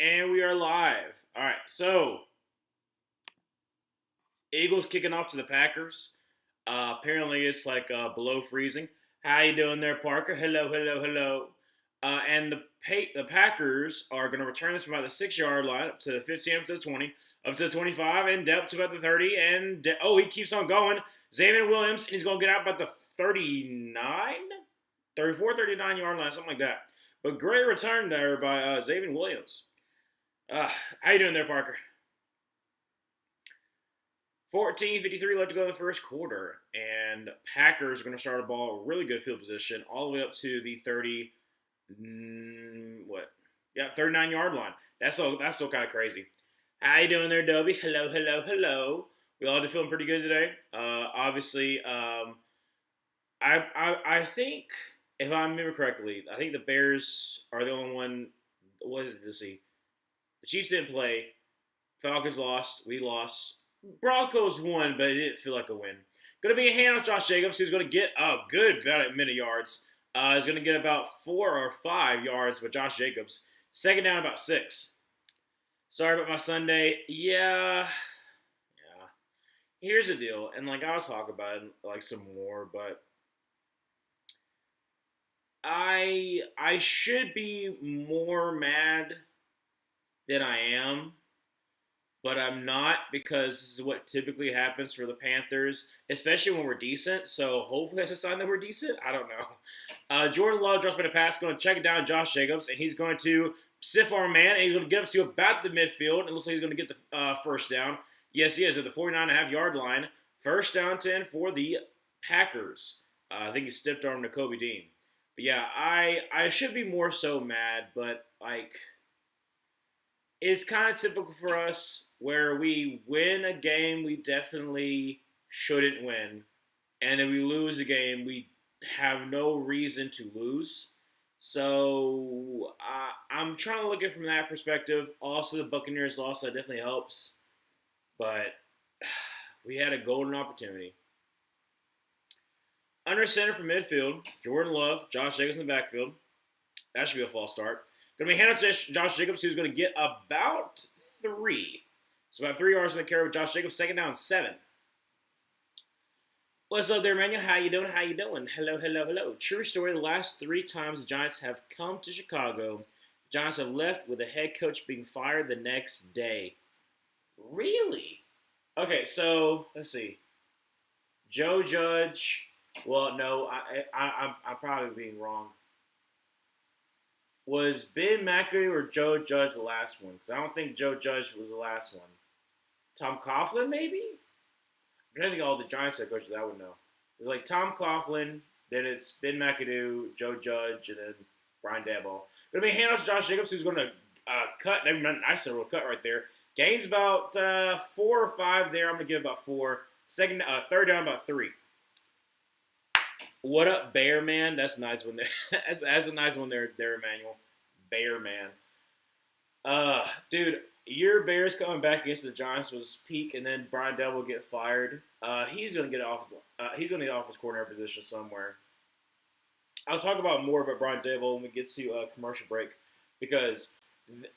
And we are live. All right, so Eagles kicking off to the Packers. Apparently, it's like below freezing. How you doing there, Parker? Hello, hello, hello. And the Packers are going to return this from about the 6 yard line up to the 15, up to the 20, up to the 25, and depth to about the 30. And he keeps on going. Xavier Williams, and he's going to get out about the 39, 34, 39 yard line, something like that. But great return there by Xavier Williams. How you doing there, Parker? 14:53 left to go in the first quarter, and Packers are going to start a ball, really good field position, all the way up to the 39 yard line. That's so kind of crazy. How you doing there, Dobie? Hello, hello, hello. We all feeling pretty good today. Obviously, I think if I remember correctly, I think the Bears are the only one. What did it see? The Chiefs didn't play. Falcons lost. We lost. Broncos won, but it didn't feel like a win. Going to be a hand off Josh Jacobs, who's going to get a good about a minute yards. He's going to get about 4 or 5 yards with Josh Jacobs. Second down, about 6. Sorry about my Sunday. Yeah. Here's the deal, and I'll talk about it some more, but I should be more mad than I am, but I'm not, because this is what typically happens for the Panthers, especially when we're decent. So hopefully that's a sign that we're decent. I don't know. Jordan Love drops by the pass, going to check it down Josh Jacobs, and he's going to stiff arm man, and he's going to get up to about the midfield. It looks like he's going to get the first down. Yes, he is at the 49.5 yard line. First down 10 for the Packers. I think he stiff armed to Kobe Dean. But yeah, I should be more so mad, but it's kind of typical for us where we win a game we definitely shouldn't win, and then we lose a game we have no reason to lose. So I'm trying to look at it from that perspective. Also, the Buccaneers loss, that definitely helps, but we had a golden opportunity. Under center for midfield, Jordan Love, Josh Jacobs in the backfield. That should be a false start. Going to be handed to Josh Jacobs, who's going to get about 3. So about 3 yards in the carry with Josh Jacobs. Second down, 7. What's up there, Manuel? How you doing? How you doing? Hello, hello, hello. True story, the last 3 times the Giants have come to Chicago, the Giants have left with the head coach being fired the next day. Really? Okay, so let's see. Joe Judge. Well, no, I'm probably being wrong. Was Ben McAdoo or Joe Judge the last one? Because I don't think Joe Judge was the last one. Tom Coughlin, maybe? I'm trying to think of all the Giants head coaches I would know. It's like Tom Coughlin, then it's Ben McAdoo, Joe Judge, and then Brian Daboll. Going to be a handoff to Josh Jacobs, who's going to cut. Nice little cut right there. Gains about 4 or 5 there. I'm going to give about 4. Third down, about 3. What up, Bear Man? That's a nice one there. that's a nice one there, Emmanuel. Bear Man. Dude, your Bears coming back against the Giants was peak, and then Brian Daboll will get fired. He's gonna get off. He's gonna get off his coordinator position somewhere. I'll talk about more about Brian Daboll when we get to a commercial break, because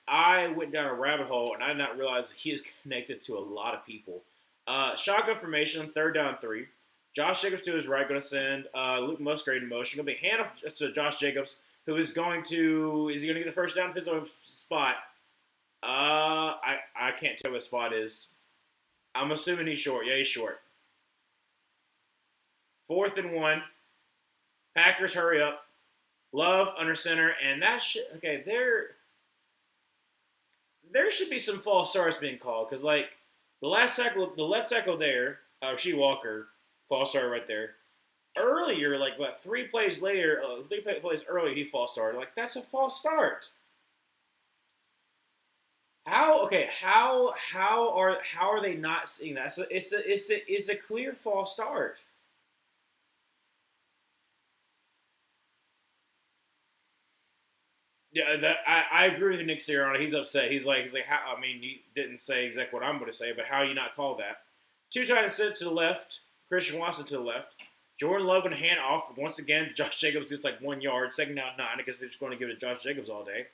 I went down a rabbit hole and I did not realize he is connected to a lot of people. Shotgun formation, third down 3. Josh Jacobs to his right, going to send Luke Musgrave in motion. Going to be handoff to Josh Jacobs, who is going to – is he going to get the first down? His own spot. I can't tell what spot is. I'm assuming he's short. Yeah, he's short. 4th and 1. Packers hurry up. Love under center, and that should – okay, there should be some false starts being called, because, the left tackle there, Rasheed Walker – false start right there. Earlier, about 3 plays later, 3 plays earlier, he false started. That's a false start. How? Okay, how are they not seeing that? So it's a clear false start. Yeah, that I agree with Nick Sirianni. He's upset. He's like, how? I mean, you didn't say exactly what I'm going to say, but how do you not call that? 2 tight ends sit to the left. Christian Watson to the left. Jordan Love going to hand off once again. Josh Jacobs gets 1 yard. Second down 9. I guess they're just going to give it to Josh Jacobs all day.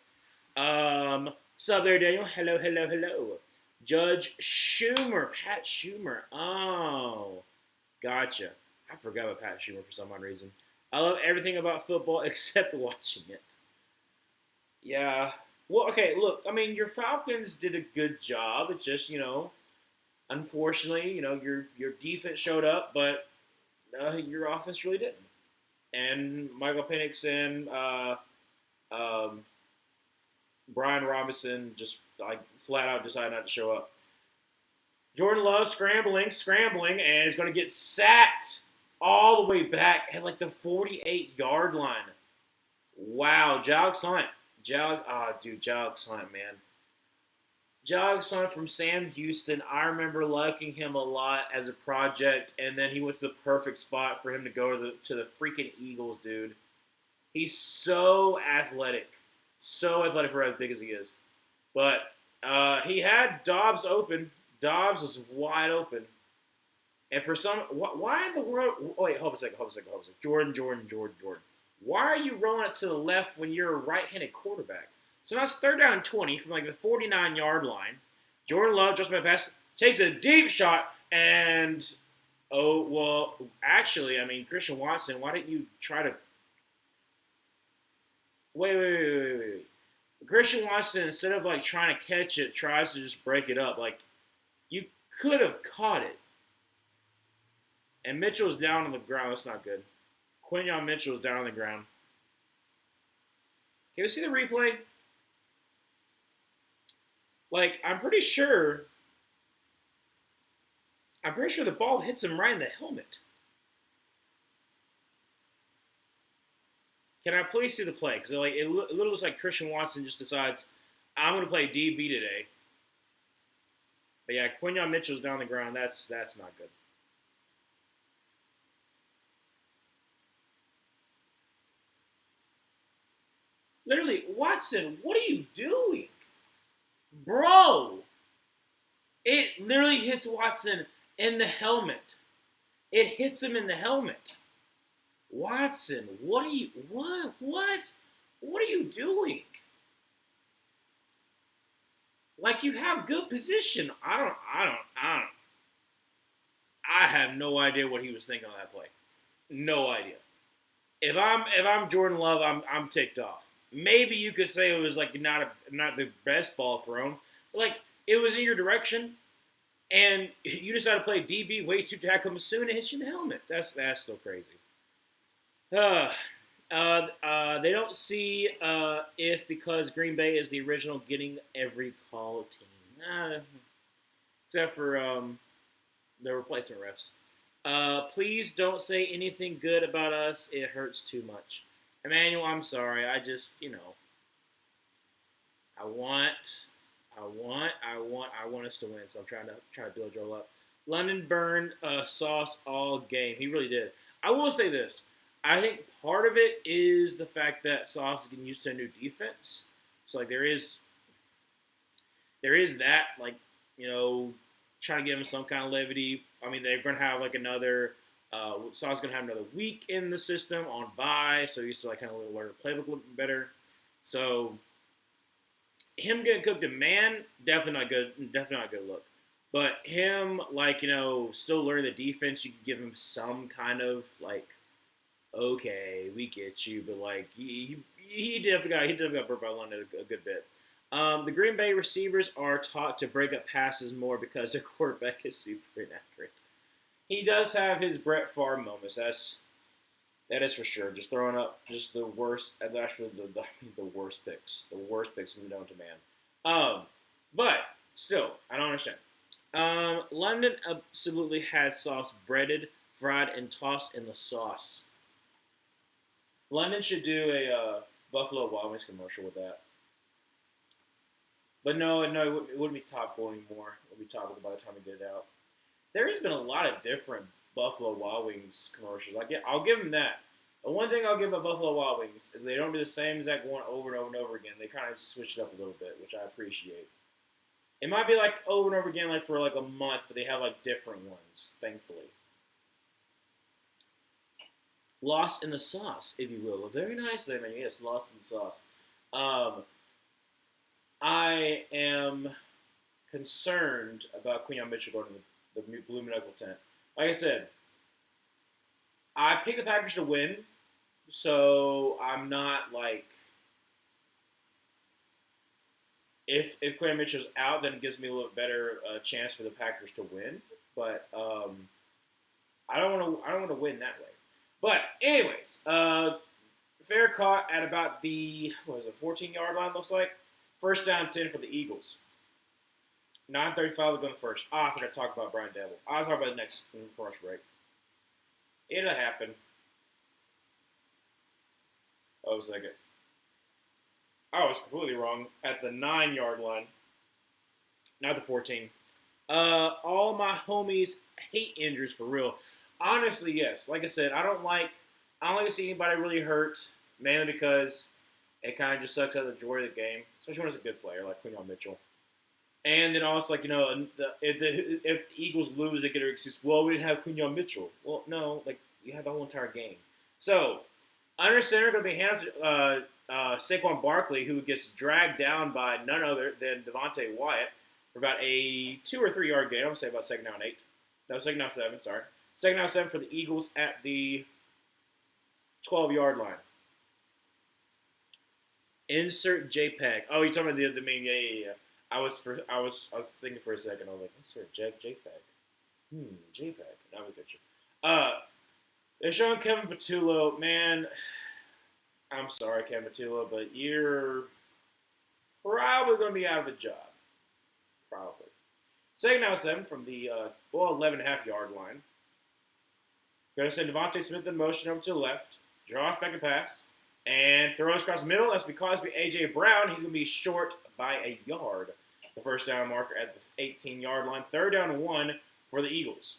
up there, Daniel? Hello, hello, hello. Judge Schumer, Pat Schumer. Oh, gotcha. I forgot about Pat Schumer for some odd reason. I love everything about football except watching it. Yeah. Well, okay, look, I mean, your Falcons did a good job. It's just, unfortunately, your defense showed up, but your offense really didn't. And Michael Penix and um, Brian Robinson just like flat out decided not to show up. Jordan Love scrambling, and is going to get sacked all the way back at like the 48-yard line. Wow, Jalix Hunt. Jalix Hunt, man. Jalix Hunt from Sam Houston. I remember liking him a lot as a project, and then he went to the perfect spot for him to go to the freaking Eagles, dude. He's so athletic for as big as he is. But he had Dobbs open. Dobbs was wide open. And for some, why in the world? Oh, wait, hold a second. Jordan. Why are you rolling it to the left when you're a right-handed quarterback? So now it's 3rd down and 20 from like the 49-yard line. Jordan Love just my pass, takes a deep shot, and actually, I mean, Christian Watson, why didn't you try to? Wait. Christian Watson, instead of like trying to catch it, tries to just break it up. Like, you could have caught it. And Mitchell's down on the ground. That's not good. Quinyon Mitchell's down on the ground. Can we see the replay? Like, I'm pretty sure the ball hits him right in the helmet. Can I please see the play? Because like it literally looks like Christian Watson just decides, I'm going to play DB today. But yeah, Quinyon Mitchell's down on the ground. That's not good. Literally, Watson, what are you doing? Bro! It literally hits Watson in the helmet. It hits him in the helmet. Watson, what are you doing? Like, you have good position. I have no idea what he was thinking on that play. No idea. If I'm Jordan Love, I'm ticked off. Maybe you could say it was like not the best ball thrown, but like it was in your direction, and you decided to play DB way too tackle as soon as it hits you in the helmet. That's still crazy. They don't see if because Green Bay is the original getting every call team, except for the replacement refs. Please don't say anything good about us. It hurts too much. Emmanuel, I'm sorry. I just, I want us to win. So I'm trying to build Joel up. London burned Sauce all game. He really did. I will say this. I think part of it is the fact that Sauce is getting used to a new defense. So like there is that, like, trying to give him some kind of levity. I mean, they're going to have like another. Sauce is going to have another week in the system on bye, so he's still like kind of learn the playbook a little bit better. So him getting cooked in man, definitely not a good look. But him, like, still learning the defense, you can give him some kind of like, okay, we get you, but like he definitely got burnt by London a good bit. The Green Bay receivers are taught to break up passes more because their quarterback is super inaccurate. He does have his Brett Favre moments. That is for sure. Just throwing up just the worst. Actually, the worst picks. The worst picks from known to man. But still, I don't understand. London absolutely had Sauce breaded, fried, and tossed in the sauce. London should do a Buffalo Wild Wings commercial with that. But no, it wouldn't be topical anymore. It would be topical by the time we get it out. There has been a lot of different Buffalo Wild Wings commercials. I'll give them that. The one thing I'll give about Buffalo Wild Wings is they don't do the same exact one over and over and over again. They kind of switch it up a little bit, which I appreciate. It might be like over and over again, like for like a month, but they have like different ones, thankfully. Lost in the sauce, if you will. Very nice there, man. Yes, lost in the sauce. I am concerned about Quinyon Mitchell going to the Blue Medical tent. Like I said, I picked the Packers to win, so I'm not like if Quinyon Mitchell's out, then it gives me a little better chance for the Packers to win. But I don't want to win that way. But anyways, fair caught at about the 14-yard line. Looks like first down 10 for the Eagles. 9:35 to go in the first. I forgot to talk about Brian Devil. I'll talk about the next commercial break. It'll happen. Oh, a second. I was completely wrong. At the 9-yard line, not the 14. All my homies hate injuries for real. Honestly, yes. Like I said, I don't like to see anybody really hurt, mainly because it kind of just sucks out the joy of the game, especially when it's a good player like Quinyon Mitchell. And then also, like, if the Eagles lose, they get an excuse. Well, we didn't have Quinyon Mitchell. Well, no, like, you had the whole entire game. So, under center going to be Saquon Barkley, who gets dragged down by none other than Devontae Wyatt for about a 2 or 3 yard gain. I'm going to say about second down 8. No, second down 7, sorry. Second down 7 for the Eagles at the 12-yard line. Insert JPEG. Oh, you're talking about the meme? Yeah. I was thinking for a second. I was like, insert JPEG. JPEG. That was good. They're showing Kevin Patullo. Man, I'm sorry, Kevin Patullo, but you're probably going to be out of a job. Probably. Second down 7 from the 11.5-yard line. Going to send Devontae Smith in motion over to the left. Draws back and pass. And throws across the middle. That's because of A.J. Brown. He's going to be short by a yard. The first down marker at the 18-yard line. Third down and 1 for the Eagles.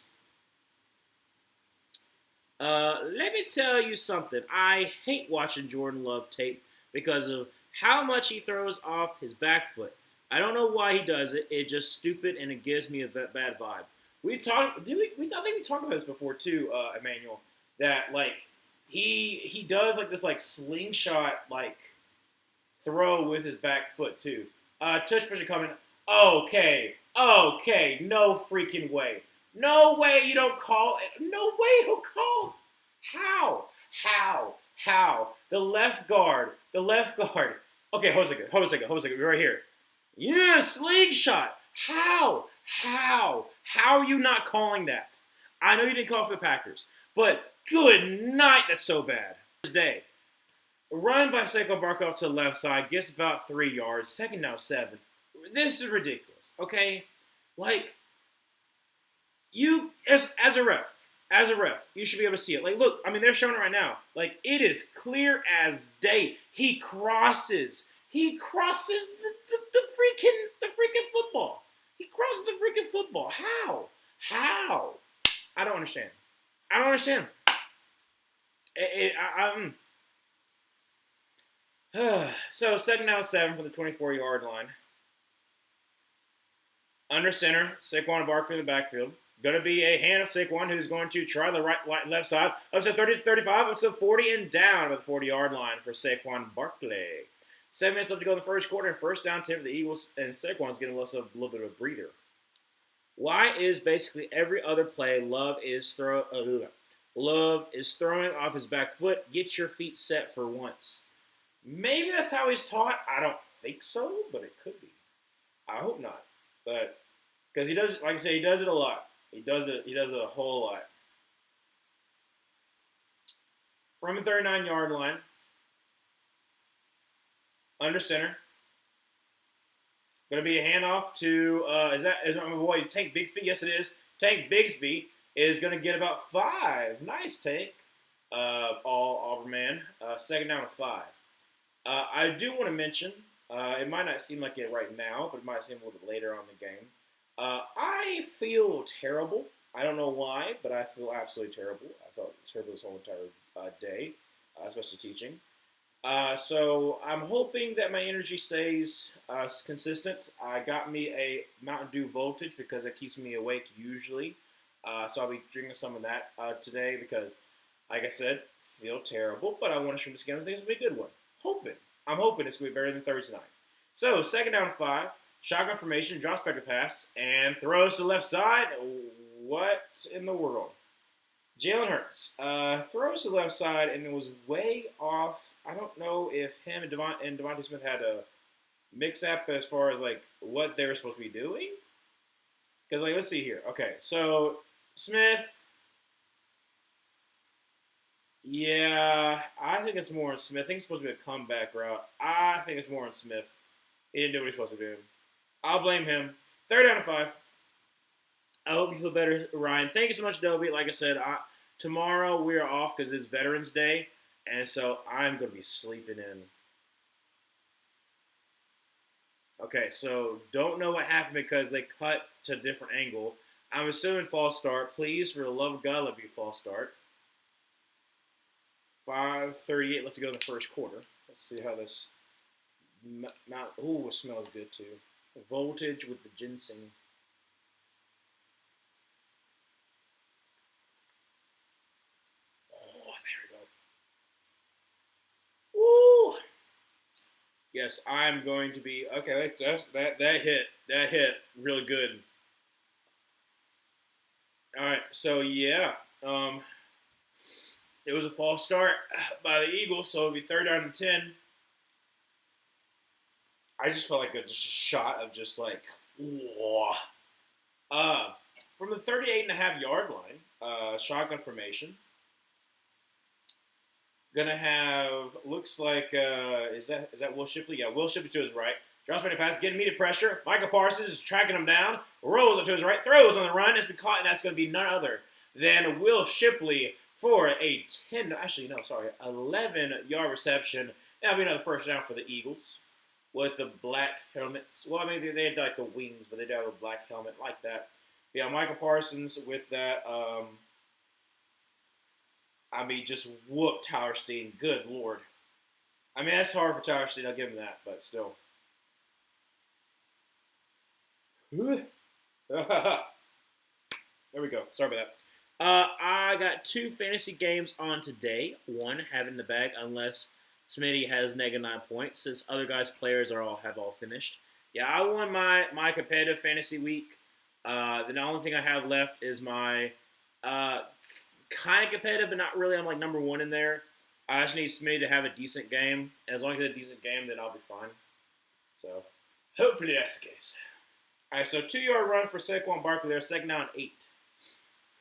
Let me tell you something. I hate watching Jordan Love tape because of how much he throws off his back foot. I don't know why he does it. It's just stupid, and it gives me a bad vibe. I think we talked about this before too, Emmanuel. That like he does like this like slingshot like throw with his back foot too. Tush push coming. Okay, no freaking way. No way you don't call it. No way you don't call. How? The left guard. Okay, hold a second. We're right here. Yeah, slingshot. How are you not calling that? I know you didn't call for the Packers, but good night, that's so bad. Day. Run by Saquon Barkley off to the left side, gets about 3 yards, second down 7. This is ridiculous, okay? Like, you, as a ref, you should be able to see it. Like, look, I mean, they're showing it right now. Like, it is clear as day. He crosses the freaking football. He crosses the freaking football. How? I don't understand. So, second down 7 for the 24-yard line. Under center, Saquon Barkley in the backfield. Going to be a hand of Saquon who's going to try the left side. Up to 30 to 35, up to 40 and down at the 40-yard line for Saquon Barkley. 7 minutes left to go in the first quarter. First down 10 for the Eagles, and Saquon's getting a little bit of a breather. Why is basically every other play Love is throwing off his back foot? Get your feet set for once. Maybe that's how he's taught. I don't think so, but it could be. I hope not. But because he does, like I say, he does it a lot. He does it a whole lot. From the 39-yard line, under center, going to be a handoff to is my boy Tank Bigsby? Yes, it is. Tank Bigsby is going to get about 5. Nice Tank, all Auburn man. Second down to 5. I do want to mention. It might not seem like it right now, but it might seem a little bit later on in the game. I feel terrible. I don't know why, but I feel absolutely terrible. I felt terrible this whole entire day, especially teaching. So I'm hoping that my energy stays consistent. I got me a Mountain Dew Voltage because it keeps me awake usually. So I'll be drinking some of that today because, like I said, feel terrible, but I want to stream this game. I think it's going to be a good one. I'm hoping it's going to be better than Thursday night. So, second down 5, shotgun formation, drops back to pass, and throws to the left side. What in the world? Jalen Hurts throws to the left side, and it was way off. I don't know if him and Devontae Smith had a mix-up as far as, like, what they were supposed to be doing. Because, like, let's see here. Okay, so Smith, yeah, I think it's more on Smith. I think it's supposed to be a comeback route. I think it's more on Smith. He didn't do what he's supposed to do. I'll blame him. Third down to 5. I hope you feel better, Ryan. Thank you so much, Dobie. Like I said, tomorrow we are off because it's Veterans Day, and so I'm going to be sleeping in. Okay, so don't know what happened because they cut to a different angle. I'm assuming false start. Please, for the love of God, let me false start. 5:38 left to go in the first quarter. Let's see how this. Ooh, it smells good too. Voltage with the ginseng. Oh, there we go. Ooh. Yes, I'm going to be okay. That hit really good. All right, so yeah, it was a false start by the Eagles, so it'll be third down and 10. I just felt like just a shot of just like, whoa. From the 38.5-yard line, shotgun formation. Gonna have, looks like, is that Will Shipley? Yeah, Will Shipley to his right. Drops back to pass, getting immediate pressure. Micah Parsons is tracking him down. Rolls up to his right, throws on the run. It's been caught, and that's going to be none other than Will Shipley for a 11-yard reception. That'll be another first down for the Eagles with the black helmets. Well, I mean, they had like the wings, but they do have a black helmet like that. Yeah, Micah Parsons with that. Just whooped Tyler Steen. Good Lord. I mean, that's hard for Tyler Steen. I'll give him that, but still. There we go. Sorry about that. I got 2 fantasy games on today. One having the bag, unless Smitty has -9 points, since other guys' players have all finished. Yeah, I won my competitive fantasy week. The only thing I have left is my kind of competitive, but not really. I'm like number 1 in there. I just need Smitty to have a decent game. As long as he has a decent game, then I'll be fine. So, hopefully that's the case. All right, so 2-yard run for Saquon Barkley there, second down 8.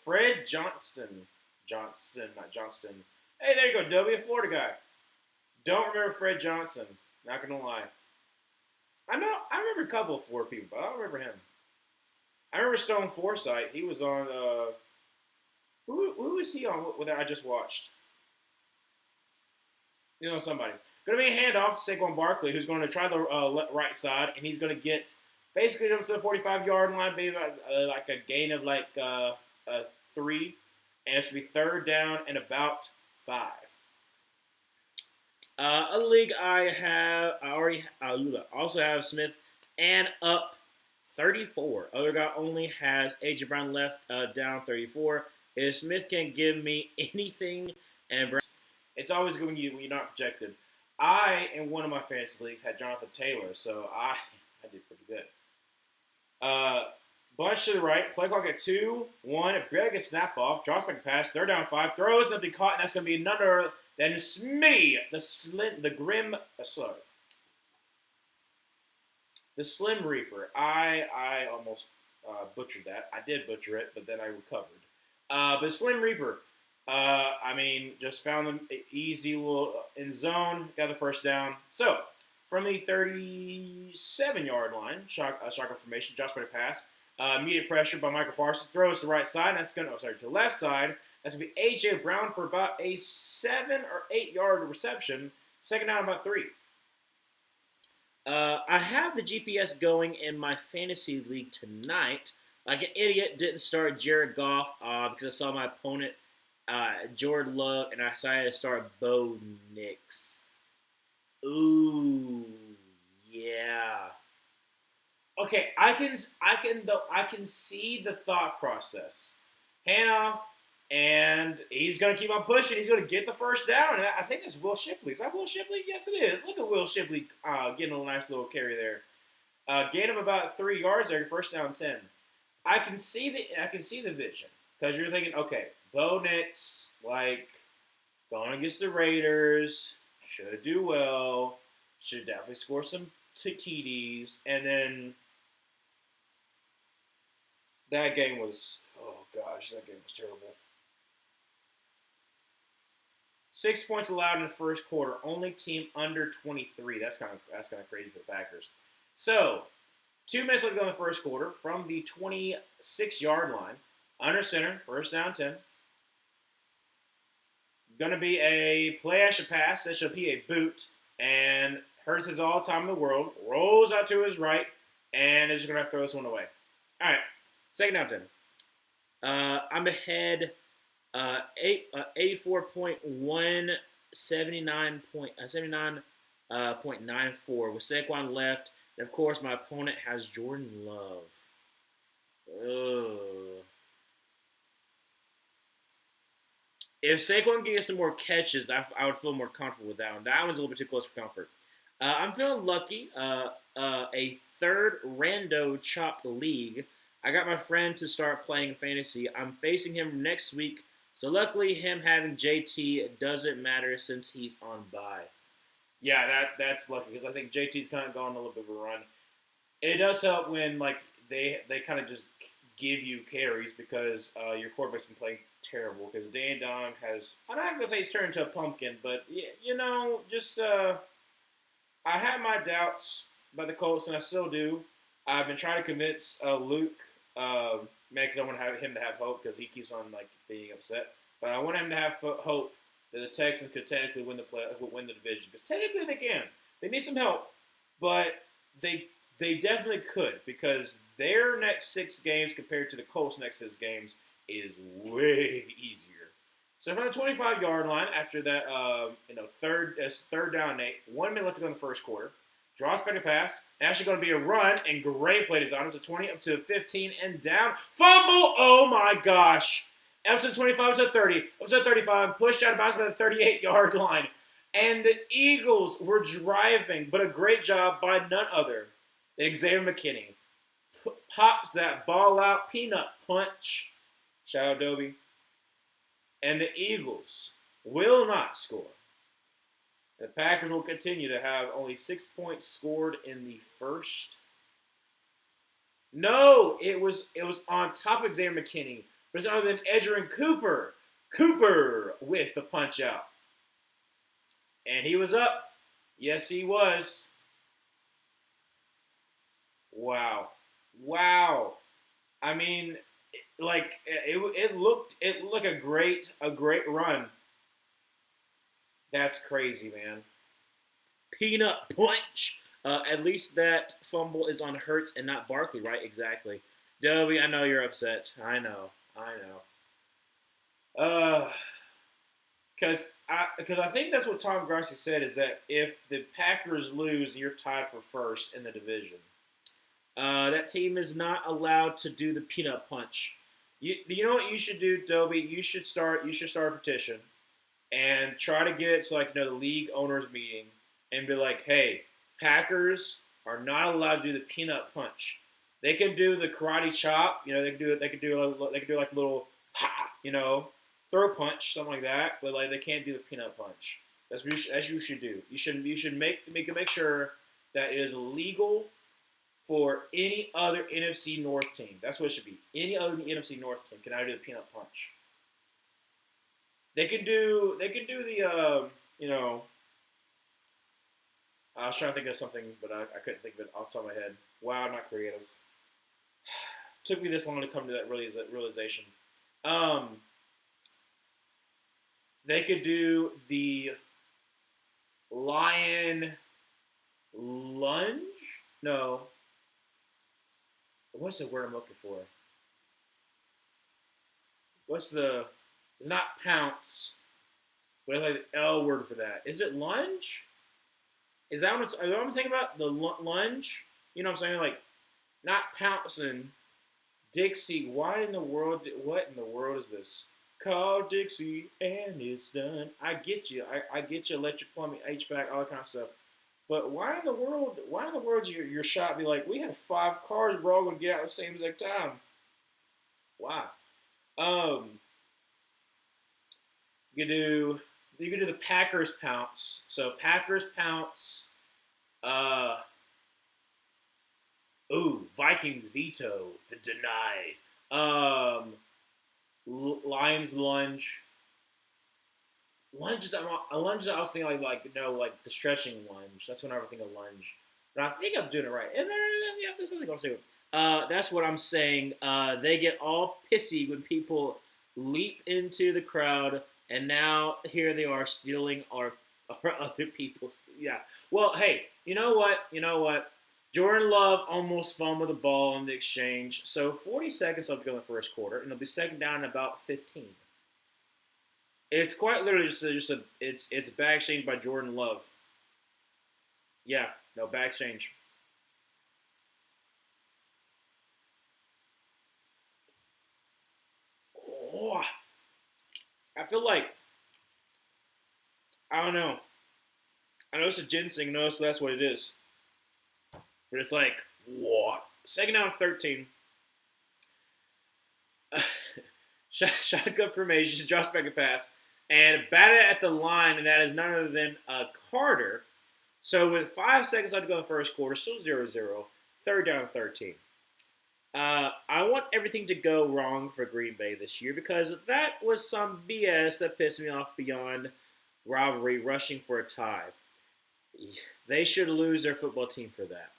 Fred Johnson. Not Johnston. Hey, there you go, W, Florida guy. Don't remember Fred Johnson. Not going to lie. I remember a couple of Florida people, but I don't remember him. I remember Stone Forsythe. He was on, who was he on that I just watched? You know, somebody. Going to be a handoff to Saquon Barkley, who's going to try the right side, and he's going to get basically up to the 45-yard line, maybe like a gain of 3, and it's going to be third down and about 5. A league I also have Smith and up 34. Other guy only has A.J. Brown left down 34. If Smith can give me anything, and Brown, it's always good when you're not projected. I, in one of my fantasy leagues, had Jonathan Taylor, so I did pretty good. Bunch to the right, play clock at 2, 1, it barely gets snapped off, drops back to pass, third down 5, throws, and they'll be caught, and that's going to be none other than Smitty, the Slim Reaper. I almost butchered that. I did butcher it, but then I recovered. But Slim Reaper, just found them easy little in zone, got the first down. So, from the 37-yard line, shotgun formation, drops back to pass. Immediate pressure by Michael Parsons, throws to the right side. That's to the left side. That's going to be A.J. Brown for about a 7 or 8-yard reception. Second down, about 3. I have the GPS going in my fantasy league tonight. Like an idiot, didn't start Jared Goff because I saw my opponent, Jordan Love, and I decided to start Bo Nix. Ooh, yeah. Okay, I can see the thought process. Handoff, And he's going to keep on pushing. He's going to get the first down. And I think that's Will Shipley. Is that Will Shipley? Yes, it is. Look at Will Shipley getting a nice little carry there. Gain of about 3 yards there. First down 10. I can see the vision because you're thinking, okay, Bo Nix, like going against the Raiders, should do well, should definitely score some TDs, and then that game was, oh gosh, that game was terrible. 6 points allowed in the first quarter. Only team under 23. That's kind of crazy for the Packers. So, 2 minutes left to go in the first quarter from the 26-yard line. Under center, first down 10. Going to be a play action pass. That should be a boot. And Hurts has all the time in the world. Rolls out to his right. And is going to throw this one away. All right. Second down 10. I'm ahead 84.1, 79.94 with Saquon left. And, of course, my opponent has Jordan Love. Ugh. If Saquon can get some more catches, I would feel more comfortable with that one. That one's a little bit too close for comfort. I'm feeling lucky. A third rando chopped league. I got my friend to start playing fantasy. I'm facing him next week. So luckily, him having JT doesn't matter since he's on bye. Yeah, that's lucky because I think JT's kind of gone a little bit of a run. It does help when like they kind of just give you carries because your quarterback's been playing terrible. Because Dan Don has, I'm not gonna say he's turned into a pumpkin, but just I have my doubts about the Colts, and I still do. I've been trying to convince Luke, because I want him to have hope because he keeps on like being upset. But I want him to have hope that the Texans could technically win the division because technically they can. They need some help, but they definitely could because their next 6 games compared to the Colts' next 6 games is way easier. So from the 25-yard line, after that, third down and 8, 1 minute left to go in the first quarter. Draws back a pass. Actually going to be a run, and great play design. Up to 20, up to 15, and down. Fumble! Oh my gosh! Up to 25, up to 30, up to 35. Pushed out of bounds by the 38-yard line. And the Eagles were driving, but a great job by none other than Xavier McKinney. Pops that ball out, peanut punch. Shout out Dobie. And the Eagles will not score. The Packers will continue to have only 6 points scored in the first. No, it was on top of Xavier McKinney. But it's other than Edgerrin Cooper. Cooper with the punch out. And he was up. Yes, he was. Wow. I mean, it looked like a great run. That's crazy, man. Peanut punch. At least that fumble is on Hurts and not Barkley, right? Exactly. Dobie, I know you're upset. I know. Because I think that's what Tom Grassi said is that if the Packers lose, you're tied for first in the division. That team is not allowed to do the peanut punch. You know what you should do, Dobie? You should start a petition and try to get it to the league owners meeting and be like, hey, Packers are not allowed to do the peanut punch. They can do the karate chop, they can do like a little throw punch, something like that, but they can't do the peanut punch. That's what you should do. You should make sure that it is illegal for any other NFC North team. That's what it should be. Any other NFC North team cannot do the peanut punch. They can do the I was trying to think of something, but I couldn't think of it off the top of my head. Wow, I'm not creative. Took me this long to come to that realization. They could do the lion lunge? No. What's the word I'm looking for? It's not pounce, but it's like the L word for that. Is it lunge? Is that what I'm thinking about? The lunge? You know what I'm saying? Not pouncing. Dixie, what in the world is this? Call Dixie and it's done. I get you. I get you. Electric plumbing, HVAC, all that kind of stuff. But why in the world? Why in the world your shop be like, we have 5 cars, we're all gonna get out at the same exact time? Why? Um, you could do the Packers pounce. So Packers pounce. Uh, Vikings veto the denied. Lions lunge. Lunges. A lunge. I was thinking like no like the stretching lunge. That's when I would think of lunge. But I think I'm doing it right. Yeah, there's something I'm doing. That's what I'm saying. They get all pissy when people leap into the crowd, and now here they are stealing our other people's. Yeah. Well, hey, you know what? You know what? Jordan Love almost fumbled the ball in the exchange. So 40 seconds left to go in the first quarter, and they'll be second down in about 15. It's quite literally it's a bag exchange by Jordan Love. Yeah, no bag exchange. Oh, I feel like I don't know. I know it's a ginseng, no, so that's what it is. But it's like, whoa. Second down 13. Shotgun formation, just back a pass, and batted at the line, and that is none other than Carter. So with 5 seconds left to go in the first quarter, still 0-0, third down 13. I want everything to go wrong for Green Bay this year because that was some BS that pissed me off beyond rivalry, rushing for a tie. They should lose their football team for that.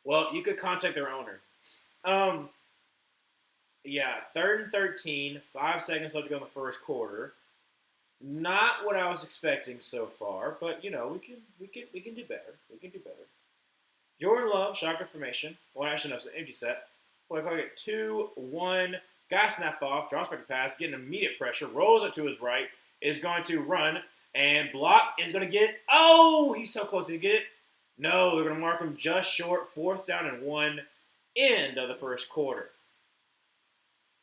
Well, you could contact their owner. Um, yeah, third and 13, 5 seconds left to go in the first quarter. Not what I was expecting so far, but you know we can do better. We can do better. Jordan Love, shotgun formation. Well, actually no, it's an empty set. Well, I get 2-1. Guy snap off, drops back a pass, getting immediate pressure, rolls it to his right, is going to run and block. Is going to get it. Oh, he's so close. Did he get it? No, they're going to mark him just short. Fourth down and 1. End of the first quarter.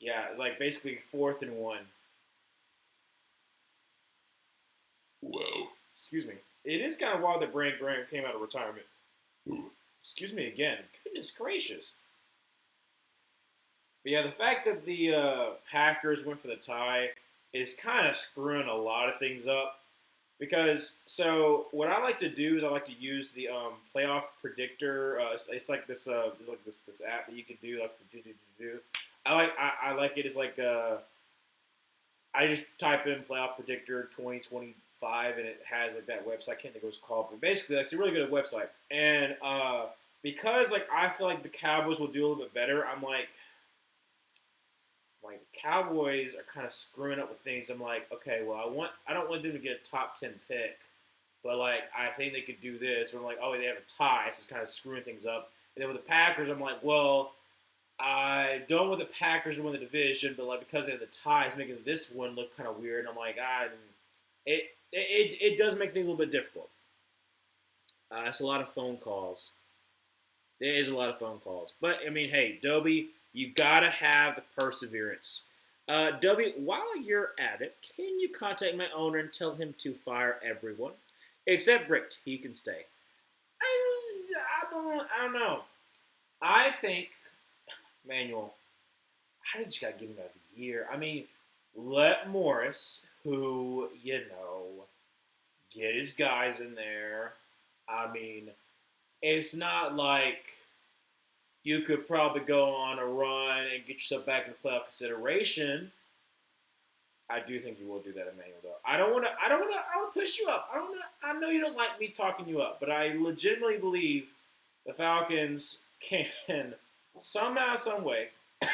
Yeah, like basically 4th and 1. Whoa. Excuse me. It is kind of wild that Brand Graham came out of retirement. Ooh. Excuse me again. Goodness gracious. But yeah, the fact that the Packers went for the tie is kind of screwing a lot of things up. Because, so, what I like to do is I like to use the playoff predictor. It's like this this app that you can do, like the do. I like it. It's like I just type in playoff predictor 2025 and it has like that website. I can't think of what it's called, but basically, like, it's a really good website. And because like I feel like the Cowboys will do a little bit better, I'm like the Cowboys are kind of screwing up with things. I'm like, okay, well, I don't want them to get a top 10 pick, but like I think they could do this. But I'm like, oh, they have a tie, so it's kind of screwing things up. And then with the Packers, I'm like, well, I don't want the Packers to win the division, but like because they have the tie, it's making this one look kind of weird. And I'm like, it does make things a little bit difficult. It's a lot of phone calls. There is a lot of phone calls, but I mean, hey, Dobie, you gotta have the perseverance. Dobie, while you're at it, can you contact my owner and tell him to fire everyone except Brick? He can stay. I don't know. I think Manuel. I think you gotta give him another year. I mean, let Morris, who get his guys in there. I mean, it's not like you could probably go on a run and get yourself back into playoff consideration. I do think you will do that, Emmanuel. Though I don't want to push you up. I know you don't like me talking you up, but I legitimately believe the Falcons can somehow, some way,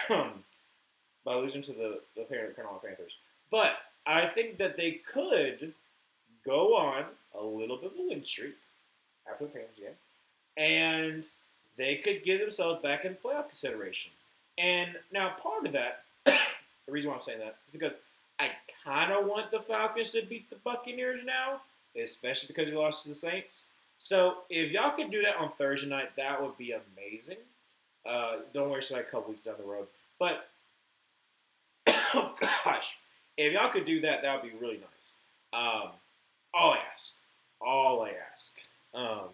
by losing to the Carolina Panthers. But I think that they could go on a little bit of a win streak after the Panthers game, and they could get themselves back in playoff consideration. And now part of that, the reason why I'm saying that is because I kind of want the Falcons to beat the Buccaneers now, especially because we lost to the Saints. So if y'all could do that on Thursday night, that would be amazing. Don't worry, it's like a couple weeks down the road. But, oh gosh, If y'all could do that, that would be really nice. All I ask. All I ask. Um,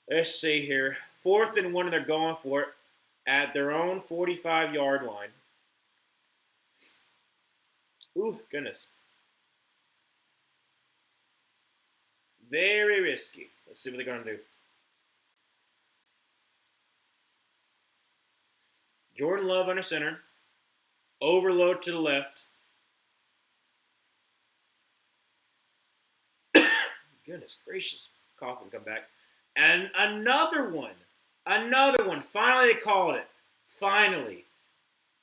let's see here. 4th and 1, and they're going for it at their own 45-yard line. Ooh, goodness. Very risky. Let's see what they're going to do. Jordan Love under center. Overload to the left. Goodness gracious. Coughlin come back. And another one. Another one. Finally they called it. Finally.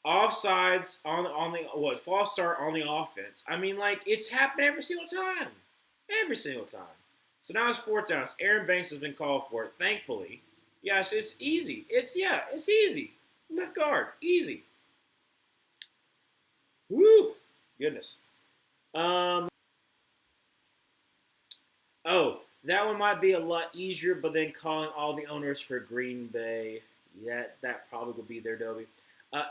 Offsides on the false start on the offense. I mean, like, it's happened every single time. Every single time. So now it's 4th down. Aaron Banks has been called for it, thankfully. Yes, it's easy. It's easy. Left guard. Easy. Woo! Goodness. Oh, that one might be a lot easier, but then calling all the owners for Green Bay, that probably will be there, Dobie.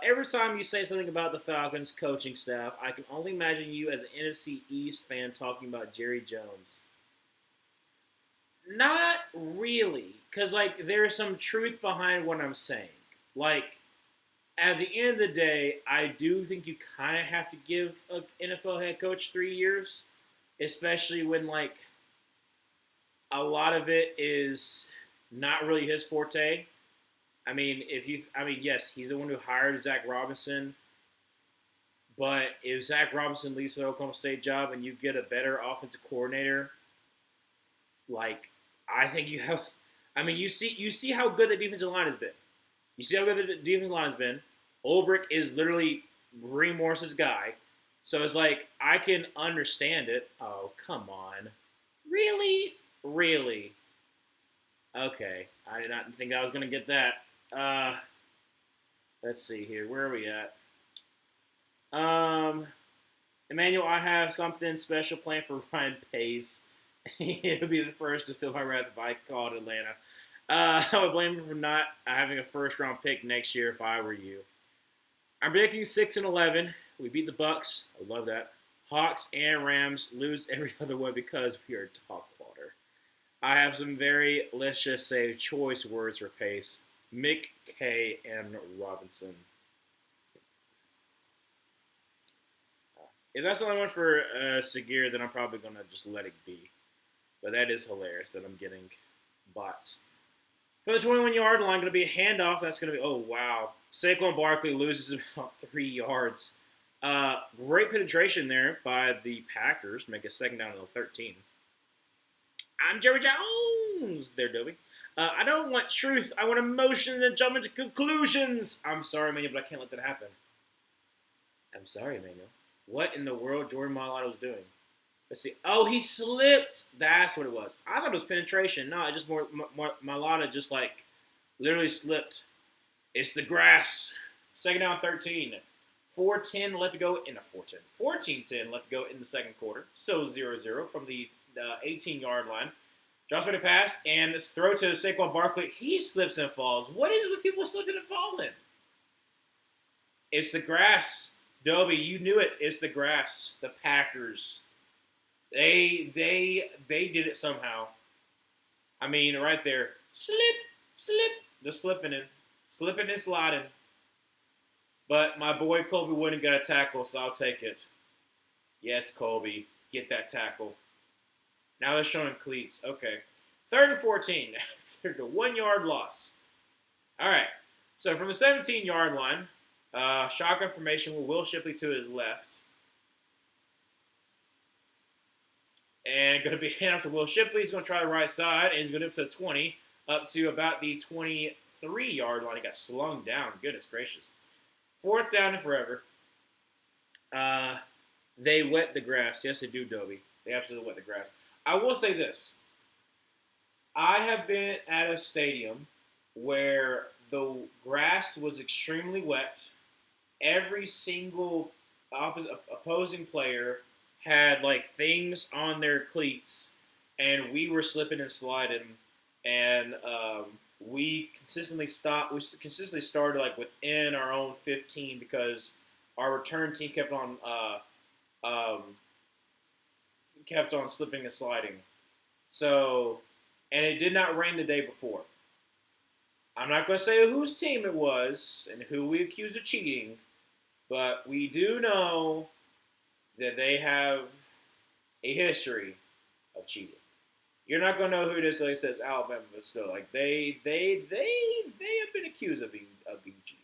Every time you say something about the Falcons coaching staff, I can only imagine you as an NFC East fan talking about Jerry Jones. Not really, because, like, there's some truth behind what I'm saying. Like, at the end of the day, I do think you kind of have to give an NFL head coach 3 years, especially when, like, a lot of it is not really his forte. I mean, yes, he's the one who hired Zach Robinson. But if Zach Robinson leaves the Oklahoma State job and you get a better offensive coordinator, like, I think you have. I mean, you see how good the defensive line has been. You see how good the defensive line has been. Ulbrich is literally Green Morris's guy. So it's like, I can understand it. Oh, come on. Really? Really? Okay. I did not think I was going to get that. Let's see here. Where are we at? Emmanuel, I have something special planned for Ryan Pace. He'll be the first to feel my wrath if I called Atlanta. I would blame him for not having a first-round pick next year if I were you. I'm predicting 6-11. We beat the Bucks. I love that. Hawks and Rams lose every other one because we are top water. I have some very, let's just say, choice words for Pace. Mick, K, and Robinson. If that's the only one for Segura, then I'm probably going to just let it be. But that is hilarious that I'm getting bots. For the 21-yard line, going to be a handoff. That's going to be, oh, wow. Saquon Barkley loses about 3 yards. Great penetration there by the Packers to make a 2nd down to 13. I'm Jerry Jones. There, Dobie. I don't want truth. I want emotion and jump into conclusions. I'm sorry, Emmanuel, but I can't let that happen. I'm sorry, Emmanuel. What in the world Jordan Mailata was doing? Let's see. Oh, he slipped. That's what it was. I thought it was penetration. No, it just more Mailata just, like, literally slipped. It's the grass. 2nd down, 13. 4:10 left to go in a 4:10. 14:10 left to go in the second quarter. So 0-0 from the 18-yard line. Drops by the pass and this throw to Saquon Barkley. He slips and falls. What is it with people slipping and falling? It's the grass. Dobie, you knew it. It's the grass. The Packers. They did it somehow. I mean, right there. Slip. Just slipping and sliding. But my boy Colby wouldn't get a tackle, so I'll take it. Yes, Colby. Get that tackle. Now they're showing cleats. Okay. 3rd and 14. After the 1-yard loss. All right. So from the 17-yard line, shotgun formation with Will Shipley to his left. And going to be hand off to Will Shipley. He's going to try the right side, and he's going to up to the 20, up to about the 23-yard line. He got slung down. Goodness gracious. 4th down and forever. They wet the grass. Yes, they do, Dobie. They absolutely wet the grass. I will say this. I have been at a stadium where the grass was extremely wet. Every single opposing player had, like, things on their cleats, and we were slipping and sliding, and we consistently started, like, within our own 15 because our return team kept on um, kept on slipping and sliding. So, and it did not rain the day before. I'm not going to say whose team it was and who we accused of cheating, but we do know that they have a history of cheating. You're not going to know who it is, like I said, Alabama, but still, like they have been accused of being cheaters.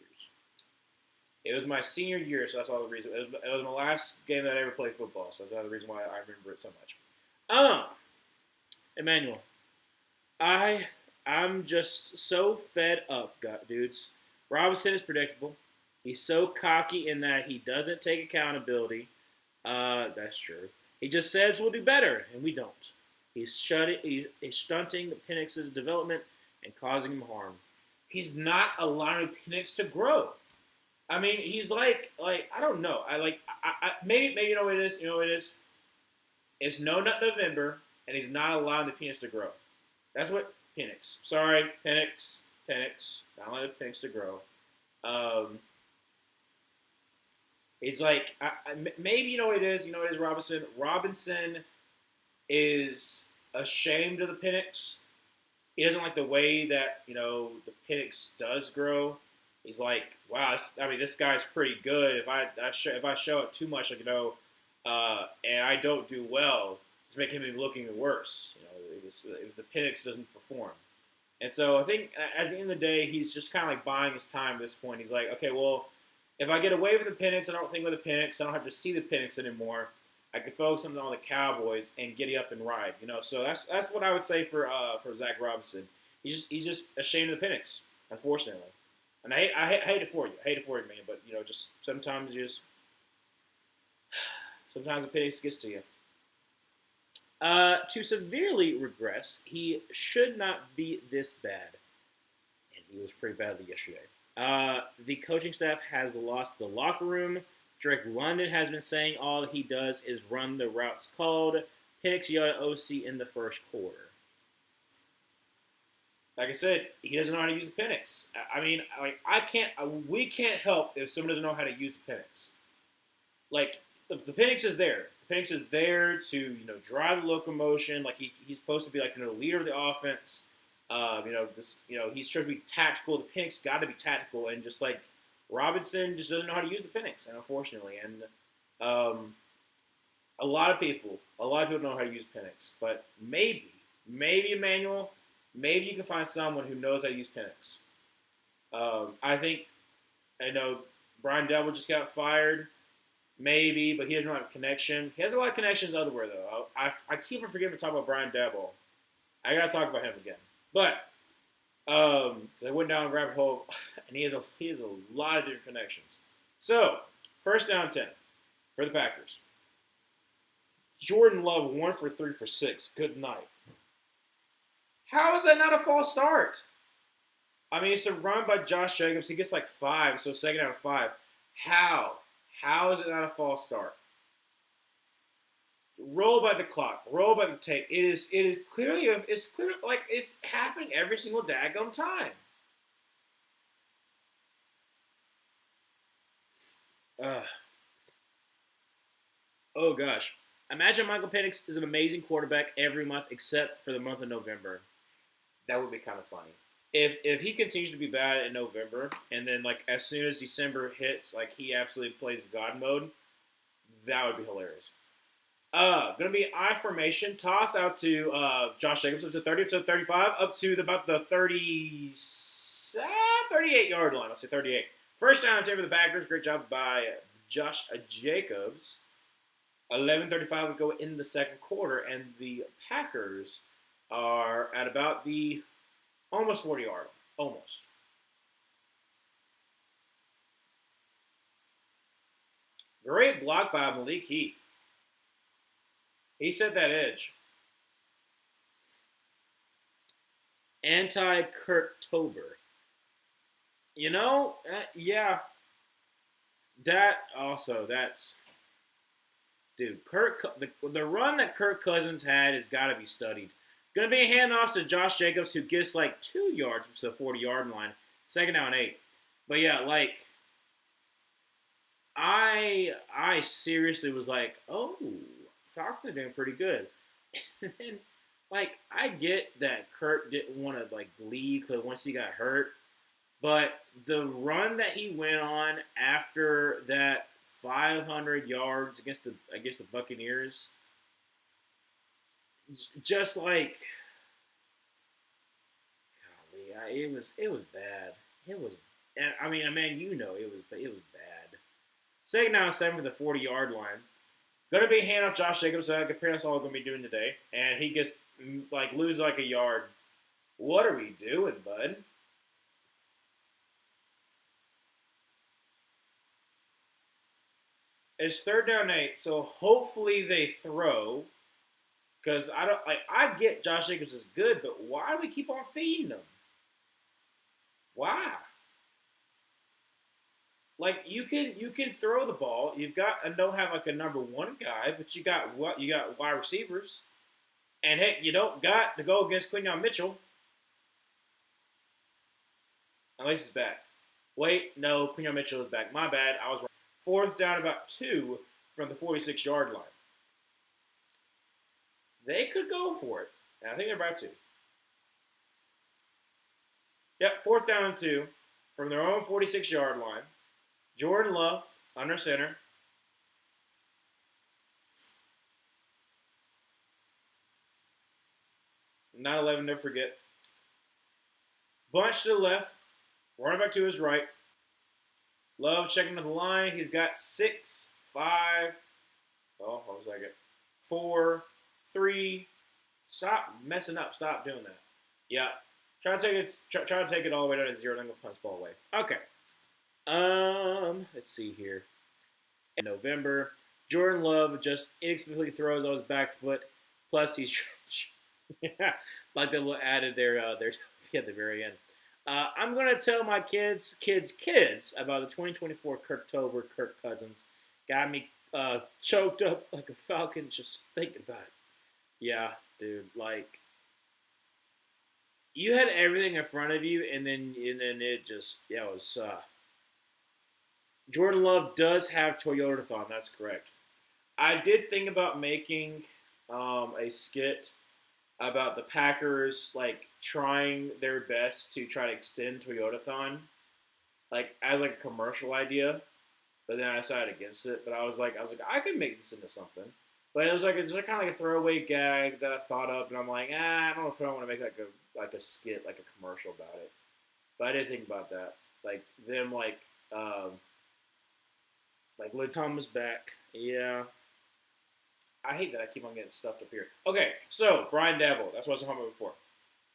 It was my senior year, so that's all the reason. It was my last game that I ever played football, so that's another reason why I remember it so much. Emmanuel, I I'm just so fed up, dudes. Robinson is predictable. He's so cocky in that he doesn't take accountability. That's true. He just says we'll do better, and we don't. He's stunting Penix's development and causing him harm. He's not allowing Penix to grow. I mean, he's like I don't know. Maybe you know what it is. You know what it is. It's no nut November, and he's not allowing the Penix to grow. That's what Penix. Sorry, Penix. Not allowing the Penix to grow. It's like maybe you know what it is. You know what it is, Robinson. Robinson is ashamed of the Penix. He doesn't like the way that the Penix does grow. He's like, wow, this guy's pretty good. If I show it too much, and I don't do well, it's making him looking worse. If the Penix doesn't perform, and so I think at the end of the day, he's just kind of like buying his time at this point. He's like, okay, well, if I get away from the Penix, I don't think with the Penix, I don't have to see the Penix anymore. I can focus on the Cowboys and giddy up and ride. So that's what I would say for Zach Robinson. He's just ashamed of the Penix, unfortunately. And I hate it for you. I hate it for you, man. But just sometimes the Penix gets to you. To severely regress, he should not be this bad, and he was pretty badly yesterday. The coaching staff has lost the locker room. Drake London has been saying all he does is run the routes called. Penix yelled at OC in the first quarter. Like I said, he doesn't know how to use the Penix. We can't help if someone doesn't know how to use the Penix. Like, the Penix is there. The Penix is there to, drive the locomotion. Like, he's supposed to be, the leader of the offense. He's trying to be tactical. The Penix got to be tactical. And just, Robinson just doesn't know how to use the Penix, unfortunately. And a lot of people know how to use Penix. But maybe, Emmanuel, maybe you can find someone who knows how to use Penix. I know Brian Devil just got fired. Maybe, but he doesn't have a connection. He has a lot of connections everywhere, though. I keep on forgetting to talk about Brian Devil. I got to talk about him again. But, so I went down a rabbit hole, and he has a lot of different connections. So, first down 10 for the Packers. Jordan Love 1 for 3 for 6. Good night. How is that not a false start? It's a run by Josh Jacobs. He gets 5, so second out of 5. How? How is it not a false start? Roll by the clock. Roll by the tape. It's clearly it's happening every single daggum time. Oh gosh. Imagine Michael Penix is an amazing quarterback every month except for the month of November. That would be kind of funny. If he continues to be bad in November, and then as soon as December hits, he absolutely plays God mode, that would be hilarious. Gonna be I formation, toss out to Josh Jacobs up to 30, up to 35, up to about the 38 yard line. I'll say 38. First down for the Packers. Great job by Josh Jacobs. 11:35 would go in the second quarter, and the Packers are at about the almost 40-yard. Almost. Great block by Malik Heath. He set that edge. Anti-Kirktober. Yeah. That's... Dude, the run that Kirk Cousins had has got to be studied. Going to be a handoff to Josh Jacobs, who gets 2 yards to the 40-yard line. Second down 8. But yeah, I seriously was like, oh, Falcons are doing pretty good. And then, like, I get that Kurt didn't want to like leave because once he got hurt, but the run that he went on after that 500 yards against the Buccaneers, just like, golly, it was bad. It was, and I mean, you know, it was bad. Second down and 7 for the 40-yard line. Going to be hand off Josh Jacobs. Apparently that's all we're going to be doing today. And he gets, like, loses like a yard. What are we doing, bud? It's third down 8, so hopefully they throw. Because I don't like. I get Josh Jacobs is good, but why do we keep on feeding him? Why? Like you can throw the ball. You've got and don't have like a number one guy, but you got wide receivers. And heck, you don't got to go against Quinyon Mitchell unless he's back. Wait, no, Quinyon Mitchell is back. My bad. I was wrong. Fourth down about 2 from the 46-yard line. They could go for it. And I think they're about to. Yep, fourth down and 2 from their own 46-yard line. Jordan Love under center. 9-11, never forget. Bunch to the left. Running back to his right. Love checking to the line. He's got 6, 5. Oh, what was I get? 4, 3. Stop messing up. Stop doing that. Yeah. Try to take it all the way down to 0. Then go punch ball away. Okay. Let's see here. In November, Jordan Love just inexplicably throws on his back foot. Plus, he's yeah, like they added their at the very end. I'm gonna tell my kids about the 2024 Kirktober Kirk Cousins. Got me choked up like a falcon just thinking about it. Yeah, dude. Like you had everything in front of you, and then it just it was. Jordan Love does have Toyotathon. That's correct. I did think about making a skit about the Packers like trying their best to try to extend Toyotathon, like as like a commercial idea, but then I decided against it. But I could make this into something. But it was like it's like kind of like a throwaway gag that I thought of, and I'm like, I don't know if I want to make like a skit, like a commercial about it. But I did think about that, like them like Lid Thomas back, yeah. I hate that I keep on getting stuffed up here. Okay, so Brian Daboll. That's what I was talking about before.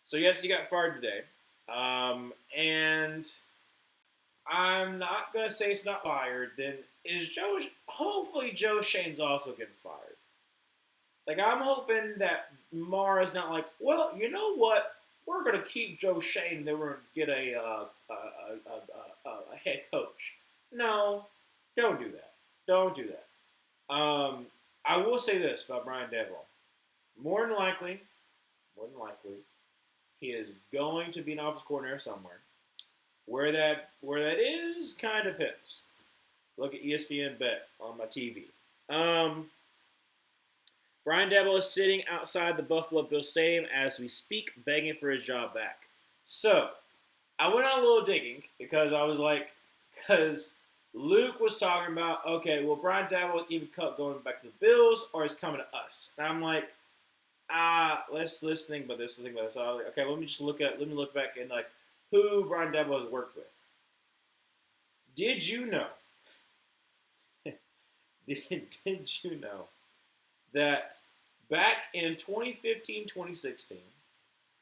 So yes, he got fired today, and I'm not gonna say it's not fired. Then is Joe? Hopefully, Joe Shane's also getting fired. Like I'm hoping that Mara's not like, well, you know what? We're gonna keep Joe Shane, and then we're gonna get a head coach. No, don't do that. Don't do that. I will say this about Brian Daboll. More than likely, he is going to be an office coordinator somewhere. Where that is kind of depends. Look at ESPN Bet on my TV. Brian Daboll is sitting outside the Buffalo Bills Stadium as we speak, begging for his job back. So, I went on a little digging because I was like, because Luke was talking about, okay, well, Brian Daboll even cut going back to the Bills or is coming to us. And I'm like, let's think about this. So I was like, okay, let me look back and like who Brian Daboll has worked with. Did you know? did you know that back in 2015-2016,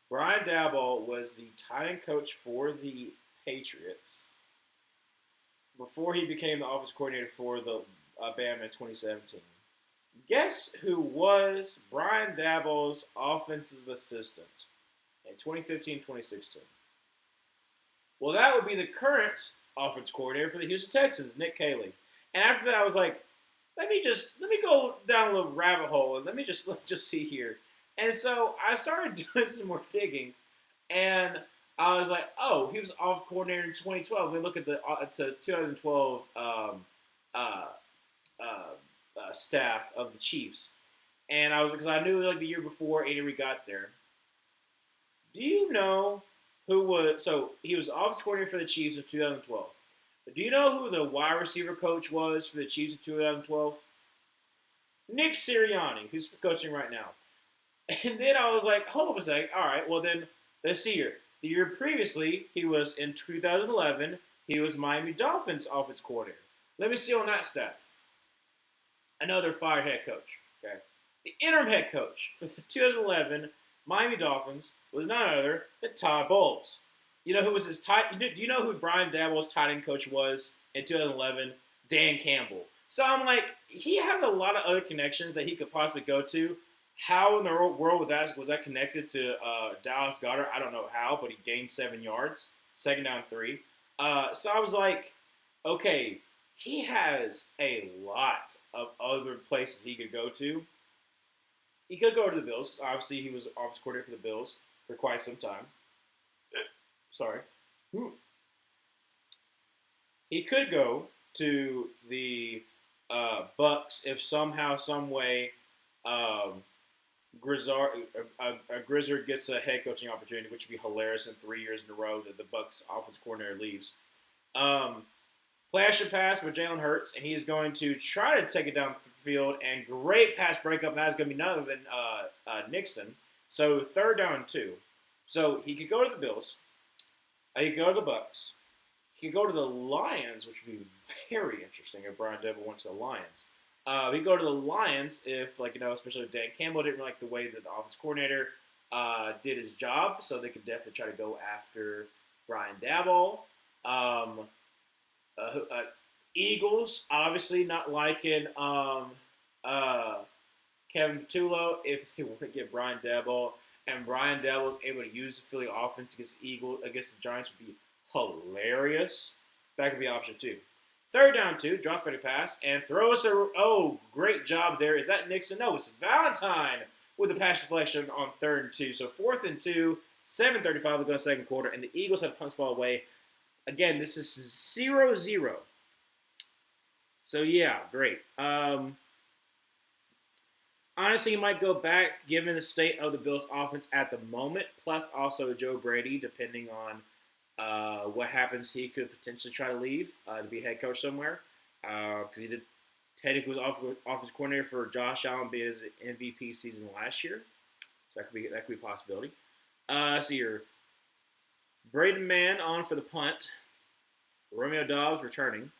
Brian Daboll was the tight end coach for the Patriots before he became the offensive coordinator for the Bama in 2017. Guess who was Brian Daboll's offensive assistant in 2015-2016? Well, that would be the current offensive coordinator for the Houston Texans, Nick Caley. And after that, I was like, let me go down a little rabbit hole and let me just see here. And so I started doing some more digging, and I was like, oh, he was off coordinator in 2012. We look at the 2012 uh, staff of the Chiefs, and I was because I knew like the year before Andy Reid got there. Do you know who was so he was offensive coordinator for the Chiefs in 2012? But do you know who the wide receiver coach was for the Chiefs in 2012? Nick Sirianni, who's coaching right now. And then I was like, hold up a second. All right, well then let's see here. The year previously, he was in 2011. He was Miami Dolphins offense coordinator. Let me see on that staff. Another fired head coach. Okay, the interim head coach for the 2011 Miami Dolphins was none other than Todd Bowles. You know who was his tight? Do you know who Brian Daboll's tight end coach was in 2011? Dan Campbell. So I'm like, he has a lot of other connections that he could possibly go to. How in the world was that connected to Dallas Goedert? I don't know how, but he gained 7 yards, second down 3. So I was like, okay, he has a lot of other places he could go to. He could go to the Bills. Obviously, he was offensive coordinator for the Bills for quite some time. Sorry. He could go to the Bucks if somehow, some way, Grizzard gets a head coaching opportunity, which would be hilarious in 3 years in a row that the Bucks offensive coordinator leaves. Play action pass with Jalen Hurts, and he is going to try to take it down the field, and great pass breakup, and that is going to be none other than Nixon. So 3rd down and 2. So he could go to the Bills. He could go to the Bucks. He could go to the Lions, which would be very interesting if Brian Daboll went to the Lions. He could go to the Lions if, especially if Dan Campbell didn't like the way that the offense coordinator did his job, so they could definitely try to go after Brian Daboll. Eagles, obviously not liking Kevin Patullo if they want to get Brian Daboll, and Brian Daboll is able to use the Philly offense against the Giants would be hilarious. That could be option 2. 3rd down 2, drops back to pass, and throws great job there. Is that Nixon? No, it's Valentine with the pass deflection on 3rd and 2. So 4th and 2, 7:35 to go second quarter, and the Eagles have punched the ball away. Again, this is 0-0. So yeah, great. Honestly, he might go back given the state of the Bills' offense at the moment, plus also Joe Brady, depending on what happens. He could potentially try to leave to be head coach somewhere because he did technically was offensive coordinator for Josh Allen being his MVP season last year. So that could be a possibility. So your Braden Mann on for the punt. Romeo Doubs returning.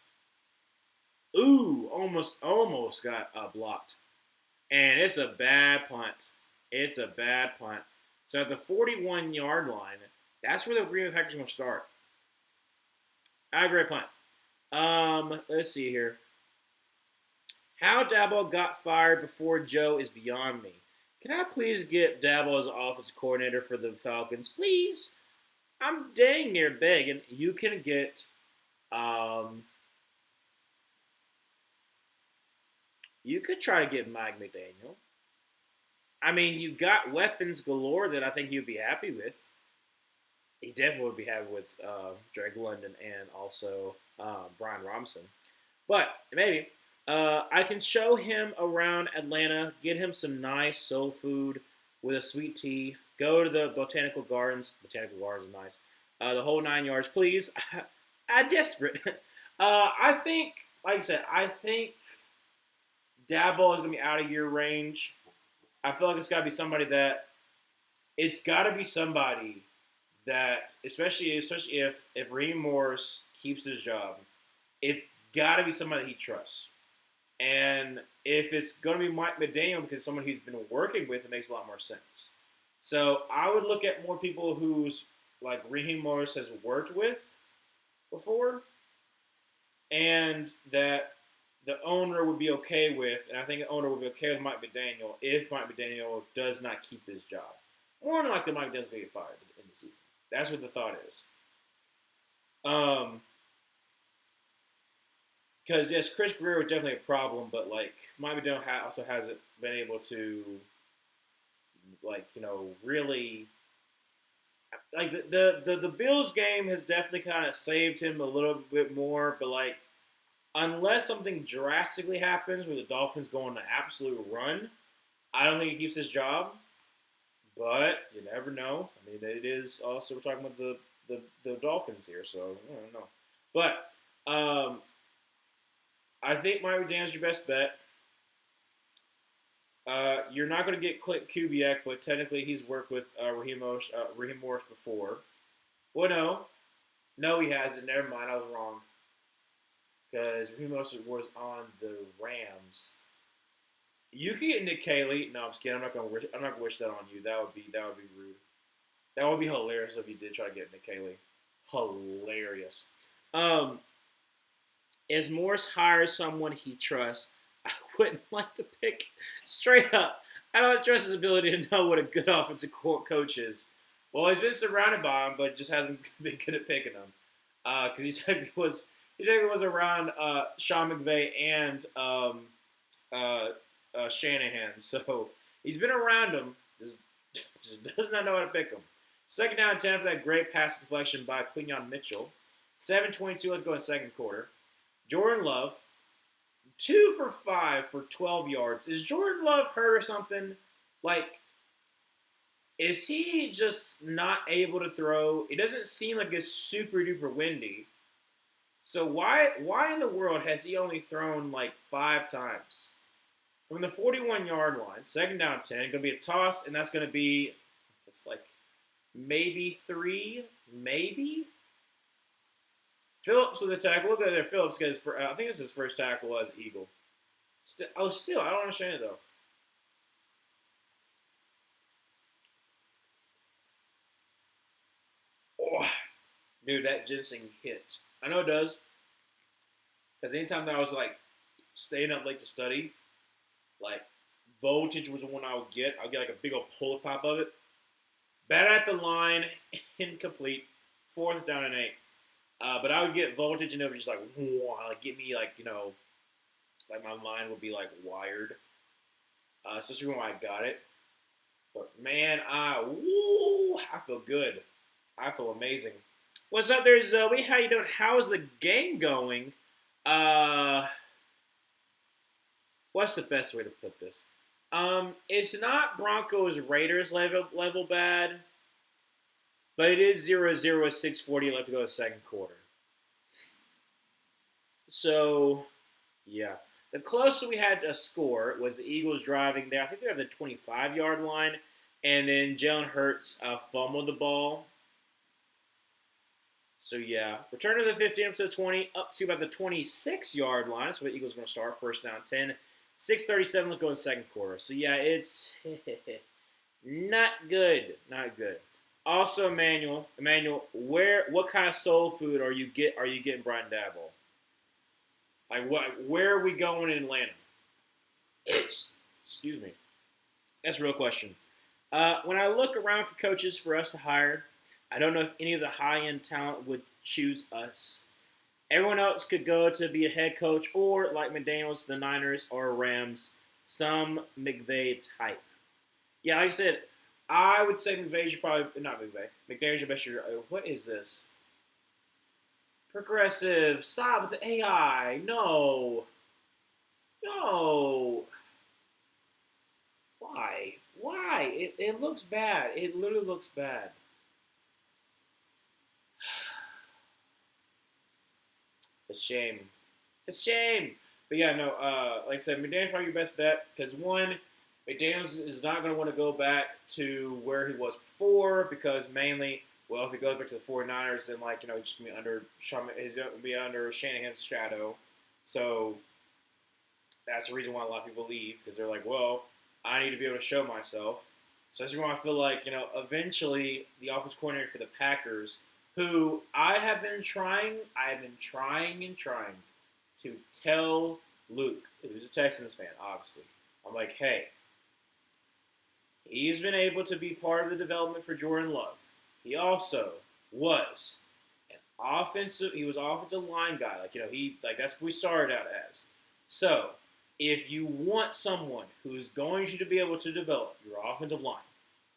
Ooh, almost got blocked. And it's a bad punt. It's a bad punt. So at the 41-yard line, that's where the Green Bay Packers are going to start. I agree, punt. Let's see here. How Daboll got fired before Joe is beyond me. Can I please get Daboll as offensive coordinator for the Falcons? Please. I'm dang near begging. You can get you could try to get Mike McDaniel. I mean, you got weapons galore that I think you'd be happy with. He definitely would be happy with Drake London and also Brian Robinson. But maybe I can show him around Atlanta, get him some nice soul food with a sweet tea. Go to the Botanical Gardens. Botanical Gardens is nice. The whole 9 yards, please. I'm desperate. I think, like I said, I think Daboll is going to be out of your range. I feel like it's got to be somebody that especially if Raheem Morris keeps his job, it's got to be somebody he trusts. And if it's going to be Mike McDaniel because someone he's been working with, it makes a lot more sense. So I would look at more people who's like Raheem Morris has worked with before, and that the owner would be okay with, and I think the owner would be okay with Mike McDaniel if Mike McDaniel does not keep his job. More than likely, Mike McDaniel's going to get fired in the season. That's what the thought is. Because, yes, Chris Greer was definitely a problem, but, Mike McDaniel also hasn't been able to, really... the Bills game has definitely kind of saved him a little bit more, but, unless something drastically happens where the Dolphins go on an absolute run, I don't think he keeps his job. But you never know. I mean, it is also we're talking about the Dolphins here, so I don't know. But I think Mike McDaniel's your best bet. You're not going to get Clint Kubiak, but technically he's worked with Raheem Morris before. Well, no, he hasn't. Never mind, I was wrong. Because Raheem Morris was on the Rams. You can get Nick Caley. No, I'm just kidding. I'm not gonna wish that on you. That would be rude. That would be hilarious if you did try to get Nick Caley. Hilarious. As Morris hires someone he trusts, I wouldn't like to pick straight up. I don't trust his ability to know what a good offensive coach is. Well, he's been surrounded by him, but just hasn't been good at picking them. Because he technically was around Sean McVay and Shanahan. So he's been around them, just does not know how to pick them. Second down and 10 for that great pass deflection by Quinyon Mitchell. 7:22 left to go in second quarter. Jordan Love, 2 for 5 for 12 yards. Is Jordan Love hurt or something? Like, is he just not able to throw? It doesn't seem like it's super duper windy. So why in the world has he only thrown like 5 times? From the 41-yard line, second down 10, going to be a toss, and that's going to be, it's like maybe 3, maybe? Phillips with the tackle. Look at there, Phillips gets, I think it's his first tackle as Eagle. Still, I don't understand it though. Oh, dude, that ginseng hits. I know it does. Because anytime that I was like staying up late to study, like voltage was the one I would get. I'd get like a big old pull pop of it. Bat at the line, incomplete. 4th down and 8. But I would get voltage and it would just like get me like, like my mind would be like wired. So that's the reason why I got it. But man, I feel good. I feel amazing. What's up there, Zoe? How you doing? How's the game going? What's the best way to put this? It's not Broncos Raiders level bad, but it is 0-0 with 6:40 left to go in the second quarter. So, yeah. The closest we had to score was the Eagles driving there. I think they're at the 25-yard line, and then Jalen Hurts fumbled the ball. So, yeah. Return to the 15 up to the 20, up to about the 26-yard line. That's where the Eagles are going to start. First down 10. 6:37 left to go in the second quarter. So, yeah, it's not good. Not good. Also, Emmanuel, what kind of soul food are you getting Brian Daboll? Like, where are we going in Atlanta? Excuse me. That's a real question. When I look around for coaches for us to hire, I don't know if any of the high-end talent would choose us. Everyone else could go to be a head coach or, like McDaniels, the Niners or Rams, some McVay type. Yeah, like I said, I would say McVay's McDaniels your best year. What is this? Progressive. Stop with the AI. No. Why? It looks bad. It literally looks bad. It's a shame. But yeah, no, like I said, McDaniels probably your best bet because one, McDaniels is not going to want to go back to where he was before because mainly, well, if he goes back to the 49ers, then he's going to be under Shanahan's shadow. So that's the reason why a lot of people leave because they're like, well, I need to be able to show myself. So that's why I feel like, eventually the offensive coordinator for the Packers, who I have been trying to tell Luke, who's a Texans fan, obviously. I'm like, hey, he's been able to be part of the development for Jordan Love. He also was offensive line guy. That's what we started out as. So, if you want someone who's going to be able to develop your offensive line,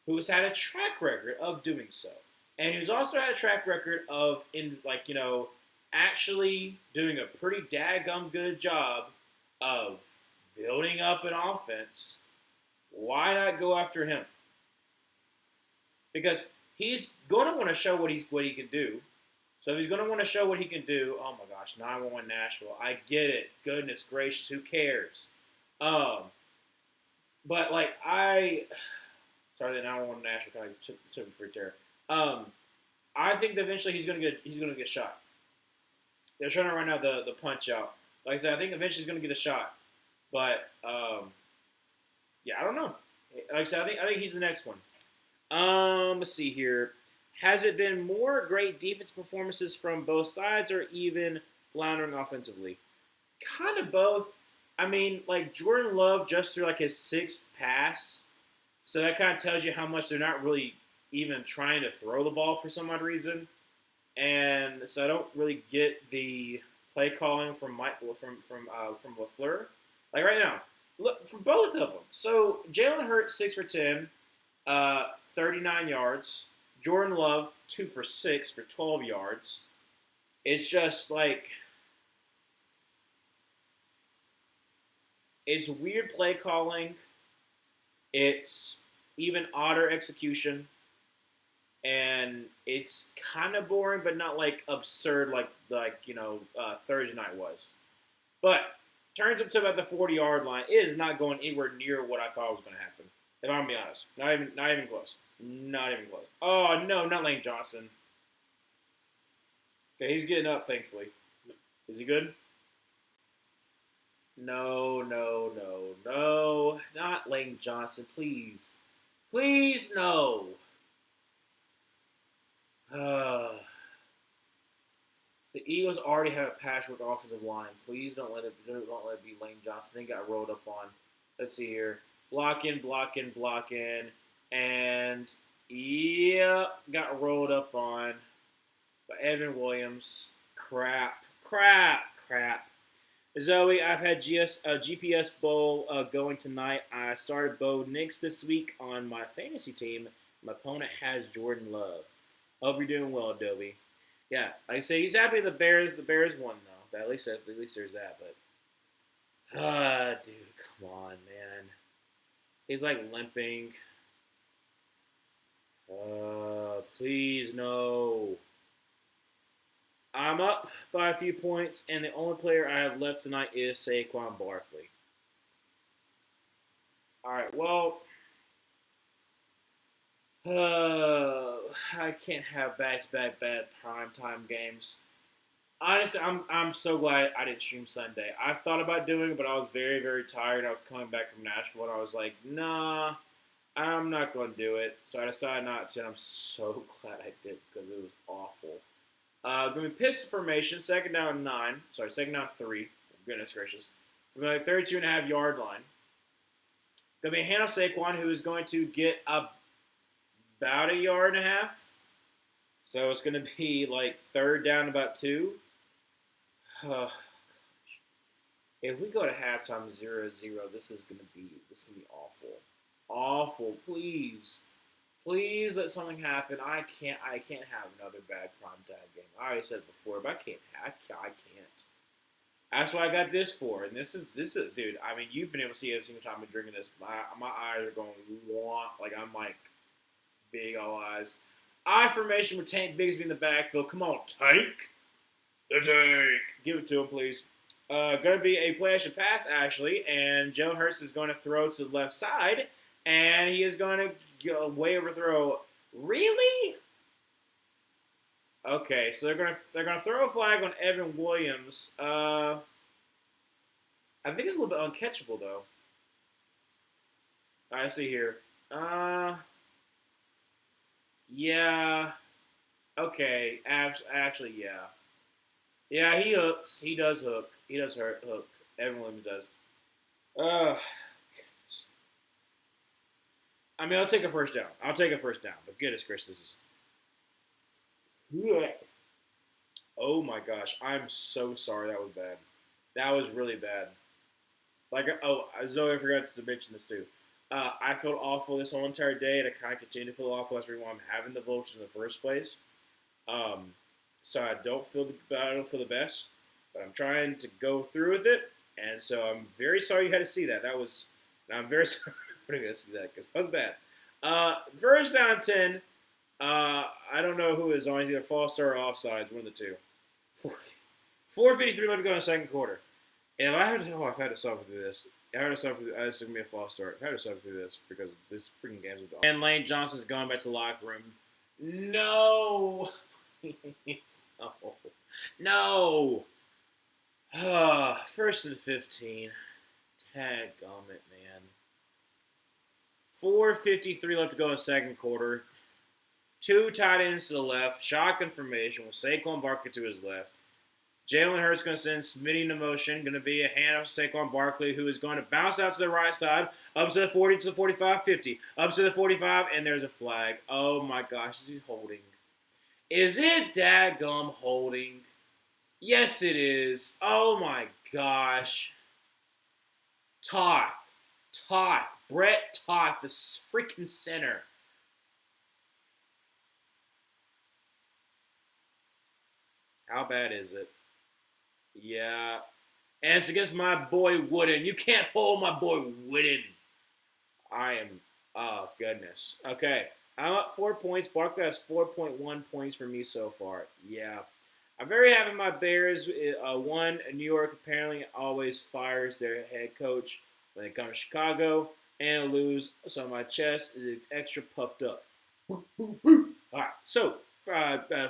who has had a track record of doing so, and who's also had a track record of actually doing a pretty daggum good job of building up an offense, why not go after him? Because he's going to want to show what he can do. So if he's going to want to show what he can do, oh my gosh, 911 Nashville, I get it. Goodness gracious, who cares? Um, but like sorry, that 911 Nashville kind of took me for a terror. I think that eventually he's going to get shot. They're trying to run out the punch out. Like I said, I think eventually he's going to get a shot. But yeah, I don't know. Like I said, I think he's the next one. Let's see here. Has it been more great defense performances from both sides, or even floundering offensively? Kind of both. I mean, like Jordan Love just threw like his sixth pass, so that kind of tells you how much they're not really even trying to throw the ball for some odd reason. And so I don't really get the play calling from from LaFleur. Like right now, look for both of them. So Jalen Hurts 6 for 10, 39 yards. Jordan Love 2 for 6 for 12 yards. It's just like it's weird play calling. It's even odder execution. And it's kind of boring, but not like absurd like Thursday night was. But turns up to about the 40-yard line. It is not going anywhere near what I thought was going to happen. If I'm gonna be honest, not even close. Not even close. Oh no, not Lane Johnson. Okay, he's getting up. Thankfully, is he good? No, not Lane Johnson. Please, no. The Eagles already have a patchwork offensive line. Please don't let it be Lane Johnson. They got rolled up on. Let's see here. Blocking, and got rolled up on by Evan Williams. Crap. Zoe, I've had GPS Bowl going tonight. I started Bo Nix this week on my fantasy team. My opponent has Jordan Love. Hope you're doing well, Adobe. Yeah, like I say, he's happy the Bears won though. At least there's that. But dude, come on, man. He's like limping. Please no. I'm up by a few points, and the only player I have left tonight is Saquon Barkley. All right, well, I can't have back-to-back bad primetime games. Honestly, I'm so glad I didn't stream Sunday. I thought about doing it, but I was very, very tired. I was coming back from Nashville, and I was like, nah, I'm not going to do it. So I decided not to, and I'm so glad I did because it was awful. Going to be pistol formation, second down 3. Goodness gracious. From the 32.5-yard line. Going to be a handle Saquon, who is going to get about a yard and a half. So it's going to be like third down about 2. If we go to halftime 0-0, this is going to be awful. Awful. Please let something happen. I can't have another bad primetime game. I already said it before, but I can't. That's what I got this for. And this is dude. I mean, you've been able to see every single time I'm drinking this. My eyes are going like I'm like big all eyes. I formation with Tank Bigsby in the backfield. Come on, Tank. The Tank. Give it to him, please. Going to be a play action pass, actually, and Jalen Hurts is going to throw to the left side, and he is going to go way overthrow. Really? Okay, so they're gonna throw a flag on Evan Williams. I think it's a little bit uncatchable though. I see here. Yeah. Okay. Actually, yeah. Yeah, he hooks. He does hook. He does hook. Evan Williams does. I mean, I'll take a first down. But goodness gracious, this is. Oh my gosh, I'm so sorry. That was bad. That was really bad. Like, Zoe, I forgot to mention this too. I felt awful this whole entire day, and I kind of continue to feel awful. That's the reason why I'm having the vulture in the first place. so I don't feel the best, but I'm trying to go through with it. And so I'm very sorry you had to see that. I'm very sorry for you to see that because that was bad. First down 10. I don't know who is on either false start or offsides, one of the two. 4:53 left to go in the second quarter. And I've had to suffer through this. I had to suffer through this. This is going to be a false start. I had to suffer through this because this freaking game's done. And Lane Johnson's going back to the locker room. No! No. No! First and 15. Dadgummit, man. 4:53 left to go in the second quarter. Two tight ends to the left. Shotgun formation with Saquon Barkley to his left. Jalen Hurts going to send Smitty into motion. Going to be a handoff to Saquon Barkley, who is going to bounce out to the right side, up to the 40, to the 45, 50, up to the 45, and there's a flag. Oh my gosh, is he holding? Is it dadgum holding? Yes, it is. Oh my gosh. Toth, Brett Toth, the freaking center. How bad is it? Yeah. And it's against my boy Wooden. You can't hold my boy Wooden. Oh, goodness. Okay. I'm up 4 points. Barkley has 4.1 points for me so far. Yeah. I'm very happy my Bears won. New York apparently always fires their head coach when they come to Chicago and lose. So my chest is extra puffed up. All right. So,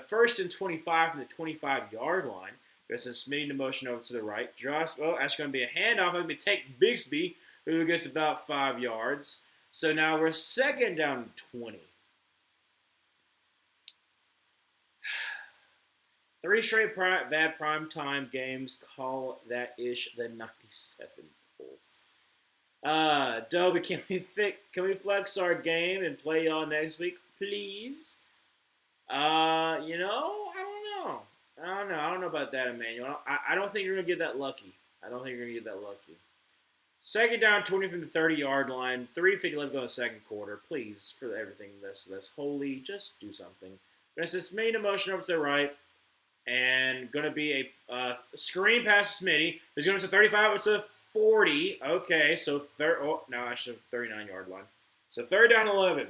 first and 25 from the 25-yard line. There's a Smitty to motion over to the right. Actually going to be a handoff. I'm going to take Bigsby, who gets about 5 yards. So now we're second down 20. 3 straight bad primetime games. Call that ish the 97 Bulls. Dobie, can we flex our game and play y'all next week, please? I don't know. I don't know about that, Emmanuel. I don't think you're going to get that lucky. Second down, 20 from the 30-yard line. 3:50 left to go in the second quarter. Please, for everything that's holy, just do something. But it's made a motion over to the right. And going to be a screen pass to Smitty. He's going to 35. It's a 40. Okay, so actually 39-yard line. So third down 11.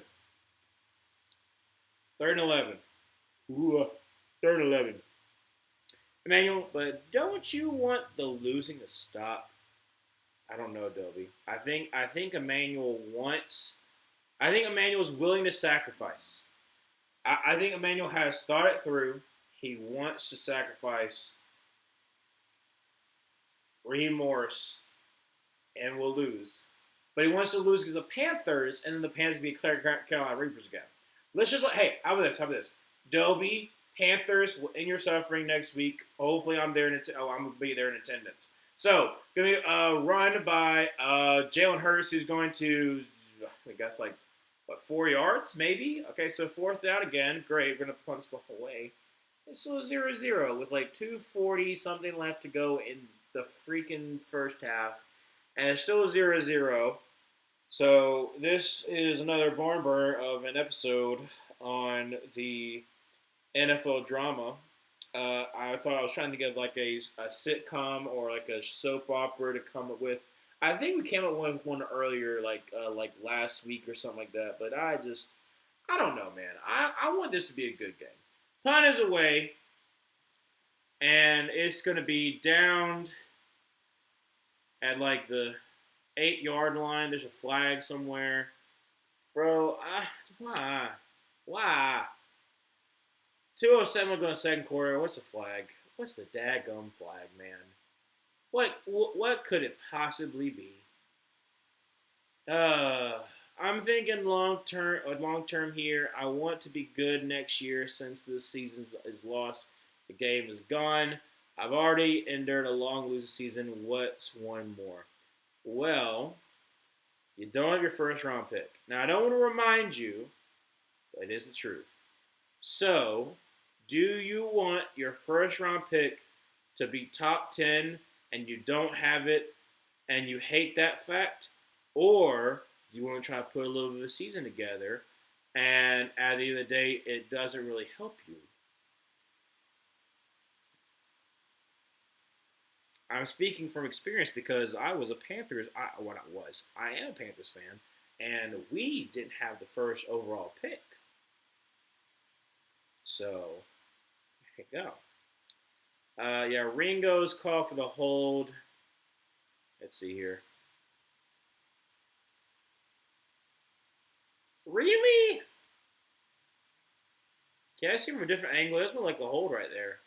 Third and 11. Ooh, third and 11. Emmanuel, but don't you want the losing to stop? I don't know, Dobie. I think Emmanuel wants. I think Emmanuel's willing to sacrifice. I think Emmanuel has thought it through. He wants to sacrifice Raheem Morris and will lose. But he wants to lose because the Panthers, and then the Panthers be Carolina Reapers again. Let's just how about this? Dobie, Panthers in your suffering next week. Hopefully I'm there. I'm going to be there in attendance. So, going to be a run by Jalen Hurts, who's going to, I guess, 4 yards, maybe? Okay, so fourth down again. Great, we're going to punt this ball away. It's still 0-0 with 2:40 something left to go in the freaking first half. And it's still 0-0. So this is another barn burner of an episode on the NFL drama. I thought I was trying to get a sitcom or a soap opera to come up with. I think we came up with one earlier, like last week or something like that. But I don't know, man. I want this to be a good game. Punt is away, and it's going to be downed at the 8-yard line. There's a flag somewhere. Bro, why? 2:07 going to second quarter. What's the flag? What's the daggum flag, man? What could it possibly be? I'm thinking long term here. I want to be good next year since this season is lost. The game is gone. I've already endured a long losing season. What's one more? Well, you don't have your first round pick. Now, I don't want to remind you, but it is the truth. So, do you want your first round pick to be top 10 and you don't have it and you hate that fact? Or you want to try to put a little bit of a season together and at the end of the day, it doesn't really help you? I'm speaking from experience because I was a Panthers. I am a Panthers fan, and we didn't have the first overall pick. So here you go. Yeah, Ringo's call for the hold. Let's see here. Really? Can I see from a different angle? That's more like a hold right there.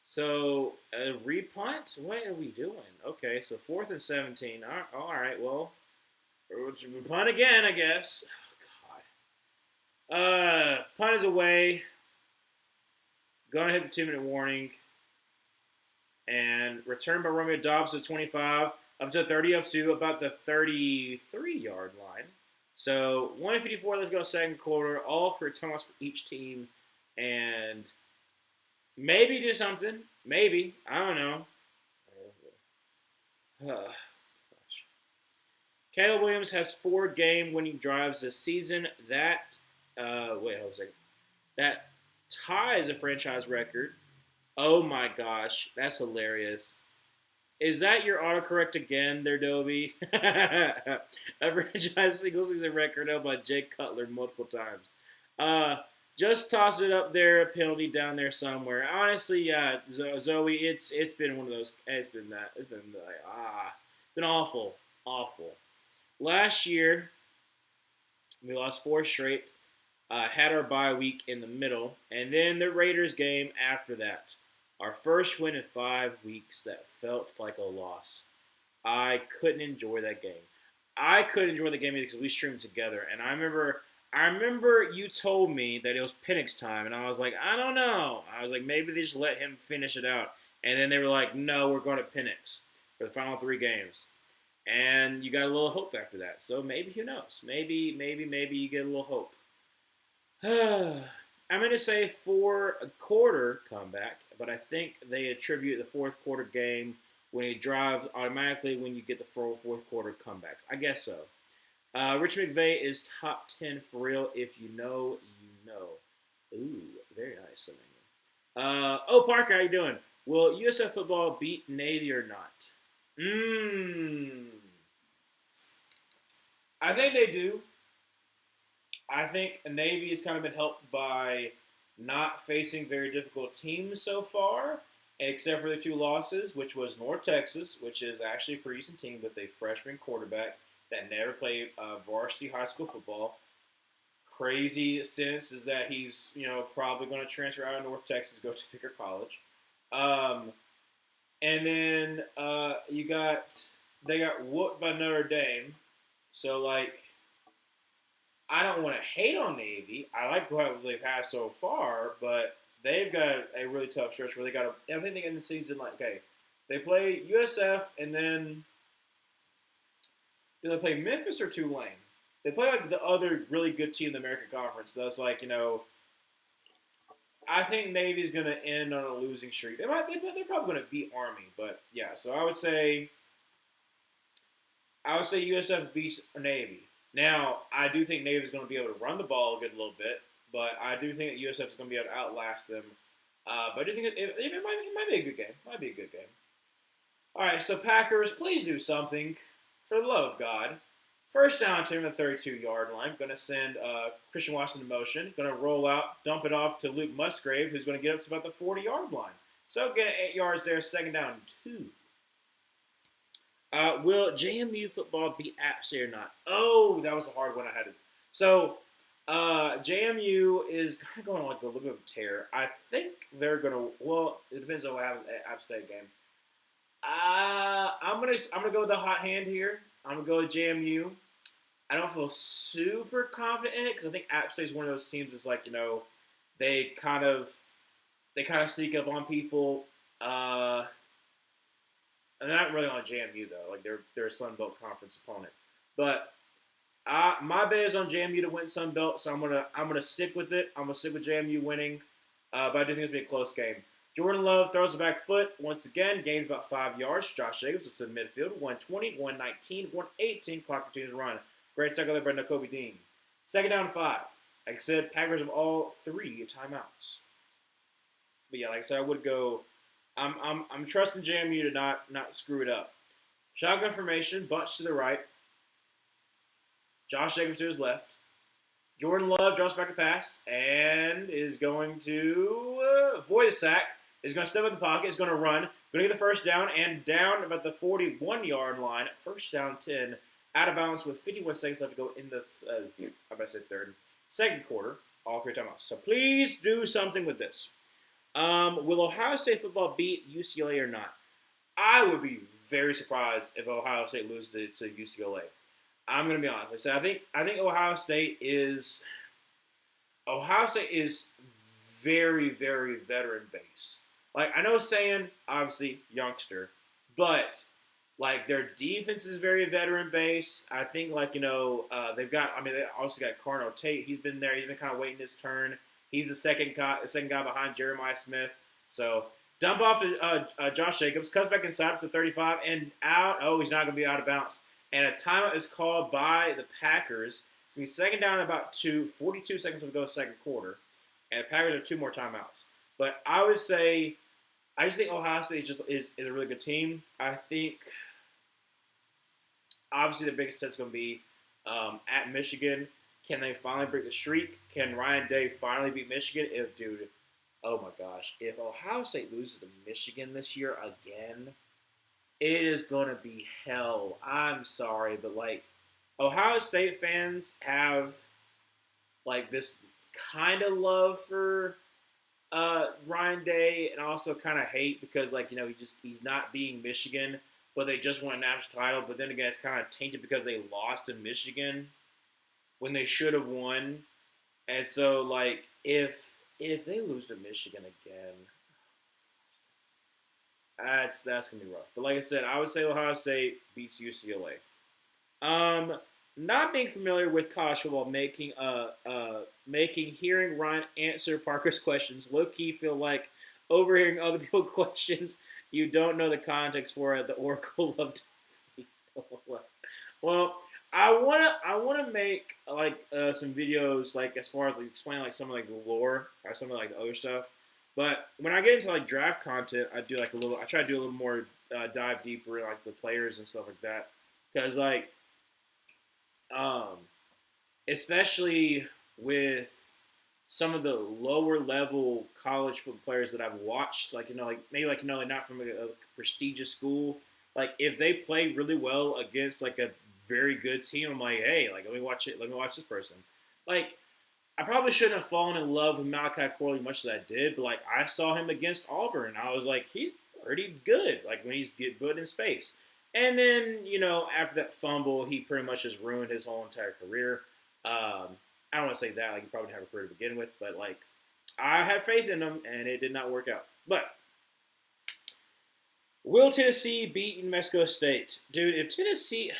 So a repunt? What are we doing? Okay, so 4th and 17. All right, well, we punt again, I guess. Oh, God. Punt is away. Gonna hit the 2-minute warning. And return by Romeo Dobbs to 25, up to 30, up to about the 33-yard line. So 154, let's go second quarter. All 3 timeouts for each team. And maybe do something. Maybe. I don't know. Gosh. Caleb Williams has 4 game-winning drives this season. That, hold on a second. That ties a franchise record. Oh my gosh, that's hilarious. Is that your autocorrect again there, Dobie? A franchise single season record held by Jake Cutler multiple times. Just toss it up there, a penalty down there somewhere. Honestly, yeah, Zoe, it's been one of those. It's been that. It's been like been awful, awful. Last year, we lost 4 straight. Had our bye week in the middle, and then the Raiders game after that. Our first win in 5 weeks that felt like a loss. I couldn't enjoy that game. I couldn't enjoy the game either because we streamed together, and I remember you told me that it was Penix time, and I was like, I don't know. I was like, maybe they just let him finish it out, and then they were like, no, we're going to Penix for the final 3 games. And you got a little hope after that. So maybe, who knows? Maybe you get a little hope. I'm going to say for a quarter comeback, but I think they attribute the 4th quarter game when he drives automatically when you get the 4th quarter comebacks. I guess so. Rich McVay is top 10 for real. If you know, you know. Ooh, very nice. Parker, how you doing? Will USF football beat Navy or not? I think they do. I think Navy has kind of been helped by not facing very difficult teams so far, except for the 2 losses, which was North Texas, which is actually a pretty decent team with a freshman quarterback that never played varsity high school football. Crazy sense is that he's probably going to transfer out of North Texas, go to Picker College, and then they got whooped by Notre Dame, so like. I don't want to hate on Navy. I like what they've had so far, but they've got a really tough stretch where they got I think they end the season they play USF and then do they play Memphis or Tulane? They play like the other really good team in the American Conference. So it's like I think Navy's going to end on a losing streak. They're probably going to beat Army, but yeah. So I would say USF beats Navy. Now, I do think Navy is going to be able to run the ball a little bit, but I do think that USF is going to be able to outlast them. But I do think it might be a good game. Might be a good game. All right, so Packers, please do something for the love of God. First down to the 32-yard line. Going to send Christian Watson in motion. Going to roll out, dump it off to Luke Musgrave, who's going to get up to about the 40-yard line. So get 8 yards there, second down and 2. Will JMU football beat App State or not? Oh, that was a hard one I had to. So, JMU is kind of going on like a little bit of a tear. I think they're going to, well, it depends on what happens at App State game. I'm gonna go with the hot hand here. I'm gonna go with JMU. I don't feel super confident in it because I think App State is one of those teams that's like they kind of sneak up on people. And they're not really on JMU though. Like they're a Sun Belt Conference opponent. But my bet is on JMU to win Sun Belt, so I'm gonna stick with it. I'm gonna stick with JMU winning. But I do think it'll be a close game. Jordan Love throws the back foot once again, gains about 5 yards. Josh Jacobs was in midfield, 120, 119, 118. Clock continues to run. Great tackle there by Nakobe Dean. Second down and 5. Like I said, Packers have all 3 timeouts. But yeah, like I said, I would go I'm trusting JMU to not screw it up. Shotgun formation, Bunch to the right, Josh Jacobs to his left. Jordan Love drops back to pass and is going to avoid a sack. Is going to step in the pocket. Is going to run. Going to get the first down and down about the 41-yard line. First down 10. Out of bounds with 51 seconds left to go in the second quarter. All 3 timeouts. So please do something with this. Will Ohio State football beat UCLA or not? I would be very surprised if Ohio State loses to UCLA. I'm going to be honest. Like I said, I think Ohio State is very, very veteran based. Like I know saying obviously youngster, but like their defense is very veteran based. I think they've got. I mean, they also got Carnell Tate. He's been there. He's been kind of waiting his turn. He's the second guy behind Jeremiah Smith. So dump off to Josh Jacobs. Cuts back inside up to 35 and out. Oh, he's not going to be out of bounds. And a timeout is called by the Packers. It's going to be second down about 42 seconds to go second quarter. And the Packers have 2 more timeouts. But I would say, I just think Ohio State is a really good team. I think, obviously, the biggest test is going to be at Michigan. Can they finally break the streak? Can Ryan Day finally beat Michigan? Oh my gosh. If Ohio State loses to Michigan this year again, it is going to be hell. I'm sorry, but Ohio State fans have this kind of love for Ryan Day and also kind of hate because he's not beating Michigan, but they just won a national title. But then again, it's kind of tainted because they lost in Michigan when they should have won. And so if they lose to Michigan again, that's gonna be rough. But like I said, I would say Ohio State beats UCLA. Not being familiar with college football, hearing Ryan answer Parker's questions low key feel like overhearing other people's questions you don't know the context for at the Oracle of. Well, I wanna make some videos as far as explain some of the lore or some of the other stuff. But when I get into draft content, I do I try to do a little more dive deeper in the players and stuff like that, because especially with some of the lower level college football players that I've watched, maybe not from a prestigious school, if they play really well against a very good team, I'm hey, let me watch this person. I probably shouldn't have fallen in love with Malachi Corley much as I did, but I saw him against Auburn. I was he's pretty good. When he's good in space. And then after that fumble, he pretty much just ruined his whole entire career. I don't want to say that he probably didn't have a career to begin with, but I had faith in him, and it did not work out. But will Tennessee beat New Mexico State, dude? If Tennessee,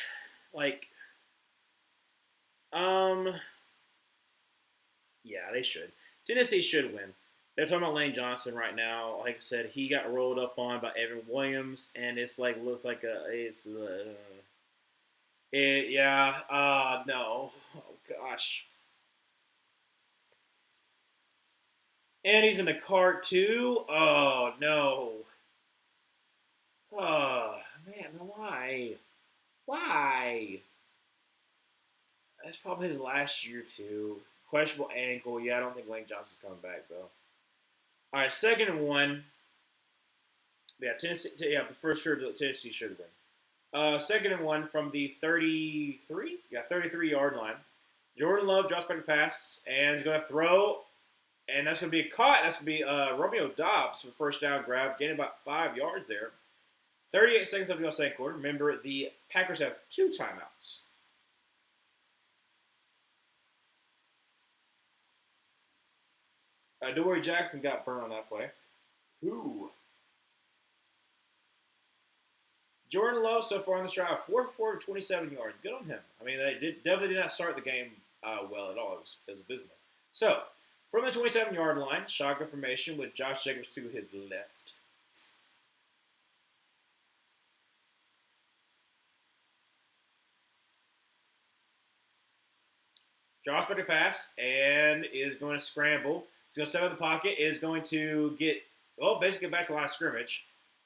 yeah, they should. Tennessee should win. They're talking about Lane Johnson right now. Like I said, he got rolled up on by Evan Williams, and it's looks like no. Oh gosh. And he's in the cart too. Oh no. Oh man, why? Why? That's probably his last year too. Questionable ankle. Yeah, I don't think Lane Johnson's coming back though. All right, 2nd and 1. Yeah, Tennessee. Yeah, for sure, Tennessee should win. 2nd and 1 from the 33. Yeah, 33-yard line. Jordan Love drops back to pass and is going to throw, and that's going to be a caught. That's going to be Romeo Doubs for first down grab, getting about 5 yards there. 38 seconds left to go second quarter. Remember, the Packers have 2 timeouts. Dory Jackson got burned on that play. Who? Jordan Love so far on this drive, 4 for 27 yards. Good on him. I mean, they definitely did not start the game well at all. It was abysmal. So, from the 27-yard line, shotgun formation with Josh Jacobs to his left. Draws back to pass and is going to scramble. He's going to step out of the pocket, is going to basically back to the line of scrimmage.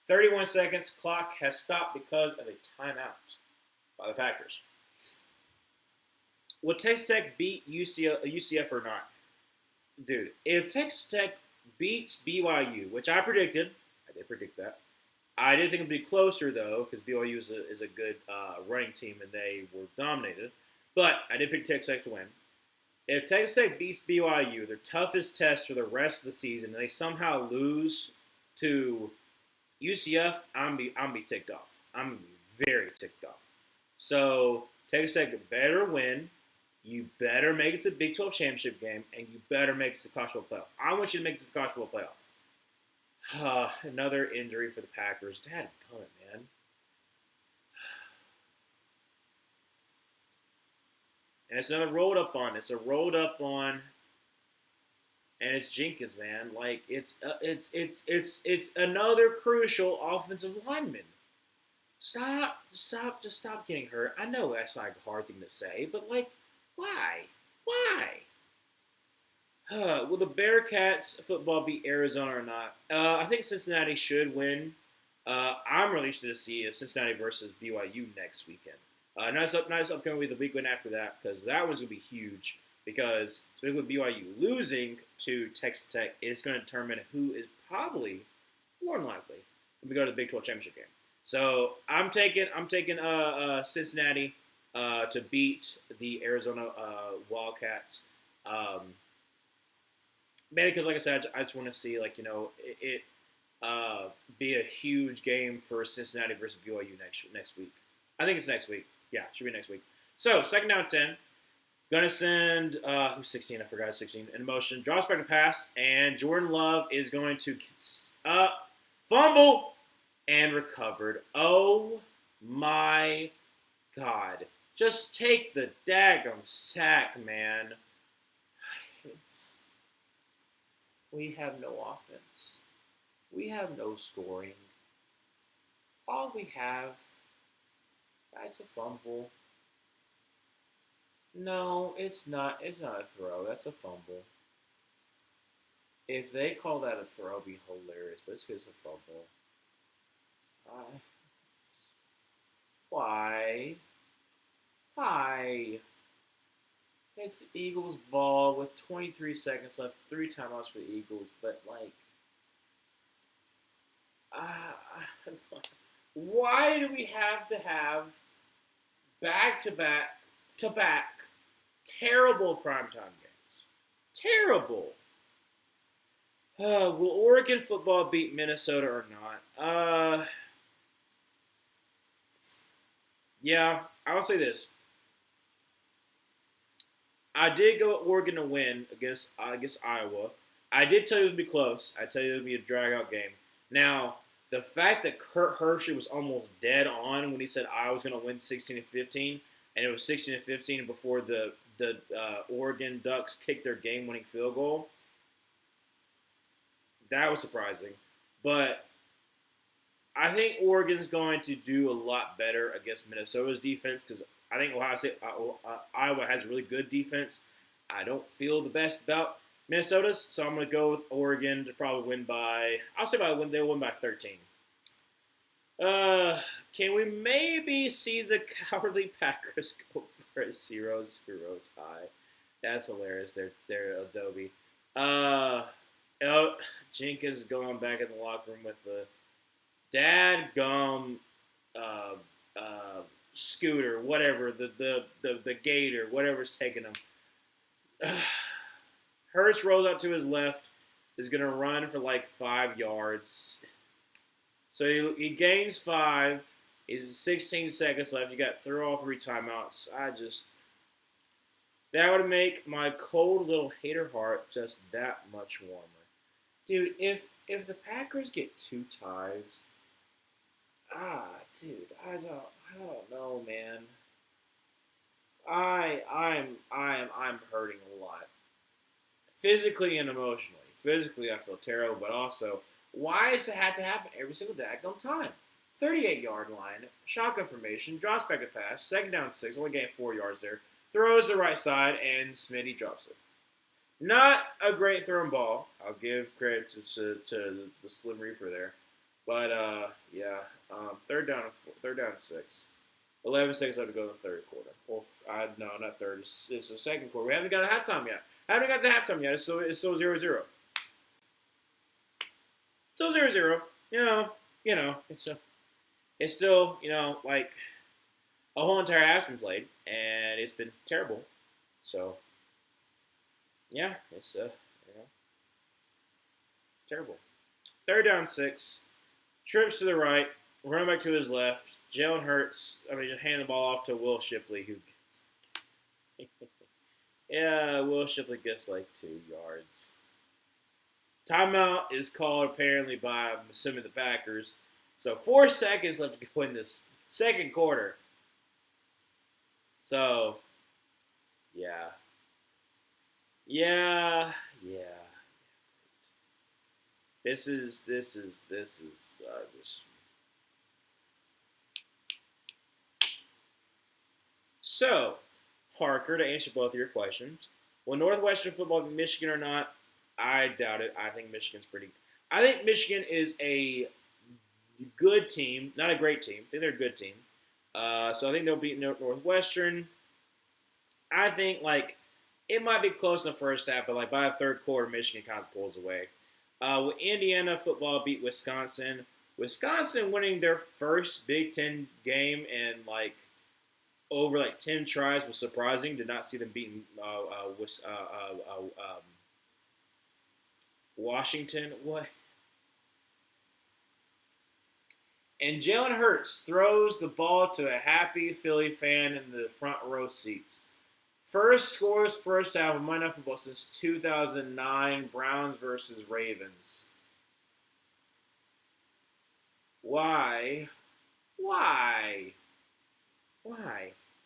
31 seconds. Clock has stopped because of a timeout by the Packers. Will Texas Tech beat UCF or not? Dude, if Texas Tech beats BYU, which I predicted, I did predict that. I did think it'd be closer though, because BYU is a good running team and they were dominated. But I did pick Texas Tech to win. If Texas Tech beats BYU, their toughest test for the rest of the season, and they somehow lose to UCF, I'm be ticked off. I'm gonna be very ticked off. So Texas Tech better win. You better make it to the Big 12 championship game, and you better make it to the College Football Playoff. I want you to make it to the College Football Playoff. Another injury for the Packers. Dad, come it, man. And it's another rolled up on. It's a rolled up on, and it's Jenkins, man. Like it's another crucial offensive lineman. Just stop getting hurt. I know that's like a hard thing to say, but like, why? Will the Bearcats football beat Arizona or not? I think Cincinnati should win. I'm really interested to see Cincinnati versus BYU next weekend. Nice upcoming week, the weekend after that, because that one's going to be huge. Because especially with BYU losing to Texas Tech, it's going to determine who is probably more than likely going to go to the Big 12 championship game. So I'm taking Cincinnati to beat the Arizona Wildcats. Mainly because, like I said, I just want to see it be a huge game for Cincinnati versus BYU next week. I think it's next week. Yeah, it should be next week. So, second down 10. Gonna send, who's 16? I forgot 16. In motion. Draws back to pass. And Jordan Love is going to fumble and recovered. Oh, my God. Just take the daggum sack, man. We have no offense. We have no scoring. All we have, that's a fumble. No, it's not. It's not a throw. That's a fumble. If they call that a throw, it'd be hilarious. But it's because it's a fumble. Why? It's the Eagles' ball with 23 seconds left. 3 timeouts for the Eagles. But, why do we have to have back-to-back terrible primetime games? Terrible. Will Oregon football beat Minnesota or not? Yeah, I'll say this. I did go with Oregon to win against Iowa. I did tell you it would be close. I tell you it would be a drag-out game. Now, the fact that Kurt Hershey was almost dead on when he said I was going to win 16-15, and it was 16-15 before the Oregon Ducks kicked their game-winning field goal, that was surprising. But I think Oregon's going to do a lot better against Minnesota's defense because I think Iowa has a really good defense. I don't feel the best about Minnesota's, so I'm going to go with Oregon to probably win by, they'll win by 13. Can we maybe see the cowardly Packers go for a 0-0 tie? That's hilarious. They're Adobe. Jenkins is going back in the locker room with the dadgum scooter, whatever, the gator, whatever's taking him. Hurts rolls out to his left, is going to run for 5 yards. So he gains 5. He's 16 seconds left. You got throw all 3 timeouts. That would make my cold little hater heart just that much warmer. Dude, if the Packers get 2 ties, dude, I don't know, man. I'm hurting a lot. Physically and emotionally. Physically, I feel terrible, but also, why does it have to happen every single daggone time? 38-yard line, shotgun formation, drops back a pass, second down 6, only gained 4 yards there, throws the right side, and Smitty drops it. Not a great thrown ball. I'll give credit to the Slim Reaper there. But yeah, third down and 6. 11-6 left to go in the third quarter. Well, no, not third. It's the second quarter. We haven't got to halftime yet. Haven't got to halftime yet. It's still 0-0. Still 0-0. It's still like a whole entire half's been played, and it's been terrible. So yeah, it's terrible. Third down 6. Trips to the right. Running back to his left. Jalen Hurts. Hand the ball off to Will Shipley, who yeah, Will Shipley gets like 2 yards. Timeout is called apparently by, I'm assuming, the Packers. So 4 seconds left to go in this second quarter. So, yeah. Yeah. This is just. So, Parker, to answer both of your questions, will Northwestern football be Michigan or not? I doubt it. I think Michigan's pretty. I think Michigan is a good team, not a great team. I think they're a good team. So I think they'll beat Northwestern. I think it might be close in the first half, but by the third quarter, Michigan kind of pulls away. Will Indiana football beat Wisconsin? Wisconsin winning their first Big Ten game in over 10 tries was surprising. Did not see them beating Washington. What? And Jalen Hurts throws the ball to a happy Philly fan in the front row seats. First scores first half of Monday Night Football since 2009, Browns versus Ravens. Why?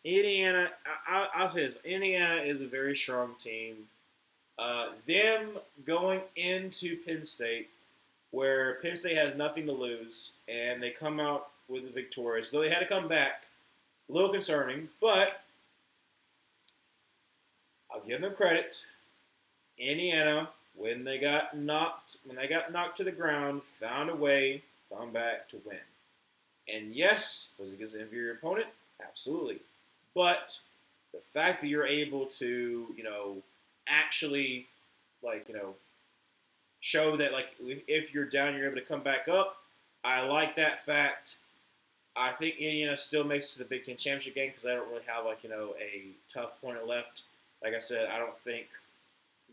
Indiana, I'll say this. Indiana is a very strong team. Them going into Penn State, where Penn State has nothing to lose, and they come out with a victorious. Though they had to come back, a little concerning, but I'll give them credit. Indiana, when they got knocked to the ground, found a way to come back to win. And yes, was it against an inferior opponent? Absolutely. But the fact that you're able to, actually, show that, if you're down, you're able to come back up. I like that fact. I think Indiana still makes it to the Big Ten championship game because I don't really have, a tough opponent left. Like I said, I don't think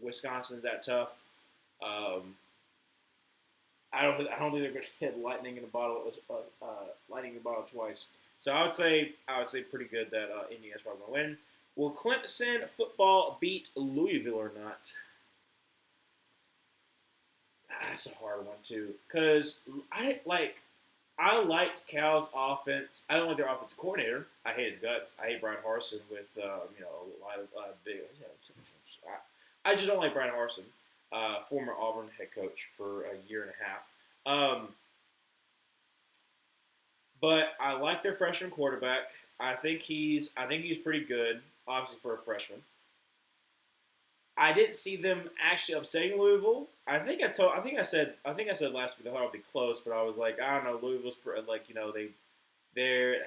Wisconsin's that tough. I don't think they're going to hit lightning in a bottle twice. So I would say pretty good that Indiana's probably going to win. Will Clemson football beat Louisville or not? That's a hard one too, because I liked Cal's offense. I don't like their offensive coordinator. I hate his guts. I hate Brian Harsin with a lot of big. I just don't like Brian Harsin, former Auburn head coach for a year and a half. But I like their freshman quarterback. I think he's pretty good, obviously for a freshman. I didn't see them actually upsetting Louisville. I think I said last week I thought it would be close, but I was like, I don't know, Louisville's they're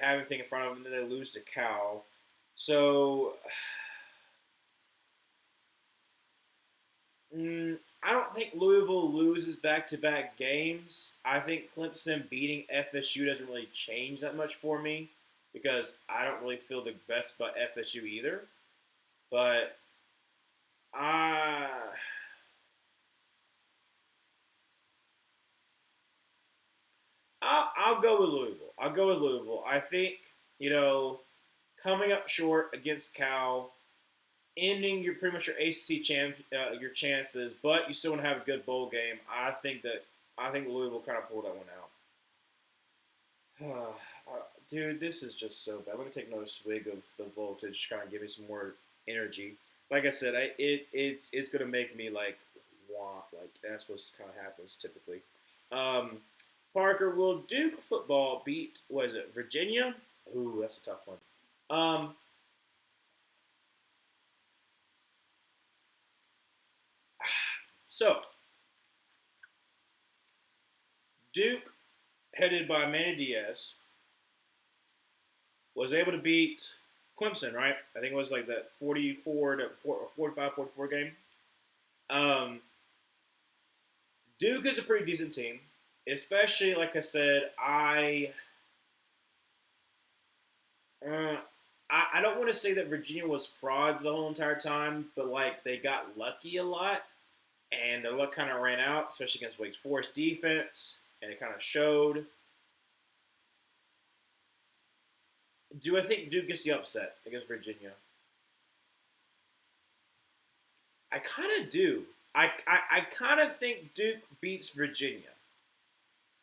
having everything in front of them, and then they lose to Cal. So I don't think Louisville loses back-to-back games. I think Clemson beating FSU doesn't really change that much for me because I don't really feel the best about FSU either. But I'll go with Louisville. I think, coming up short against Cal, ending pretty much your ACC your chances, but you still want to have a good bowl game. I think Louisville kind of pulled that one out. Dude, this is just so bad. Let me take another swig of the voltage, kind of give me some more energy. Like I said, it's gonna make me want that's what kind of happens typically. Parker, will Duke football beat Virginia? Ooh, that's a tough one. So Duke headed by Manny Diaz, was able to beat Clemson, right? I think it was like that 44 to 45, 44 game. Um, Duke is a pretty decent team, especially like I said. Uh, I don't want to say that Virginia was frauds the whole entire time, but like they got lucky a lot, and their luck kind of ran out, especially against Wake Forest defense, and it kind of showed. Do I think Duke gets the upset against Virginia? I kind of do. I kind of think Duke beats Virginia.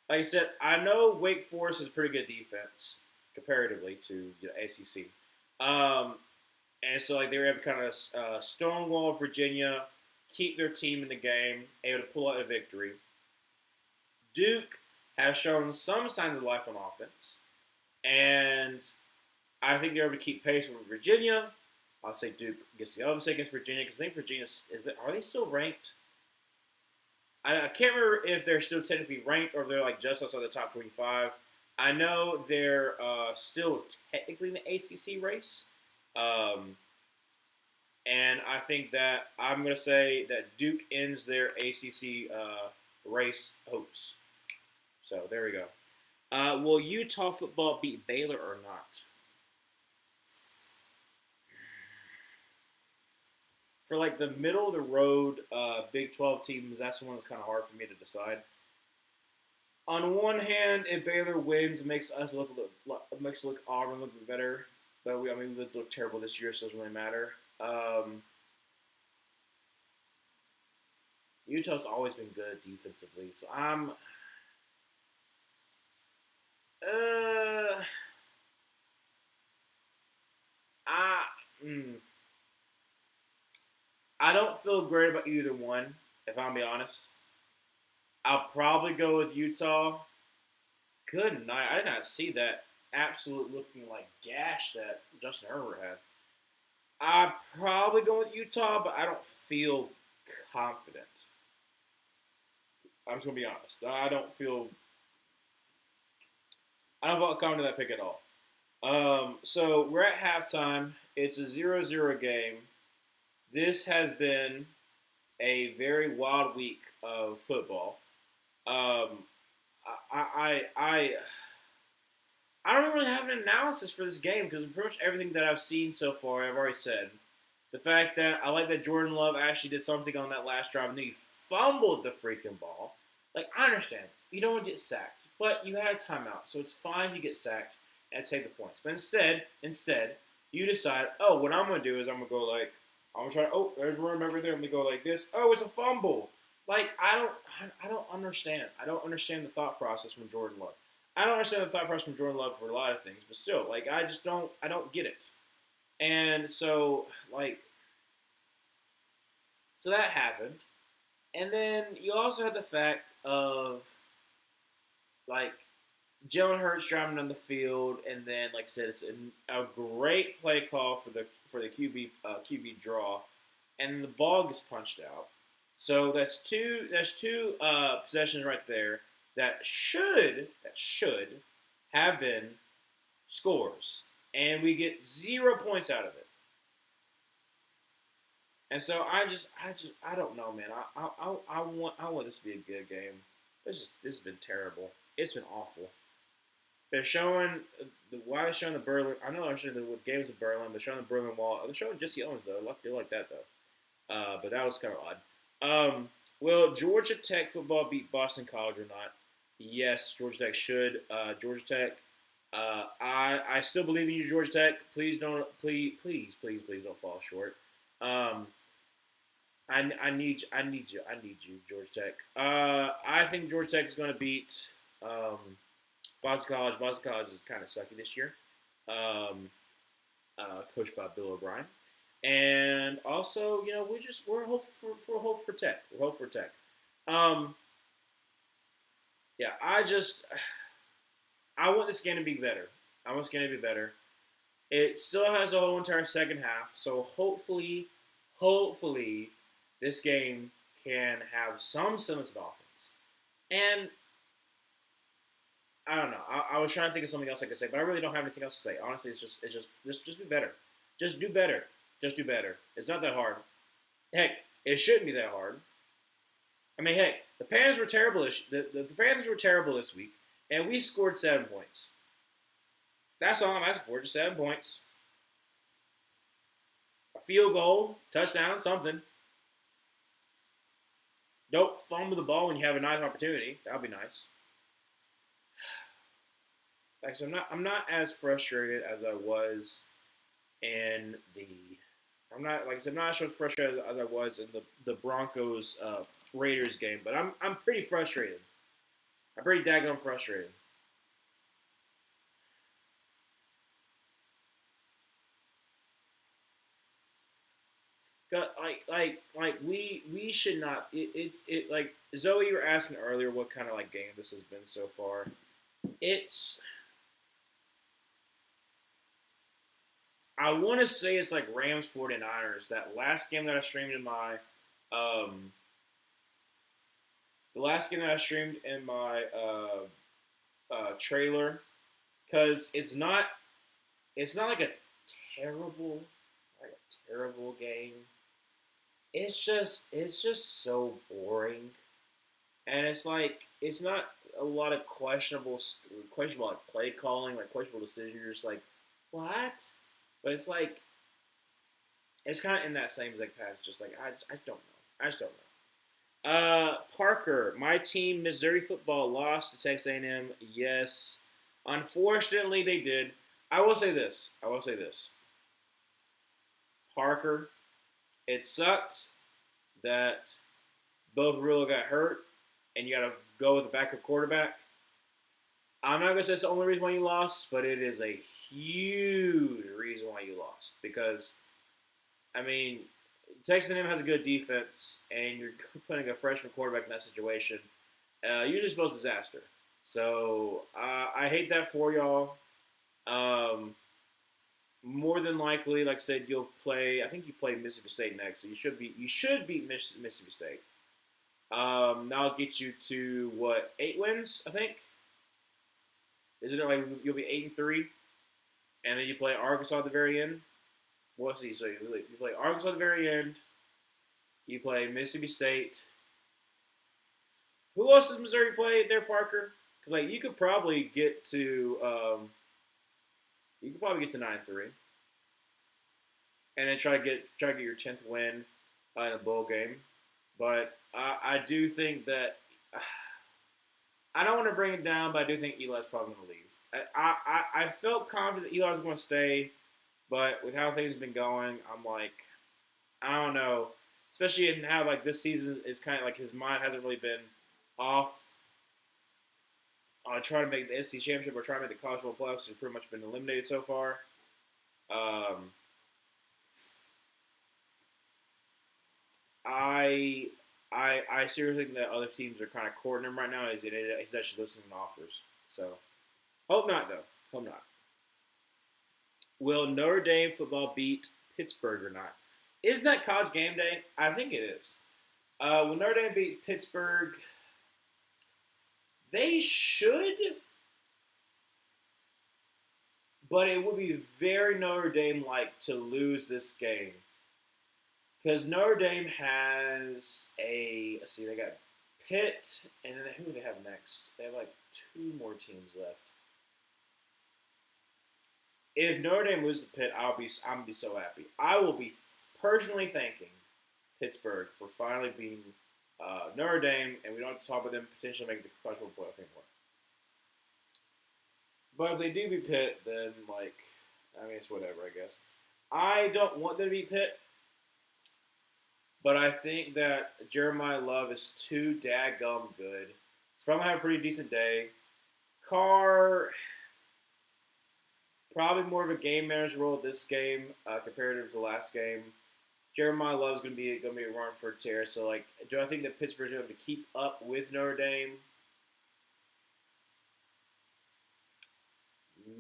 Like I said, I know Wake Forest is a pretty good defense comparatively to ACC. Um, and so like they were able to kind of stonewall Virginia, keep their team in the game, able to pull out a victory. Duke has shown some signs of life on offense, and I think they're able to keep pace with Virginia. I'll say Duke gets the upset against Virginia because I think Virginia is that are they still ranked? I can't remember if they're still technically ranked or if they're like just outside the top 25. I know they're still technically in the ACC race, um, and I think that I'm going to say that Duke ends their ACC race hopes. So there we go. Will Utah football beat Baylor or not? For like the middle of the road Big 12 teams, that's the one that's kind of hard for me to decide. On one hand, if Baylor wins, it makes us look Auburn look better. But we look terrible this year, so it doesn't really matter. Utah's always been good defensively, so uh, I mm, I don't feel great about either one. If I'm be honest, I'll probably go with Utah. Good night. I did not see that absolute looking like gash that Justin Herbert had. I probably go with Utah, but I don't feel confident. I'm just gonna be honest. I don't feel confident in that pick at all. So we're at halftime. It's a 0-0 game. This has been a very wild week of football. Um, I don't really have an analysis for this game because pretty much everything that I've seen so far, I've already said. The fact that I like that Jordan Love actually did something on that last drive and then he fumbled the freaking ball. Like, I understand. You don't want to get sacked, but you had a timeout, so it's fine if you get sacked and take the points. But instead, you decide, oh, what I'm going to do is I'm going to go like, I'm going to try, oh, remember there, let me go like this. Oh, it's a fumble. Like, I don't understand. I don't understand the thought process from Jordan Love. I don't understand the thought process from Jordan Love for a lot of things, but still, like, I don't get it. And so, like, so that happened. And then you also had the fact of, like, Jalen Hurts driving on the field, and then, like I said, it's a great play call for the QB draw, and the ball gets punched out. So that's two possessions right there that should have been scores, and we get 0 points out of it. And so I don't know, man. I want this to be a good game. This has been terrible. It's been awful. They're showing why they're showing the Berlin. I know they're showing the games of Berlin. They're showing the Berlin Wall. They're showing Jesse Owens though. They like that though. But that was kind of odd. Will Georgia Tech football beat Boston College or not? Yes, Georgia Tech should. Georgia Tech. I still believe in you, Georgia Tech. Please don't fall short. Um, I need you, Georgia Tech. I think Georgia Tech is going to beat Boston College. Boston College is kind of sucky this year, coached by Bill O'Brien. And also, we're hope for Tech. We're hope for Tech. Um, yeah, I want this game to be better. I want this game to be better. It still has a whole entire second half, so hopefully, this game can have some semblance of offense. And I don't know. I was trying to think of something else I could say, but I really don't have anything else to say. Honestly, just be better. Just do better. Just do better. It's not that hard. Heck, it shouldn't be that hard. I mean, heck, the Panthers were terrible. The Panthers were terrible this week, and we scored 7 points. That's all I'm asking for. Just 7 points. A field goal, touchdown, something. Don't fumble the ball when you have a nice opportunity. That would be nice. Like, so I'm not as frustrated as I was in the. I'm not like I said, I'm not as frustrated as I was in the Broncos Raiders game, but I'm pretty frustrated. I'm pretty daggone frustrated. We should not. It's like Zoe, you were asking earlier what kind of like game this has been so far. It's I want to say it's like Rams 49ers. That last game that I streamed in my um the last game that I streamed in my trailer, because it's not like a terrible game. It's just so boring, and it's like it's not a lot of questionable like play calling, like questionable decisions. You're just like what? But it's like it's kind of in that same like path. Just like I don't know. I just don't know. Parker, my team, Missouri football, lost to Texas A&M. Yes, unfortunately they did. I will say this. I will say this. Parker, it sucked that Bo Perillo got hurt, and you got to go with the backup quarterback. I'm not gonna say it's the only reason why you lost, but it is a huge reason why you lost. Because I mean, Texas A&M has a good defense, and you're putting a freshman quarterback in that situation. You're just supposed disaster. So I hate that for y'all. Um, More than likely, like I said, you'll play. I think you play Mississippi State next, so you should beat Mississippi State. That'll get you to what 8 wins, I think. Is it like you'll be 8-3, and then you play Arkansas at the very end? We'll see. So you play Arkansas at the very end. You play Mississippi State. Who else does Missouri play there, Parker? Because like you could probably get to 9-3, and then try to get your 10th win in a bowl game. But I do think that I don't want to bring it down, but I do think Eli's probably going to leave. I felt confident that Eli was going to stay, but with how things have been going, I'm like, I don't know. Especially in how like this season is kind of like his mind hasn't really been off trying to make the SEC championship or trying to make the college football playoffs. Has pretty much been eliminated so far. Um, I I seriously think that other teams are kind of courting him right now. He's actually listening to offers. So hope not though. Hope not. Will Notre Dame football beat Pittsburgh or not? Isn't that college game day? I think it is. Will Notre Dame beat Pittsburgh? They should, but it would be very Notre Dame like to lose this game. Because Notre Dame has let's see, they got Pitt, and then who do they have next? They have like two more teams left. If Notre Dame loses to Pitt, I'm gonna be so happy. I will be personally thanking Pittsburgh for finally beating Notre Dame, and we don't have to talk about them potentially making the college football playoff anymore. But if they do beat Pitt, then I mean it's whatever, I guess. I don't want them to beat Pitt, but I think that Jeremiah Love is too daggum good. He's probably gonna have a pretty decent day. Carr, probably more of a game manager role this game compared to the last game. Jeremiah Love's gonna be a run for tear. So do I think that Pittsburgh's going to keep up with Notre Dame?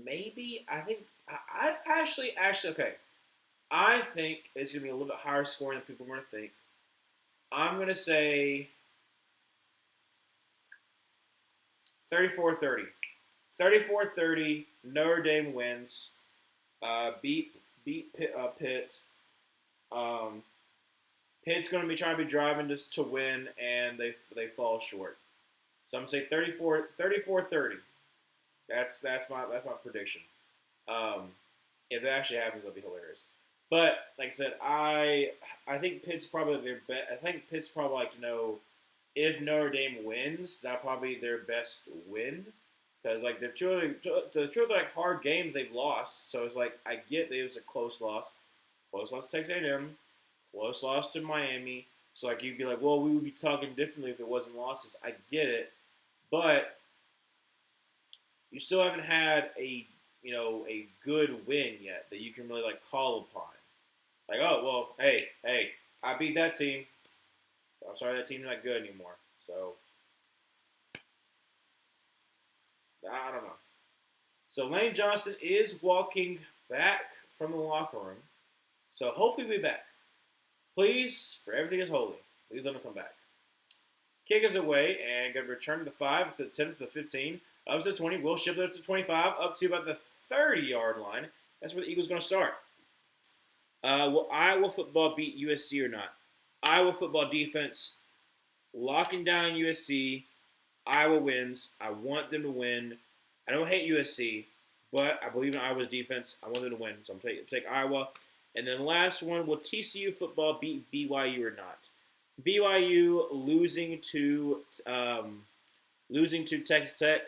Maybe. I think I actually okay. I think it's gonna be a little bit higher scoring than people are gonna think. I'm gonna say 34-30. 34-30. Notre Dame wins. Beat Pitt. Um, Pitt's going to be trying to be driving just to win, and they fall short. So I'm going to say 34-30. That's my prediction. Um, if that actually happens, it'll be hilarious. But like I said, I think Pitt's probably their best. I think Pitt's probably like if Notre Dame wins, that'll probably be their best win because like the two of the like hard games they've lost. So it's like I get that it was a close loss to Texas A&M, close loss to Miami. So like you'd be like, well, we would be talking differently if it wasn't losses. I get it, but you still haven't had a good win yet that you can really like call upon. Like, oh well, hey, I beat that team. I'm sorry, that team's not good anymore. So I don't know. So Lane Johnson is walking back from the locker room. So hopefully we'll be back. Please, for everything is holy, please let him come back. Kick is away and going to return to the 5, to the 10, to the 15, up to the 20. Will Shipley up to 25, up to about the 30-yard line. That's where the Eagles are going to start. Will Iowa football beat USC or not? Iowa football defense locking down USC. Iowa wins. I want them to win. I don't hate USC, but I believe in Iowa's defense. I want them to win, so I'm taking Iowa. And then last one, will TCU football beat BYU or not? BYU losing to Texas Tech.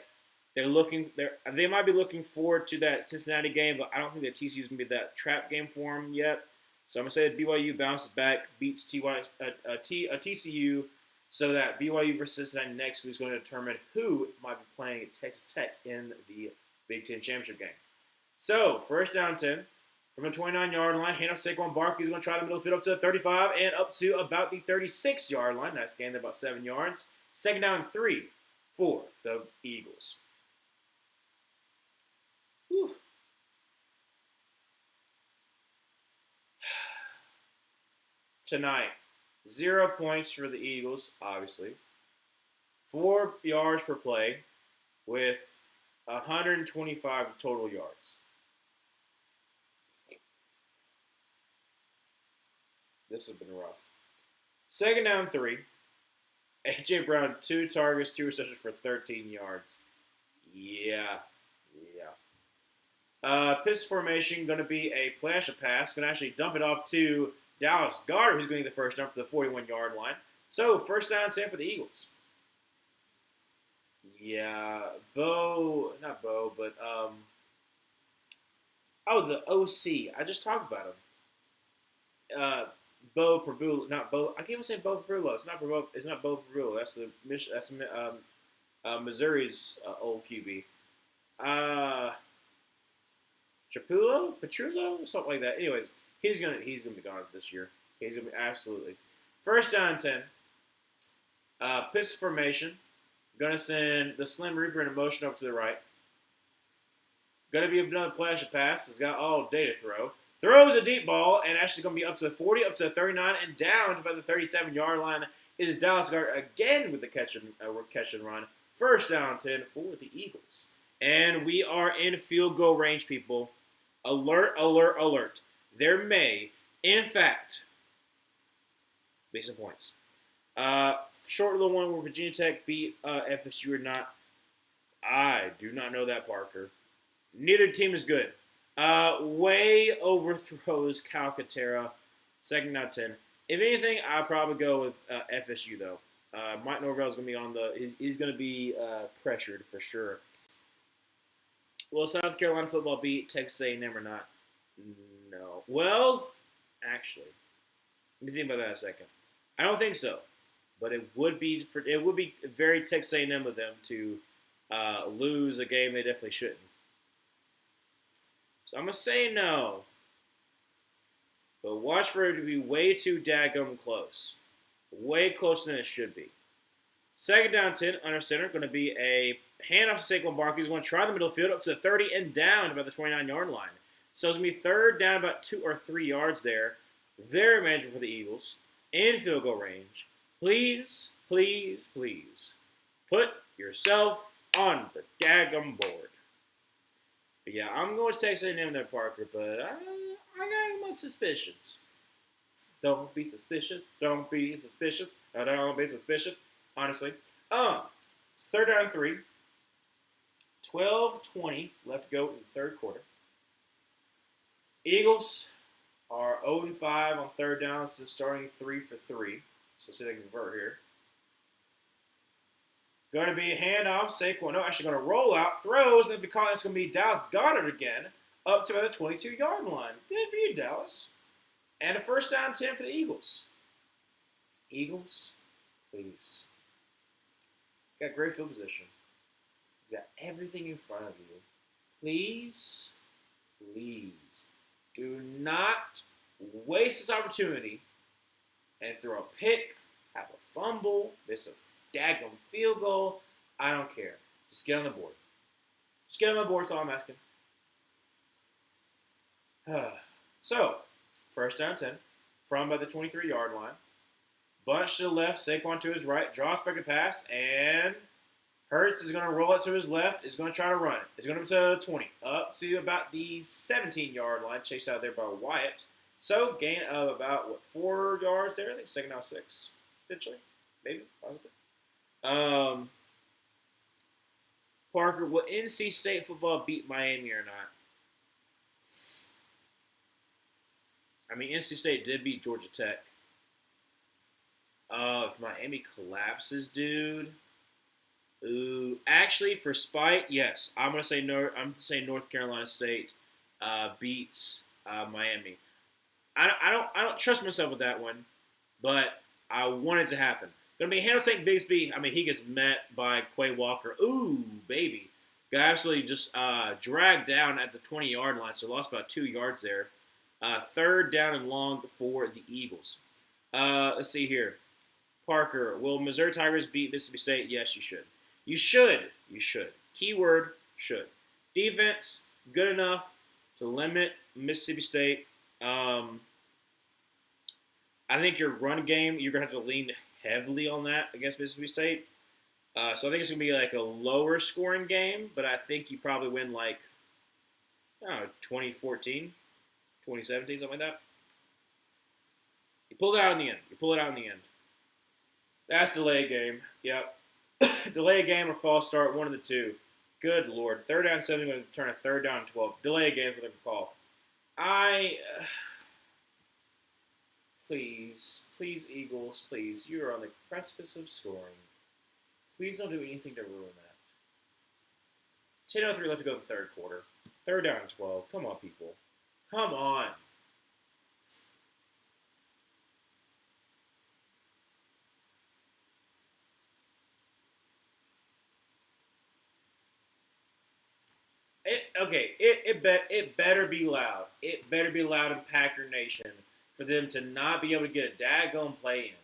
They might be looking forward to that Cincinnati game, but I don't think that TCU is going to be that trap game for them yet. So I'm going to say that BYU bounces back, beats TCU, so that BYU versus Cincinnati next week is going to determine who might be playing at Texas Tech in the Big Ten Championship game. So, first down 10. From the 29-yard line, handoff Saquon Barkley is going to try the middle field up to the 35 and up to about the 36-yard line. Nice gain there, about 7 yards. Second down 3 for the Eagles. Whew. Tonight, 0 points for the Eagles, obviously. 4 yards per play with 125 total yards. This has been rough. Second down 3. A.J. Brown, 2 targets, 2 receptions for 13 yards. Yeah. Piss formation, going to be a play action pass. Going to actually dump it off to Dallas Goedert, who's going to get the first down to the 41-yard line. So, first down 10 for the Eagles. Yeah, the OC. I just talked about him. Bo Prabula, not Bo. I can't even say Bo Prabula. It's not Bo Prabula. That's Missouri's old QB. Petrulo, something like that. Anyways, he's gonna be gone this year. He's gonna be absolutely. First down 10. Pitch formation. Gonna send the Slim Reaper in a motion over to the right. Gonna be another play action pass. It's got all day to throw. Throws a deep ball and actually going to be up to the 40, up to the 39, and down to about the 37-yard line is Dallas Goedert again with the catch and run. First down 10 for the Eagles. And we are in field goal range, people. Alert, alert, alert. There may, in fact, be some points. Short little one where Virginia Tech beat FSU or not. I do not know that, Parker. Neither team is good. Way overthrows Calcaterra. Second down 10. If anything, I'll probably go with FSU, though. Mike Norvell is going to be on he's going to be pressured for sure. Will South Carolina football beat Texas A&M or not? No. Well, actually, let me think about that a second. I don't think so, but it would be very Texas A&M of them to lose a game they definitely shouldn't. So I'm going to say no. But watch for it to be way too daggum close. Way closer than it should be. Second down 10, under center, going to be a handoff to Saquon Barkley. He's going to try the middle field up to the 30 and down to about the 29-yard line. So it's going to be third down about 2 or 3 yards there. Very manageable for the Eagles. In field goal range. Please, please, please. Put yourself on the daggum board. But yeah, I'm going to Texas A&M there, Parker. But I got my suspicions. Don't be suspicious. Don't be suspicious. Don't be suspicious. Honestly, it's third down and 3. 12:20 left to go in the third quarter. Eagles are 0-5 on third down since starting 3 for 3. So see if they can convert here. Going to be a handoff. Saquon, no, actually going to roll out, throws, and because it's going to be Dallas Goedert again, up to about the 22-yard line. Good for you, Dallas. And a first down 10 for the Eagles. Eagles, please. You got great field position. You got everything in front of you. Please, please, do not waste this opportunity and throw a pick, have a fumble, miss a daggum field goal. I don't care. Just get on the board. Just get on the board, that's all I'm asking. So, first down 10, from about the 23-yard line. Bunch to the left, Saquon to his right, draws back a pass, and Hurts is going to roll it to his left, is going to try to run it. It's going to be to 20, up to about the 17-yard line, chased out there by Wyatt. So, gain of about, 4 yards there? I think second down 6, potentially, maybe, possibly. Parker, will NC State football beat Miami or not? I mean, NC State did beat Georgia Tech. If Miami collapses, dude. Ooh, actually, for spite, yes, I'm gonna say North Carolina State beats Miami. I don't trust myself with that one, but I want it to happen. Gonna be Handle Tank Bigsby. I mean, he gets met by Quay Walker. Ooh, baby, got absolutely just dragged down at the 20-yard line, so lost about 2 yards there. Third down and long for the Eagles. Let's see here. Parker, will Missouri Tigers beat Mississippi State? Yes, you should. You should. You should. Keyword, should. Defense, good enough to limit Mississippi State. I think your run game, you're going to have to lean heavily on that against Mississippi State. So I think it's going to be like a lower scoring game, but I think you probably win like, I don't know, 2014, 2017, something like that. You pull it out in the end. That's delay game. Yep. Delay game or false start, one of the two. Good Lord. Third down 7, going to turn a third down 12. Delay game for the call. Please, Eagles, please. You are on the precipice of scoring. Please don't do anything to ruin that. 10:03 left to go in the third quarter. Third down 12. Come on, people. Come on. It better be loud. It better be loud in Packer Nation for them to not be able to get a daggone play in.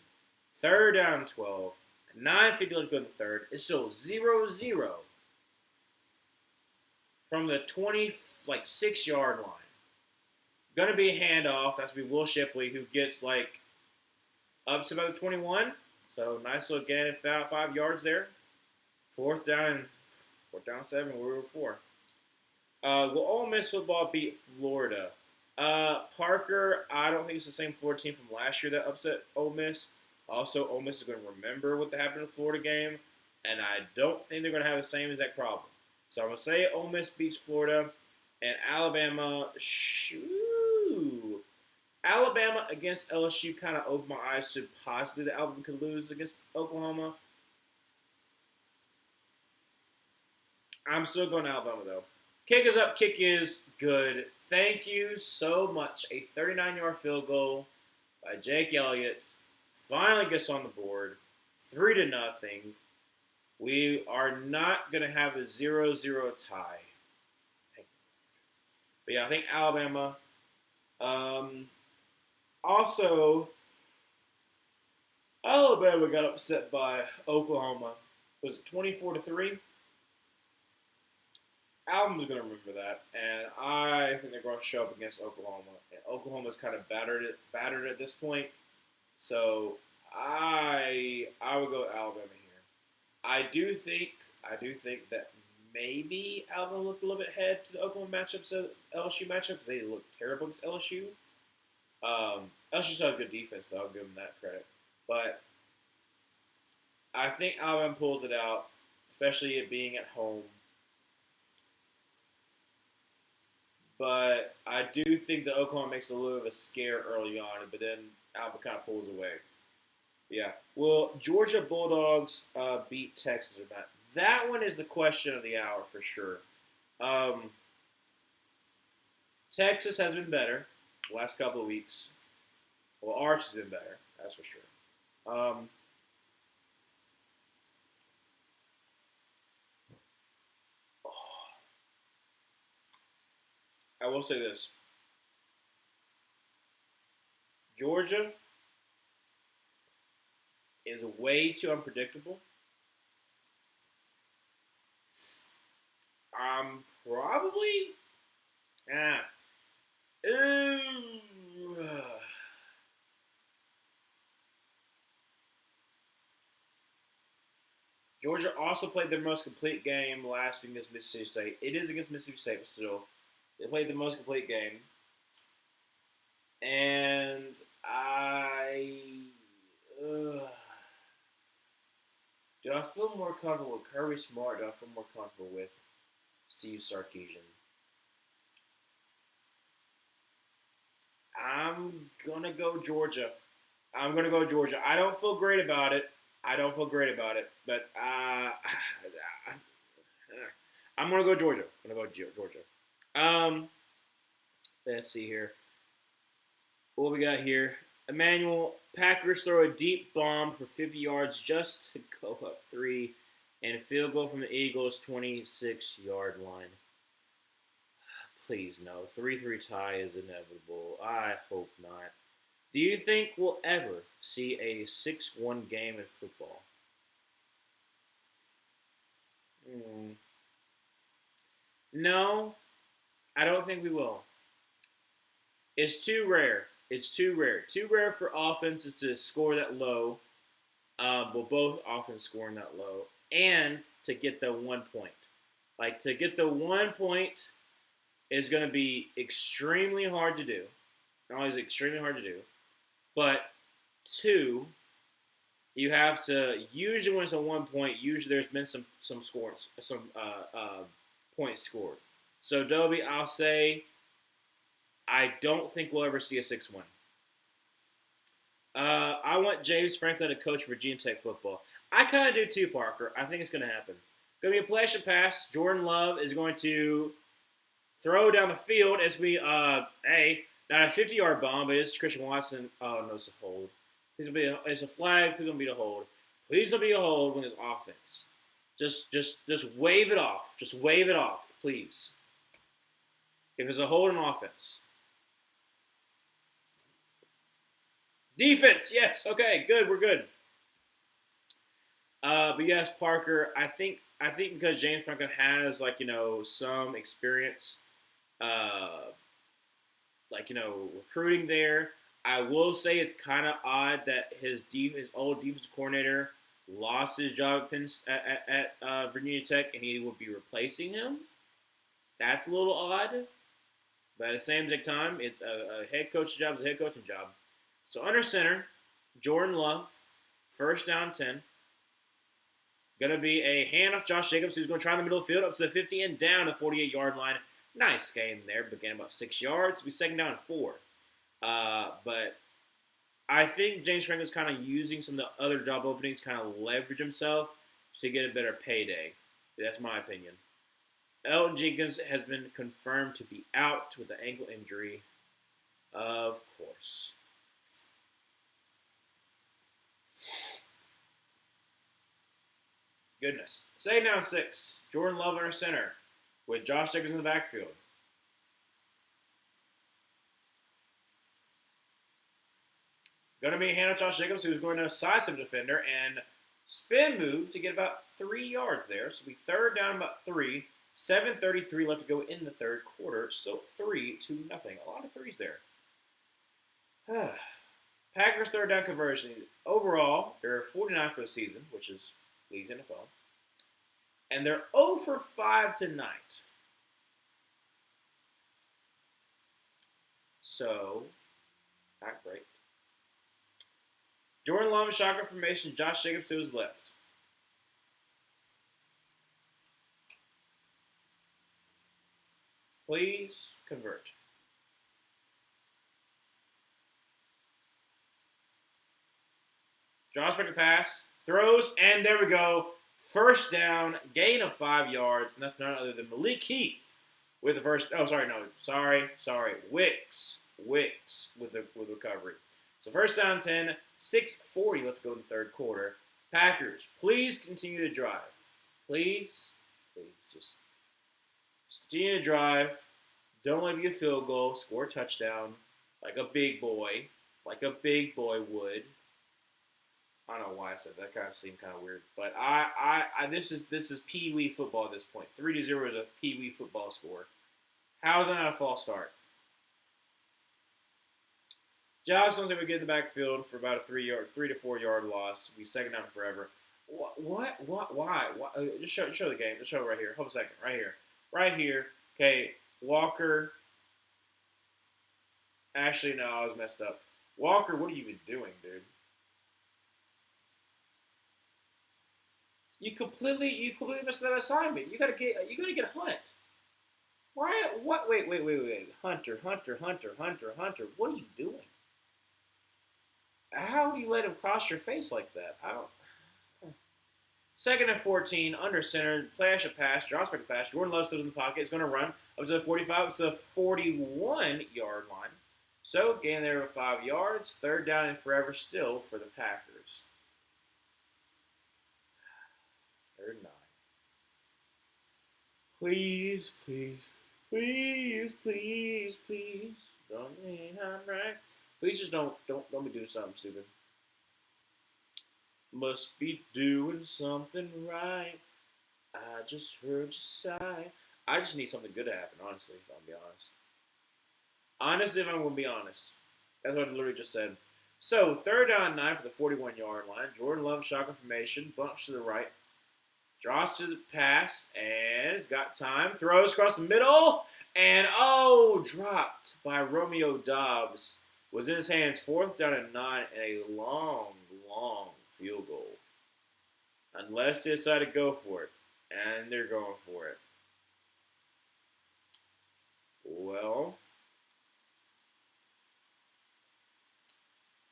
Third down 12. 9:50 left to go in the third. It's still 0-0 from the 26-yard line. Going to be a handoff. That's going to be Will Shipley, who gets up to about the 21. So nice little gain of 5 yards there. Fourth down 7. Where we were before. Will Ole Miss football beat Florida? Parker, I don't think it's the same Florida team from last year that upset Ole Miss. Also, Ole Miss is going to remember what happened in the Florida game, and I don't think they're going to have the same exact problem. So I'm going to say Ole Miss beats Florida, and Alabama, Alabama against LSU kind of opened my eyes to possibly that Alabama could lose against Oklahoma. I'm still going to Alabama, though. Kick is up. Kick is good. Thank you so much. A 39-yard field goal by Jake Elliott finally gets on the board. 3-0. We are not going to have a 0-0 tie. But yeah, I think Alabama. Also, Alabama got upset by Oklahoma. Was it 24-3? Alabama's going to remember that, and I think they're going to show up against Oklahoma. And Oklahoma's kind of battered at this point, so I would go Alabama here. I do think that maybe Alabama looked a little bit ahead to the Oklahoma matchups, LSU matchup, because they looked terrible against LSU. LSU still had a good defense, though. I'll give them that credit. But I think Alabama pulls it out, especially it being at home. But I do think that Oklahoma makes a little bit of a scare early on, but then Alabama kind of pulls away. Yeah. Will Georgia Bulldogs beat Texas or not? That one is the question of the hour for sure. Um, Texas has been better the last couple of weeks. Well, Arch has been better, that's for sure. Um, I will say this: Georgia is way too unpredictable. Probably. Ah. Georgia also played their most complete game last week against Mississippi State. It is against Mississippi State, but still, they played the most complete game. And do I feel more comfortable with Kirby Smart? Do I feel more comfortable with Steve Sarkisian? I'm gonna go Georgia. I'm gonna go Georgia. I don't feel great about it. But I'm gonna go Georgia. Georgia. Um, let's see here. What we got here? Emmanuel, Packers throw a deep bomb for 50 yards just to go up 3, and a field goal from the Eagles' 26-yard line. Please no. 3-3 tie is inevitable. I hope not. Do you think we'll ever see a 6-1 game in football? No, I don't think we will. It's too rare. It's too rare. Too rare for offenses to score that low. Well, both offense scoring that low, and to get the 1 point. Like to get the 1 point is going to be extremely hard to do. Not only is it extremely hard to do, but two, you have to usually when it's a 1 point. Usually there's been some scores, some points scored. So Dobie, I'll say I don't think we'll ever see a 6-1. I want James Franklin to coach Virginia Tech football. I kind of do too, Parker. I think it's going to happen. Going to be a play action pass. Jordan Love is going to throw down the field as we not a 50-yard bomb, but it's Christian Watson. Oh no, it's a hold. It's a flag. Please don't be a hold. Please don't be a hold when it's offense. Just wave it off. Just wave it off, please. If it's a hold in offense. Defense, yes. Okay, good. We're good. But yes, Parker. I think because James Franklin has some experience, recruiting there. I will say it's kind of odd that his old defensive coordinator lost his job at Virginia Tech, and he will be replacing him. That's a little odd. But at the same time, it's a head coach job is a head coaching job. So under center, Jordan Love, first down 10. Going to be a handoff Josh Jacobs, who's going to try in the middle of the field up to the 50 and down the 48-yard line. Nice game there, began about 6 yards. We second down 4. But I think James Franklin's kind of using some of the other job openings, kind of leverage himself to get a better payday. That's my opinion. Elgton Jenkins has been confirmed to be out with an ankle injury, of course. Goodness. Say now 6. Jordan Love under center with Josh Jacobs in the backfield. Going to be a handoff Josh Jacobs, who's going to size some defender and spin move to get about 3 yards there. So we third down about 3. 7:33 left to go in the third quarter. So 3-0. A lot of threes there. Packers third down conversion. Overall, they're 49 for the season, which is leads NFL. And they're 0 for 5 tonight. So, not great. Jordan Love, shotgun formation. Josh Jacobs to his left. Please convert. Draws back a pass. Throws, and there we go. First down, gain of 5 yards, and that's none other than Malik Heath with the first. Oh, sorry, no, sorry. Wicks with recovery. So first down 10, 6:40 left to go in the third quarter. Packers, please continue to drive. Please, just continue to drive. Don't let it be a field goal. Score a touchdown like a big boy would. I don't know why I said that. Kind of seemed kind of weird, but this is Pee Wee football at this point. 3-0 is a Pee Wee football score. How is that not a false start? Josh looks like we get in the backfield for about a 3 to 4 yard loss. We second down forever. What? Why? Just show the game. Just show it right here. Hold a second. Right here. Okay, Walker. Actually, no, I was messed up. Walker, what are you even doing, dude? You completely missed that assignment. You gotta get Hunt. Why? What? Wait. Hunter. What are you doing? How do you let him cross your face like that? I don't. Second and 14, under center, flash a pass, drops back a pass. Jordan Love still in the pocket. Is going to run up to the 45, to the 41-yard line. So, gain there of 5 yards. Third down and forever still for the Packers. Third 9. Please. Don't mean I'm right. Please just don't be doing something stupid. Must be doing something right. I just heard you sigh. I just need something good to happen, honestly, if I'm going to be honest. Honestly, if I'm going to be honest. That's what I literally just said. So, third down 9 for the 41-yard line. Jordan Love, shotgun formation, bunch to the right. Draws to the pass, and has got time. Throws across the middle, and dropped by Romeo Doubs. Was in his hands, 4th down and 9, and a long field goal. Unless they decide to go for it. And they're going for it. Well,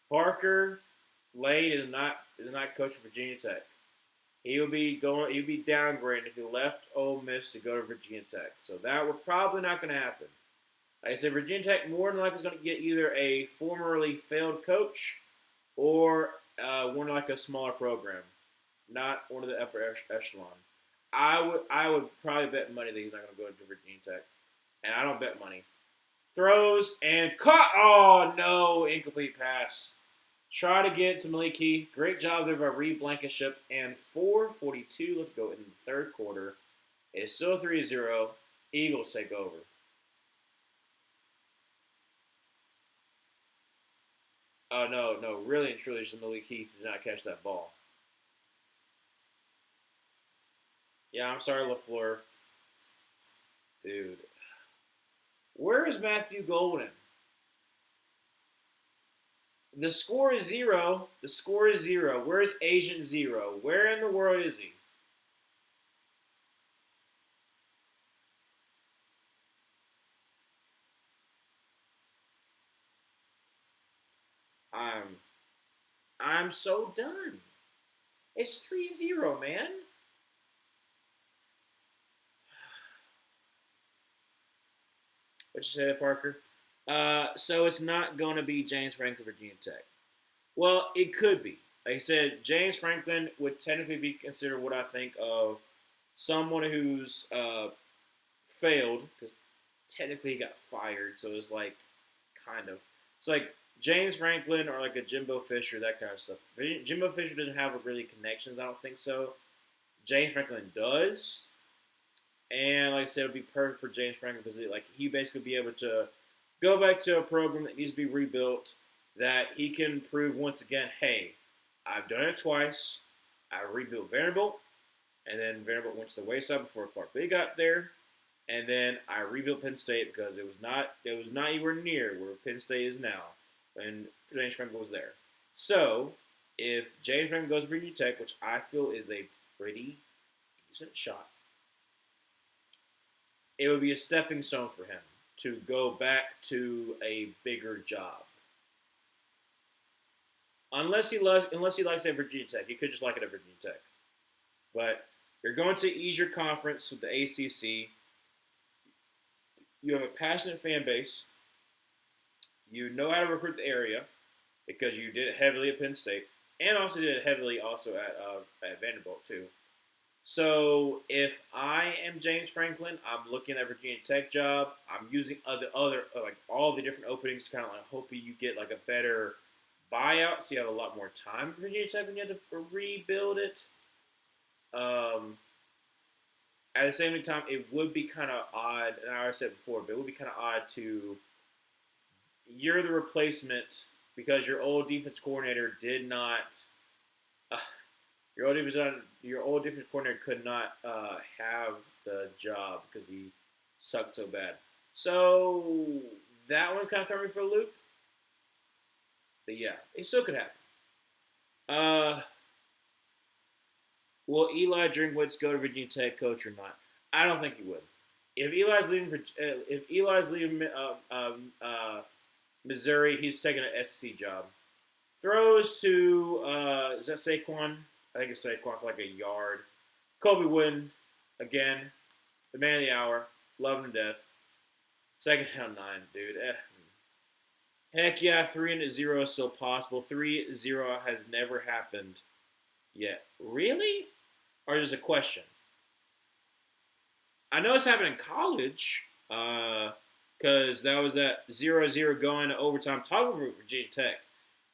Parker Lane is not coach for Virginia Tech. He'll be downgraded if he left Ole Miss to go to Virginia Tech. So that we're probably not going to happen. Like I said, Virginia Tech more than likely is going to get either a formerly failed coach or one like a smaller program, not one of the upper echelon. I would probably bet money that he's not going to go to Virginia Tech, and I don't bet money. Throws and caught. Oh no, incomplete pass. Try to get to Malik Heath. Great job there by Reed Blankenship. And 4:42 left to go in the third quarter. It's still 3-0. Eagles take over. Oh, no. Really and truly, just Malik Heath did not catch that ball. Yeah, I'm sorry, LaFleur. Dude. Where is Matthew Golden? The score is 0. Where's Agent Zero? Where in the world is he? I'm so done. It's 3-0, man. What you say, Parker? So it's not going to be James Franklin, Virginia Tech. Well, it could be. Like I said, James Franklin would technically be considered what I think of someone who's failed, because technically he got fired, so it's like, kind of. It's like James Franklin or like a Jimbo Fisher, that kind of stuff. Jimbo Fisher doesn't have really connections, I don't think so. James Franklin does. And like I said, it would be perfect for James Franklin because he basically be able to go back to a program that needs to be rebuilt, that he can prove once again, hey, I've done it twice. I rebuilt Vanderbilt. and then Vanderbilt went to the wayside before Clark Lee got there. And then I rebuilt Penn State because it was not anywhere near where Penn State is now when James Franklin was there. So if James Franklin goes to Virginia Tech, which I feel is a pretty decent shot, it would be a stepping stone for him to go back to a bigger job. Unless he likes it at Virginia Tech, he could just like it at Virginia Tech. But you're going to ease your conference with the ACC. You have a passionate fan base. You know how to recruit the area because you did it heavily at Penn State and also did it heavily also at Vanderbilt too. So if I am James Franklin, I'm looking at a Virginia Tech job. I'm using other like all the different openings, kind of like hoping you get like a better buyout, so you have a lot more time for Virginia Tech when you have to rebuild it. At the same time, it would be kind of odd, and I already said before, but it would be kind of odd to you're the replacement because your old defense coordinator did not. Your old defense coordinator could not have the job because he sucked so bad. So that one's kind of throwing me for a loop. But yeah, it still could happen. Will Eli Drinkwitz go to Virginia Tech coach or not? I don't think he would. If Eli's leaving Missouri, he's taking an SC job. Throws to is that Saquon? I think it's Saquon for like a yard. Colby Wooden, again, the man of the hour, love him to death. Second down 9, dude. Heck yeah, 3-0 is still possible. 3-0 has never happened yet. Really? Or just a question? I know it's happened in college, because that was that 0-0 going to overtime. Talking about Virginia Tech.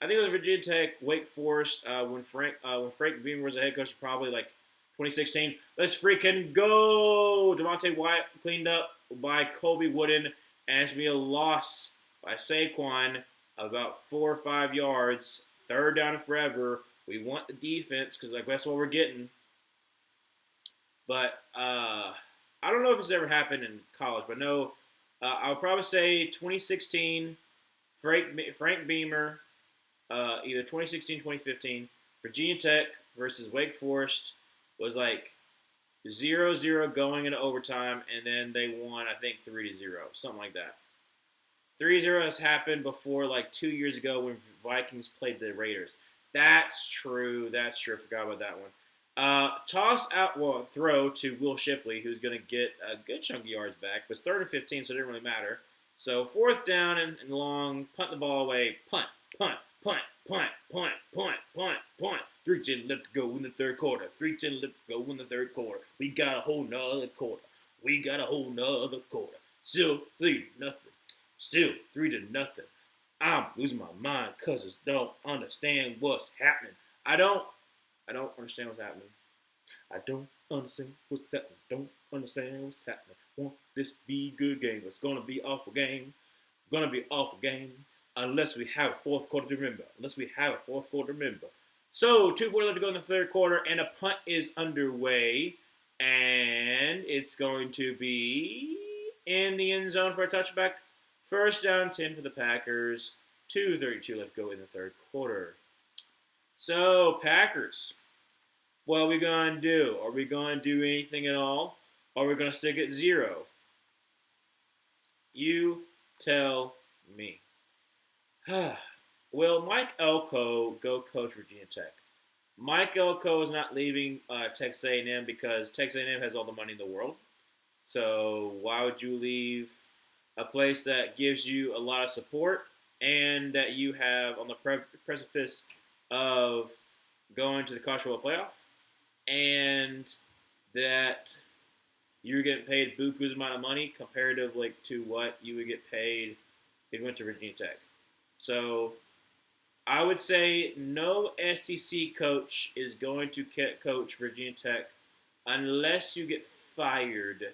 I think it was Virginia Tech, Wake Forest, when Frank Beamer was the head coach, probably like 2016. Let's freaking go! Devontae Wyatt cleaned up by Colby Wooden, and it's going to be a loss by Saquon of about 4 or 5 yards. Third down and forever. We want the defense because like that's what we're getting. But I don't know if it's ever happened in college, but no, I would probably say 2016, Frank Beamer, either 2016, 2015, Virginia Tech versus Wake Forest was like 0-0 going into overtime, and then they won, I think, 3-0, something like that. 3-0 has happened before, like 2 years ago when Vikings played the Raiders. That's true. I forgot about that one. Throw to Will Shipley, who's going to get a good chunk of yards back. But it's 3rd and 15, so it didn't really matter. So 4th down and long, punt the ball away, punt. 3:10 left to go in the third quarter. 3:10 left to go in the third quarter. We got a whole nother quarter. Still 3-0. Still 3-0. I'm losing my mind because I don't understand what's happening. I don't understand what's happening. Don't understand what's happening. Want this be good game? It's gonna be awful game. Unless we have a fourth quarter to remember. So 2:40 left to go in the third quarter, and a punt is underway, and it's going to be in the end zone for a touchback. First down 10 for the Packers. 2:32 left to go in the third quarter. So, Packers, what are we going to do? Are we going to do anything at all? Or are we going to stick at 0? You tell me. Will Mike Elko go coach Virginia Tech? Mike Elko is not leaving Texas A&M because Texas A&M has all the money in the world. So why would you leave a place that gives you a lot of support and that you have on the precipice of going to the college football playoff, and that you're getting paid buku's amount of money comparatively to what you would get paid if you went to Virginia Tech? So I would say no SEC coach is going to coach Virginia Tech unless you get fired.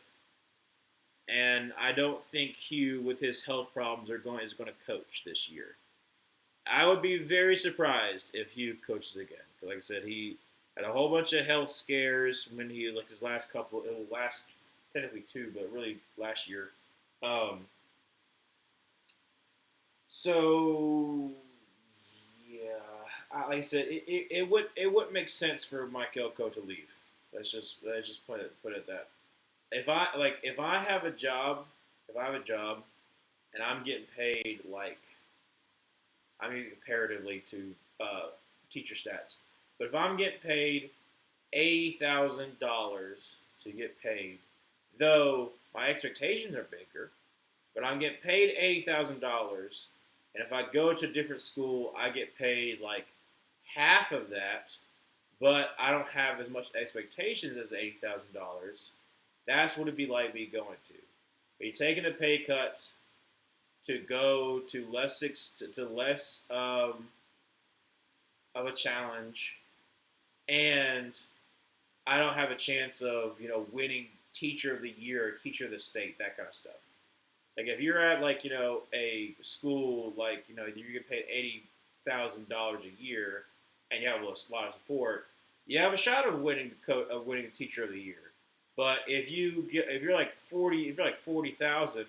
And I don't think Hugh, with his health problems, is going to coach this year. I would be very surprised if Hugh coaches again. Like I said, he Had a whole bunch of health scares when he like his last couple, last technically two, but really last year. Um, so yeah, like I said, it would make sense for Mike Elko to leave. Let's just put it that. If I have a job, if I have a job and I'm getting paid like I'm using comparatively to teacher stats, but if I'm getting paid $80,000 to get paid, though my expectations are bigger, but I'm getting paid $80,000, and if I go to a different school, I get paid like half of that, but I don't have as much expectations as $80,000. That's what it'd be like me going to. Be taking a pay cut to go to less of a challenge, and I don't have a chance of winning teacher of the year or teacher of the state, that kind of stuff. Like if you're at like a school like you get paid $80,000 a year and you have a lot of support, you have a shot of winning teacher of the year. But if you're like 40,000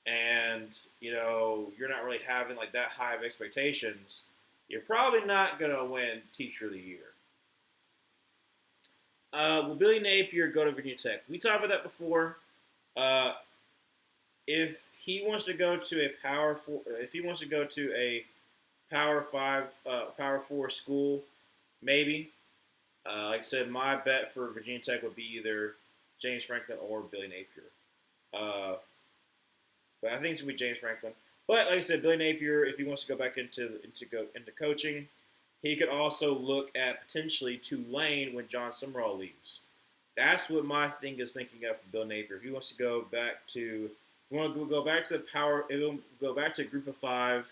and you're not really having like that high of expectations, you're probably not gonna win teacher of the year. Will Billy Napier go to Virginia Tech? We talked about that before. Uh, if he wants to go to a power four, if he wants to go to a power five, power four school, maybe. Like I said, my bet for Virginia Tech would be either James Franklin or Billy Napier. Uh, but I think it's gonna be James Franklin. But like I said, Billy Napier, if he wants to go back into coaching, he could also look at potentially Tulane when John Summerall leaves. That's what my thing is thinking of for Bill Napier. If he wants to go back to, if you want to go back to the power, if he'll go back to Group of Five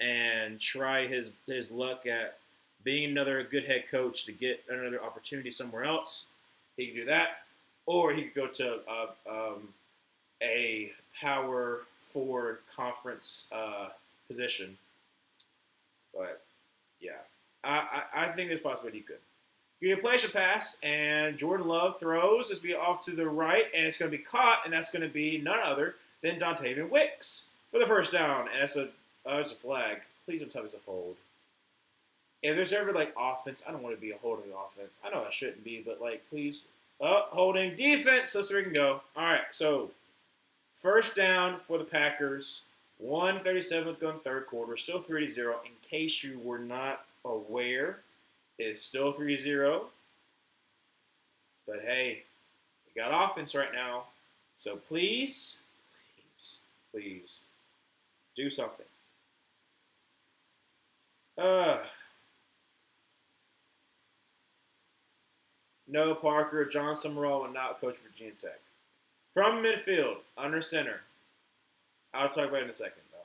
and try his luck at being another good head coach to get another opportunity somewhere else, he can do that, or he could go to a power forward conference position. But yeah, I think there's a possibility he could. Give a play should pass, and Jordan Love throws. It's be off to the right, and it's going to be caught, and that's going to be none other than Dontavian Wicks for the first down. And it's a flag. Please don't tell me it's a hold. If there's ever like offense, I don't want to be a holding offense. I know I shouldn't be, but like please, holding defense. Let's see where we can go. All right, so first down for the Packers. 1:37 going third quarter. Still 3-0. In case you were not aware, it's still 3-0. But hey, we got offense right now. So please, please, please do something. No Parker, John Summerall will not coach Virginia Tech. From midfield, under center. I'll talk about it in a second, though.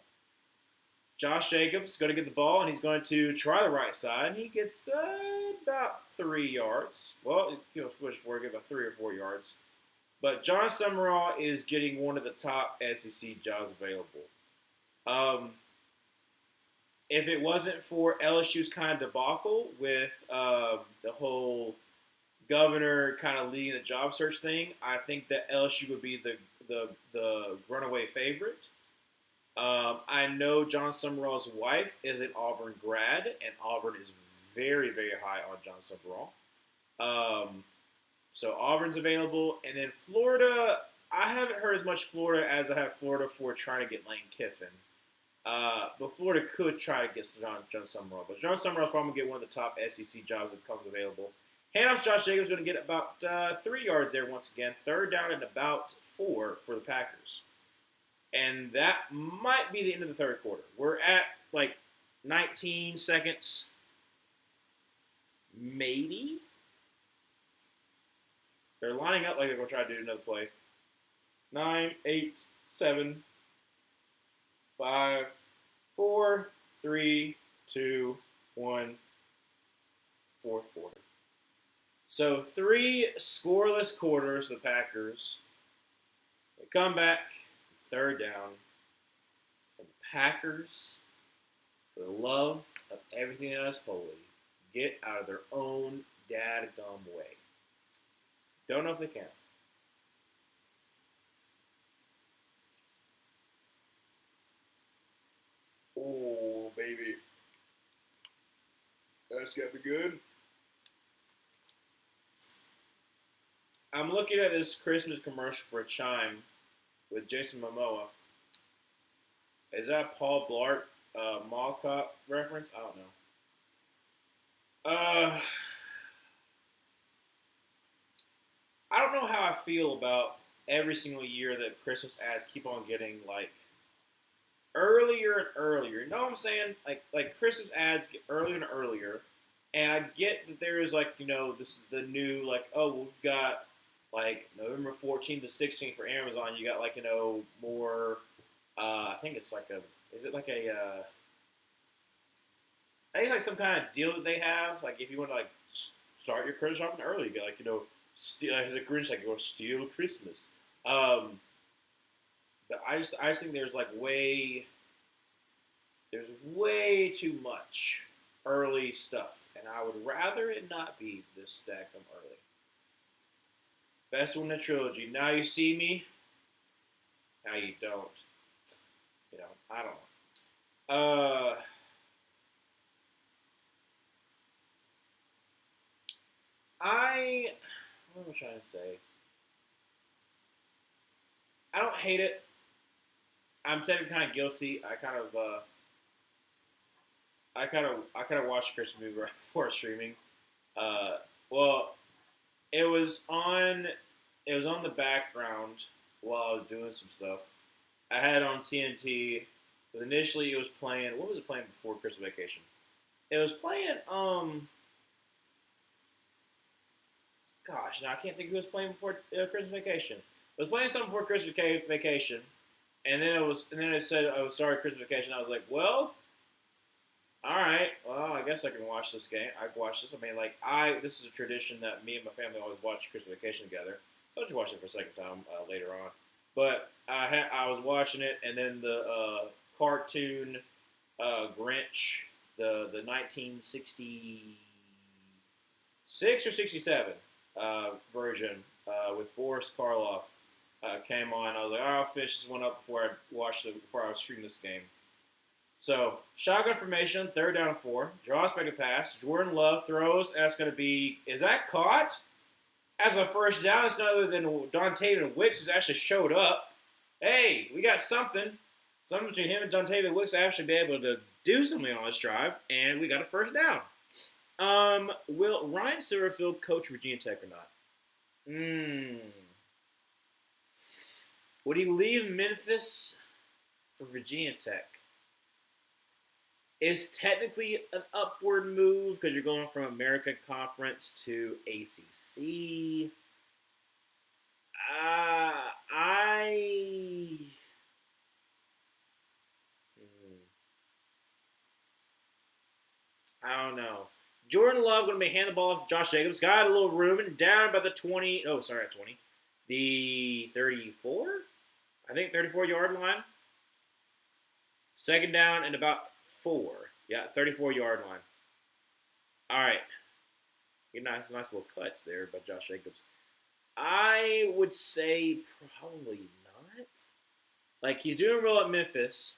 Josh Jacobs is going to get the ball, and he's going to try the right side, and he gets about 3 yards. Well, he'll push for it, get about 3 or 4 yards. But John Summerall is getting one of the top SEC jobs available. If it wasn't for LSU's kind of debacle with the whole governor kind of leading the job search thing, I think that LSU would be the runaway favorite. I know John Summerall's wife is an Auburn grad, and Auburn is very, very high on John Summerall. So Auburn's available, and then Florida. I haven't heard as much Florida as I have Florida for trying to get Lane Kiffin. But Florida could try to get John Summerall. But John Summerall's probably going to get one of the top SEC jobs that comes available. Handoff, Josh Jacobs going to get about 3 yards there once again. Third down and about 4 for the Packers. And that might be the end of the third quarter. We're at like 19 seconds. Maybe. They're lining up like they're going to try to do another play. 9, 8, 7, 5, 4, 3, 2, 1. Fourth quarter. So 3 scoreless quarters, the Packers. They come back, third down. And the Packers, for the love of everything that is holy, get out of their own dadgum way. Don't know if they can. Oh, baby. That's got to be good. I'm looking at this Christmas commercial for Chime with Jason Momoa. Is that Paul Blart Mall Cop reference? I don't know. Uh, I don't know how I feel about every single year that Christmas ads keep on getting like earlier and earlier. You know what I'm saying? Like Christmas ads get earlier and earlier, and I get that there is like this the new like we've got like November 14th to 16th for Amazon. You got like more. I think it's like a. Is it like a? I think like some kind of deal that they have. Like if you want to like start your Christmas shopping early, you get like steal as a Grinch like you want to steal Christmas. Um, but I just think there's way too much early stuff, and I would rather it not be this stack of early. Best one in the trilogy. Now you see me. Now you don't. I don't know. I what am I trying to say? I don't hate it. I'm technically kind of guilty. I kind of watched Christmas movie right before streaming. Uh, well, it was on it was on the background while I was doing some stuff. I had on TNT because initially it was playing. What was it playing before Christmas Vacation? It was playing. Gosh, now I can't think who was playing before Christmas Vacation. It was playing something before Christmas Vacation, and then it said, "Oh, sorry, Christmas Vacation." I was like, "Well, all right. Well, I guess I can watch this game. I can watch this. I mean, like this is a tradition that me and my family always watch Christmas Vacation together. So I just watched it for a second time later on. But I was watching it, and then the cartoon Grinch, the 1966 or 67 version with Boris Karloff came on. I was like, oh, I'll finish this one up before I was streaming this game. So, shotgun formation, third down and 4. Draw expected pass. Jordan Love throws. That's going to be, is that caught? As a first down, it's none other than Dontavian Wicks, who's actually showed up. Hey, we got something. Something between him and Dontavian Wicks actually be able to do something on this drive, and we got a first down. Will Ryan Silverfield coach Virginia Tech or not? Would he leave Memphis for Virginia Tech? It's technically an upward move because you're going from American Conference to ACC. I don't know. Jordan Love going to be handing the ball off to Josh Jacobs. Got a little room and down by the 20. Oh, sorry, at 20. The 34? I think 34-yard line. Second down and about 4. Yeah, 34-yard line. All right. Get nice little cuts there by Josh Jacobs. I would say probably not. Like, he's doing well at Memphis.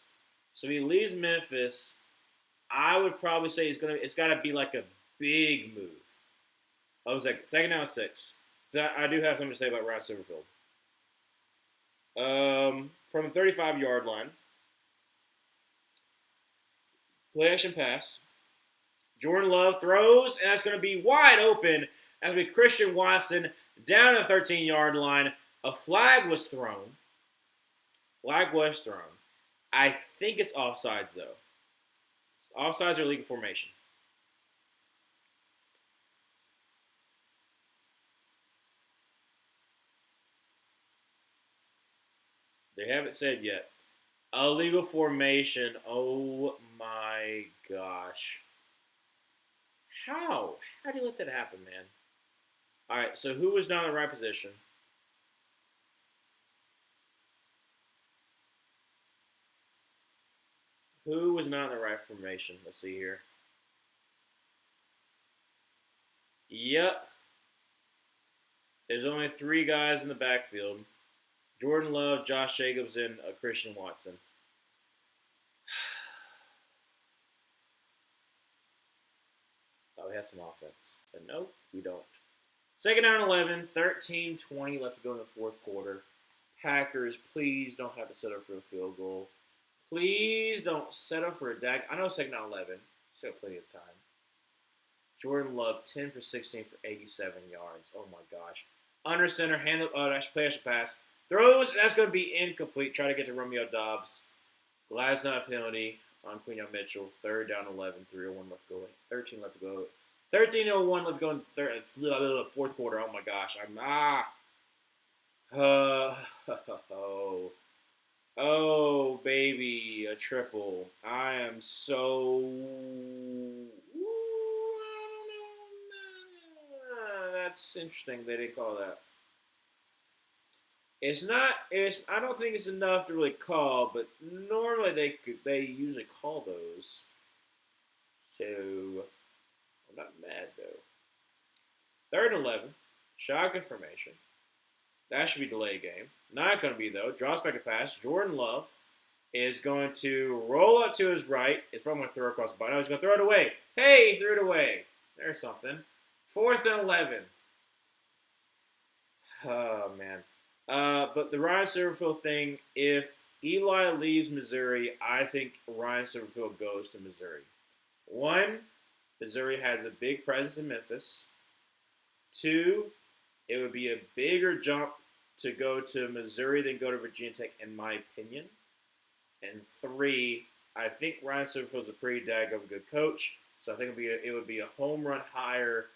So if he leaves Memphis, I would probably say it's got to be like a big move. I was like, second down 6. So I do have something to say about Ryan Silverfield. From the 35-yard line, play action pass. Jordan Love throws, and that's going to be wide open. That's going to be Christian Watson down the 13-yard line. A flag was thrown. I think it's offsides, though. Offsides or legal formation. They haven't said yet. Illegal formation. Oh my gosh. How? How do you let that happen, man? All right, so who was not in the right position? Who was not in the right formation? Let's see here. Yep. There's only 3 guys in the backfield: Jordan Love, Josh Jacobs, and Christian Watson. Oh, we have some offense. But nope, we don't. Second down 11, 13-20 left to go in the fourth quarter. Packers, please don't have to set up for a field goal. Please don't set up for a dag. I know second down 11. Still plenty of time. Jordan Love, 10 for 16 for 87 yards. Oh my gosh. Under center, hand up. Oh, I should pass. Throws. That's going to be incomplete. Try to get to Romeo Doubs. Glad it's not a penalty on Quinyon Mitchell. Third down 11, 3:01 left to go. 13 left to go. 13:01 left to go in the fourth quarter. Oh my gosh. Oh, baby, a triple. I am so. That's interesting. They didn't call that. It's not. It's. I don't think it's enough to really call, but normally they usually call those. So I'm not mad though. Third and 11, shotgun formation. That should be delay game. Not going to be though. Draws back a pass. Jordan Love is going to roll up to his right. It's probably going to throw across the body. No, he's going to throw it away. Hey, he threw it away. There's something. Fourth and 11. Oh man. But the Ryan Silverfield thing, if Eli leaves Missouri, I think Ryan Silverfield goes to Missouri. One, Missouri has a big presence in Memphis. Two, it would be a bigger jump to go to Missouri than go to Virginia Tech, in my opinion. And three, I think Ryan Silverfield's a pretty daggum good coach, so I think it would be a home run hire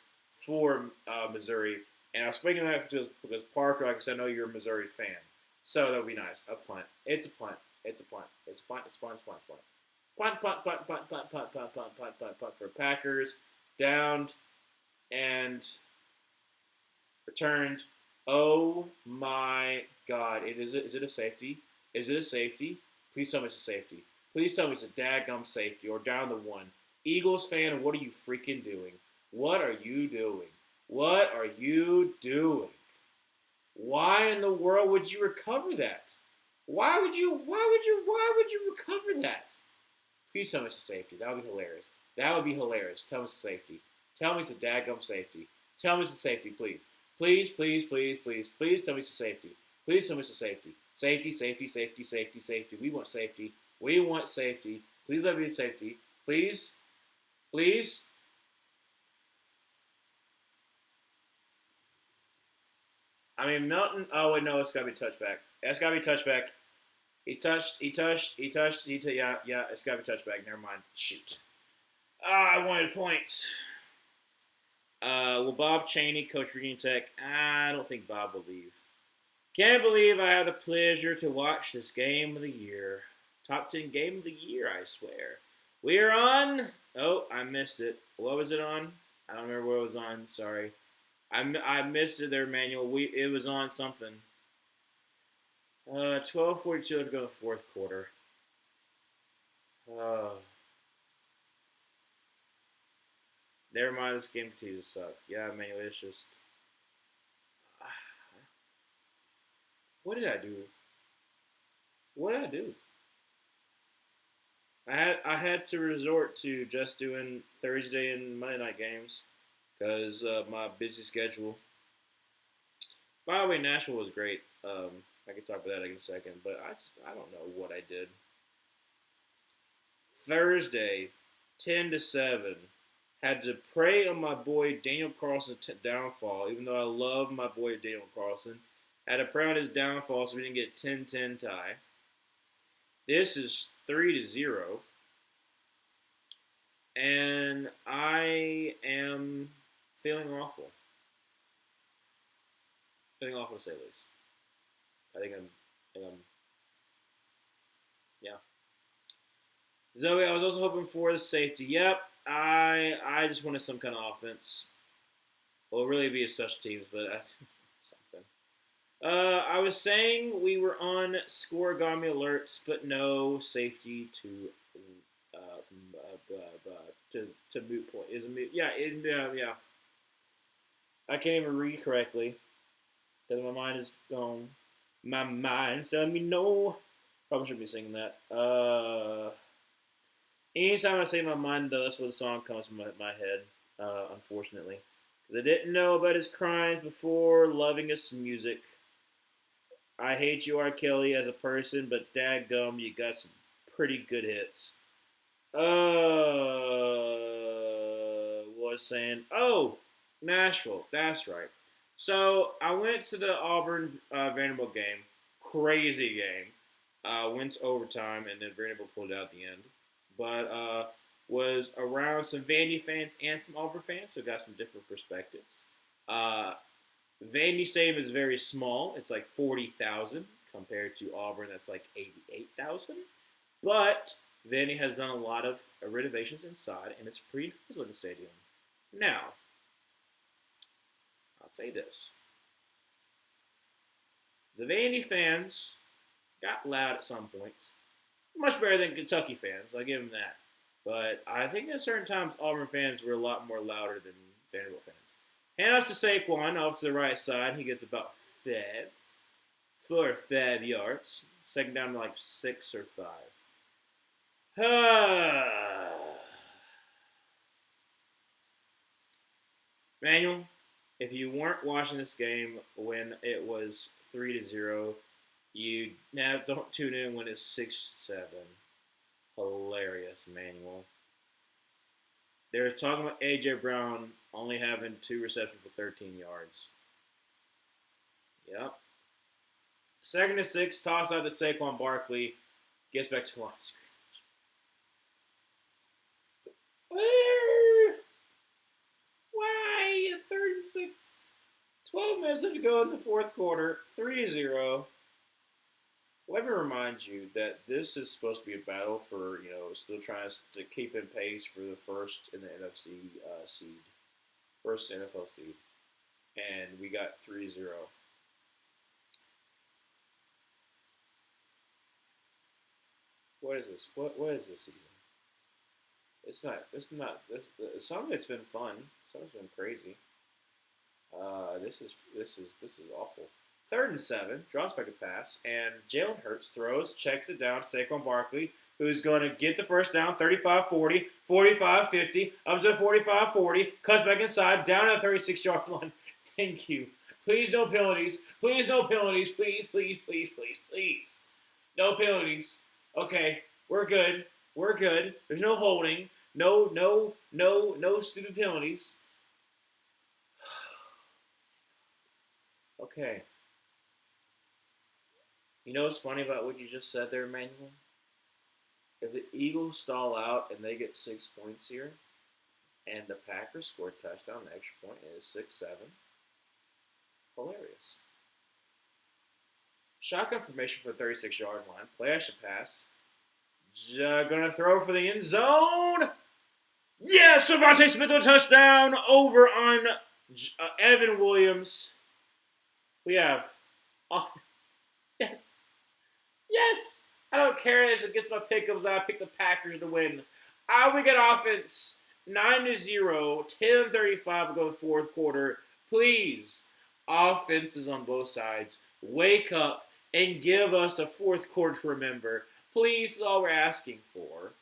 for Missouri. And I was speaking of that because Parker, like I said, I know you're a Missouri fan. So that would be nice. A punt. It's a punt. It's a punt. It's a punt. It's a punt. It's a punt. It's a punt. Punt, punt, punt, punt, punt, punt, punt, punt, punt, punt, punt for Packers. Downed and returned. Oh my God. Is it a safety? Is it a safety? Please tell me it's a safety. Please tell me it's a daggum safety or down to one. Eagles fan, what are you freaking doing? What are you doing? What are you doing? Why in the world would you recover that? Why would you recover that? Please tell me it's a safety. That would be hilarious. That would be hilarious. Tell me it's a safety. Tell me it's a daggum safety. Tell me it's a safety, please. Please, please, please, please, please tell me it's a safety. Please tell me it's a safety. Safety, safety, safety, safety, safety. We want safety. We want safety. Please let me be safety. Please. Please. I mean, Melton. Oh, wait, no, it's got to be touchback. It's got to be touchback. Yeah, it's got to be touchback. Never mind. Shoot. I wanted points. Will Bob Chaney coach Virginia Tech? I don't think Bob will leave. Can't believe I had the pleasure to watch this game of the year. Top 10 game of the year, I swear. We are on. Oh, I missed it. What was it on? I don't remember what it was on. Sorry. I missed it there, Manuel. It was on something. 12:42 to go in the fourth quarter. Never mind, this game continues to suck. Yeah, Manuel, it's just. What did I do? What did I do? I had to resort to just doing Thursday and Monday night games because of my busy schedule. By the way, Nashville was great. I can talk about that in a second, but I don't know what I did. Thursday, 10-7. Had to pray on my boy Daniel Carlson's downfall, even though I love my boy Daniel Carlson. Had to pray on his downfall so we didn't get 10-10 tie. This is 3-0. And I am feeling awful. Feeling awful to say the least. I think I'm yeah. Zoe, I was also hoping for the safety. Yep, I just wanted some kind of offense. Well, really be a special teams, but something. I was saying we were on scoregami alerts, but no safety to moot point. Is a moot? Yeah, yeah. I can't even read correctly because my mind is gone. My mind's telling me no. Probably shouldn't be singing that. Anytime I say my mind, though, that's what the song comes to my head, unfortunately. Because I didn't know about his crimes before loving his music. I hate you, R. Kelly, as a person, but dadgum, you got some pretty good hits. Was saying, oh, Nashville, that's right. So I went to the Auburn Vanderbilt game, crazy game. Went to overtime, and then Vanderbilt pulled out at the end. But was around some Vandy fans and some Auburn fans, so got some different perspectives. Uh, Vandy Stadium is very small. It's like 40,000 compared to Auburn, that's like 88,000. But Vandy has done a lot of renovations inside, and it's a pretty nice looking stadium. Now, I'll say this. The Vandy fans got loud at some points. Much better than Kentucky fans, I'll give them that. But I think at certain times Auburn fans were a lot more louder than Vanderbilt fans. Handoffs to Saquon off to the right side. He gets about 5 yards. Second down to like 6 or 5. Manuel, if you weren't watching this game when it was 3-0, you now don't tune in when it's 6-7. Hilarious, Manuel. They're talking about A.J. Brown only having 2 receptions for 13 yards. Yep. 2nd and 6, toss out to Saquon Barkley. Gets back to line of scrimmage. Why? 3rd and 6. 12 minutes to go in the fourth quarter. 3-0. Let me remind you that this is supposed to be a battle for, still trying to keep in pace for the first in the NFC seed. First NFL seed. And we got 3-0. What is this? What is this season? Some of it's been fun. Some of it's been crazy. This is awful. 3rd and 7, draws back a pass, and Jalen Hurts throws, checks it down to Saquon Barkley, who's going to get the first down, 35-40, 45-50, up to 45-40, cuts back inside, down at the 36-yard line. Thank you. Please no penalties. Please no penalties. Please, please, please, please, please. No penalties. Okay, we're good. We're good. There's no holding. No stupid penalties. Okay. You know what's funny about what you just said there, Emmanuel? If the Eagles stall out and they get 6 points here, and the Packers score a touchdown, the extra point is 6-7, hilarious. Shotgun formation for the 36-yard line. Play action pass. Gonna throw for the end zone. Yes, Devontae Smith with a touchdown over on Evan Williams. We have offense. Yes. Yes. I don't care if it gets my pickups. I pick the Packers to win. We got offense. 9-0. 10:35 to go in the fourth quarter. Please, offenses on both sides, wake up and give us a fourth quarter to remember. Please, is all we're asking for.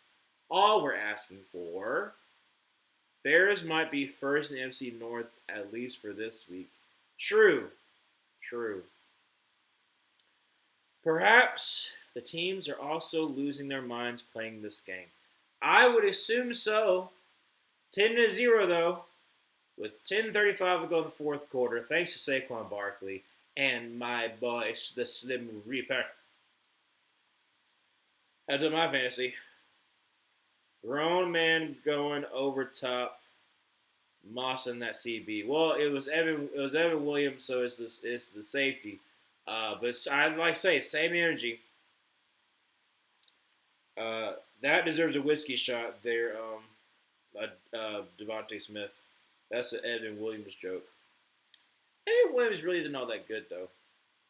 All we're asking for. Bears might be first in the NFC North, at least for this week. True. Perhaps the teams are also losing their minds playing this game. I would assume so. 10-0 though, with 10:35 to go in the fourth quarter. Thanks to Saquon Barkley and my boy, the Slim Reaper. I did my fantasy. Grown man going over top, mossing that CB. Well, it was Evan Williams, so it's the safety. But I'd like to say same energy. That deserves a whiskey shot there. Devontae Smith. That's an Evan Williams joke. Evan Williams really isn't all that good though.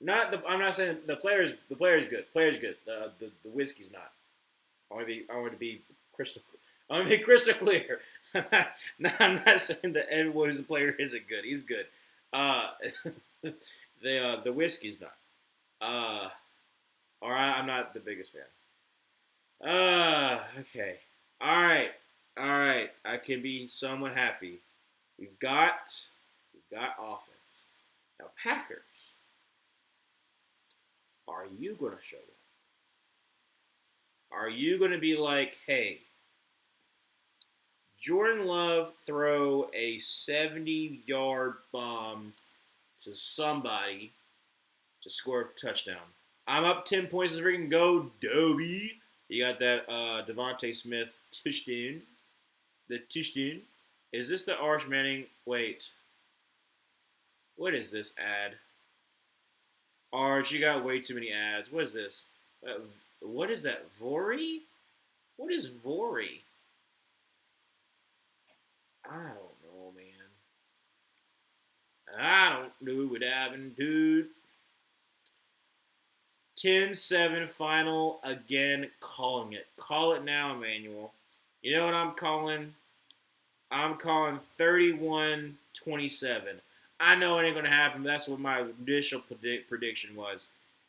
I'm not saying the player's good. Player's good. The whiskey's not. I want to be crystal clear. I'm not saying that Evan Williams, the player, isn't good. He's good. Uh, the whiskey's not. All right, I'm not the biggest fan. Okay. All right, all right. I can be somewhat happy. We've got offense. Now Packers, are you gonna show up? Are you gonna be like, hey, Jordan Love throw a 70-yard bomb to somebody to score a touchdown? I'm up 10 points. Let's freaking go, Dobie. You got that Devontae Smith touchdown. The touchdown. Is this the Arch Manning? Wait. What is this ad? Arch, you got way too many ads. What is this? What is that? Vori? What is Vori? I don't know, man. I don't know what happened, dude. 10-7 final. Again, calling it. Call it now, Emmanuel. You know what I'm calling? I'm calling 31-27. I know it ain't going to happen, but that's what my initial prediction was.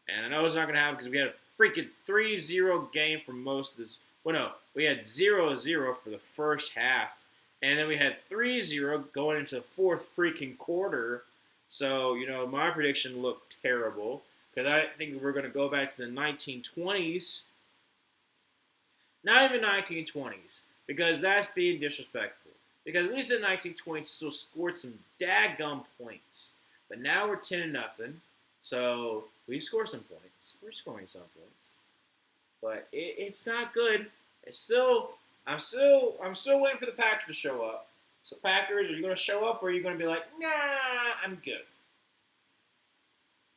And I know it's not going to happen because we had a freaking 3-0 game for most of this. Well, no, we had 0-0 for the first half. And then we had 3-0 going into the fourth freaking quarter. So, my prediction looked terrible. Because I didn't think we were going to go back to the 1920s. Not even 1920s. Because that's being disrespectful. Because at least in the 1920s, still scored some daggum points. But now we're 10-0. So we score some points. We're scoring some points. But it's not good. I'm still waiting for the Packers to show up. So Packers, are you going to show up or are you going to be like, nah, I'm good?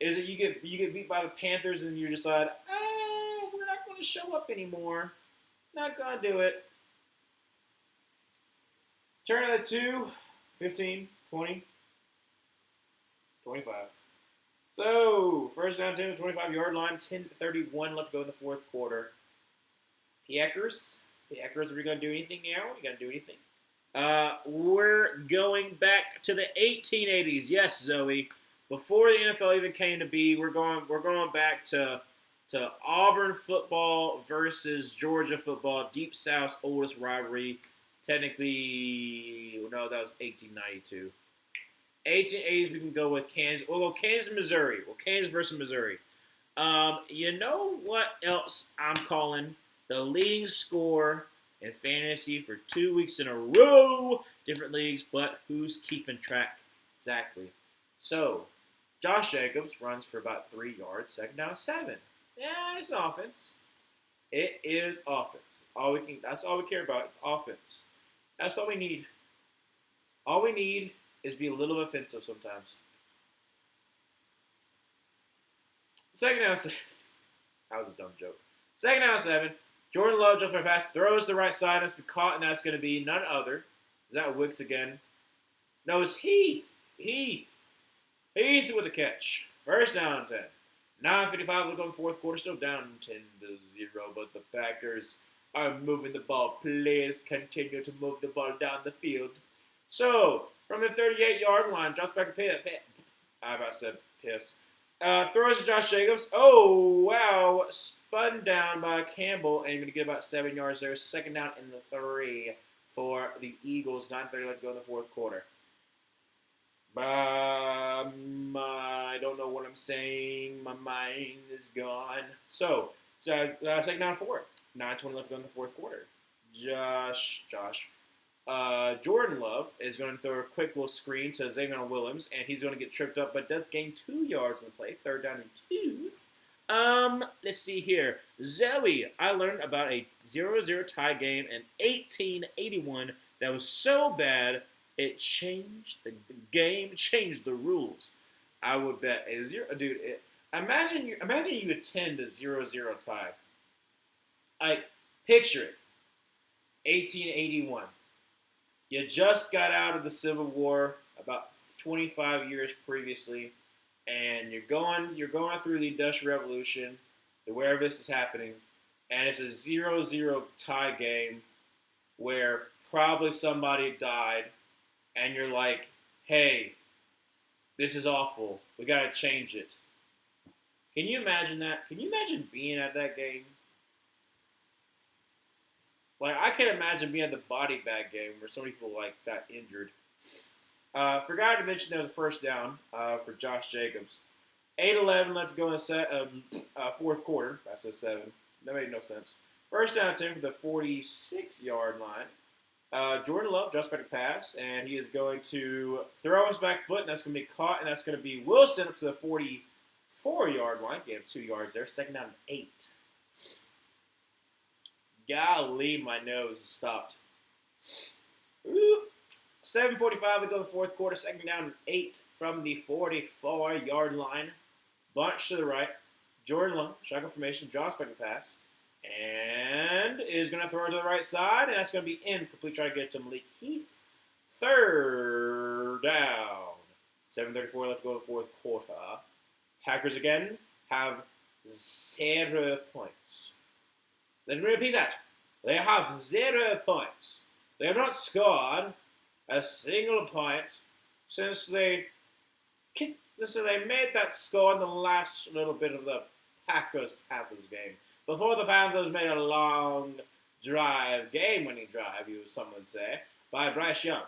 Is it you get beat by the Panthers and you decide, we're not going to show up anymore. Not going to do it. Turn of the 2, 15, 20, 25. So, first down, 10 to 25-yard line, 10:31 left to go in the fourth quarter. Packers, are we going to do anything now? Are we going to do anything? We're going back to the 1880s. Yes, Zoe. Before the NFL even came to be, we're going back to Auburn football versus Georgia football, Deep South's oldest rivalry. Technically, no, that was 1892. 1880s, we can go with Kansas. We'll go Kansas and Missouri. Well, Kansas versus Missouri. You know what else I'm calling the leading scorer in fantasy for 2 weeks in a row? Different leagues, but who's keeping track? Exactly. So, Josh Jacobs runs for about 3 yards, second down, 7. Yeah, it's an offense. It is offense. That's all we care about. It's offense. That's all we need. All we need is be a little offensive sometimes. Second down, 7. That was a dumb joke. Second down, 7. Jordan Love jumps by pass, throws the right side. That's been caught, and that's going to be none other. Is that Wicks again? No, it's Heath. Heath with a catch. First down, 10. 9:55 to go in the fourth quarter. Still down 10-0, but the Packers are moving the ball. Please continue to move the ball down the field. So, from the 38-yard line, Josh Becker I about said piss. Throws to Josh Jacobs. Oh, wow. Spun down by Campbell, and you're going to get about 7 yards there. Second down in the 3 for the Eagles. 9:30 left to go in the fourth quarter. I don't know what I'm saying. My mind is gone. So, second down 4. 9:20 left to go in the fourth quarter. Jordan Love is going to throw a quick little screen to Xavier Williams, and he's going to get tripped up, but does gain 2 yards on the play. Third down and 2. Let's see here. Zoe, I learned about a 0-0 tie game in 1881 that was so bad it changed the game, changed the rules. I would bet a zero, dude. Imagine you attend a 0-0 tie. Like, picture it. 1881. You just got out of the Civil War about 25 years previously, and you're going through the Industrial Revolution to wherever this is happening, and it's a 0-0 tie game where probably somebody died, and you're like, hey, This is awful. We got to change it. Can you imagine that? Can you imagine being at that game? Like, I can imagine being at the body bag game where so many people, like, got injured. Forgot to mention there was a first down for Josh Jacobs. 8:11 left to go in the fourth quarter. That's a 7. That made no sense. First down 10 for the 46-yard line. Jordan Love drops back to pass, and he is going to throw his back foot, and that's going to be caught, and that's going to be Wilson up to the 44-yard line. Gave 2 yards there. Second down 8. Golly, my nose stopped. Ooh. 7:45 to go to the fourth quarter. Second down 8 from the 44-yard line. Bunch to the right. Jordan Love, shotgun formation, drops back to pass. And is going to throw it to the right side. And that's going to be incomplete. Try to get it to Malik Heath. Third down. 7:34 left to go to the fourth quarter. Packers again have 0 points. Let me repeat that. They have 0 points. They have not scored a single point since they made that score in the last little bit of the Packers-Panthers game. Before the Panthers made a long drive, game-winning drive, some would say, by Bryce Young.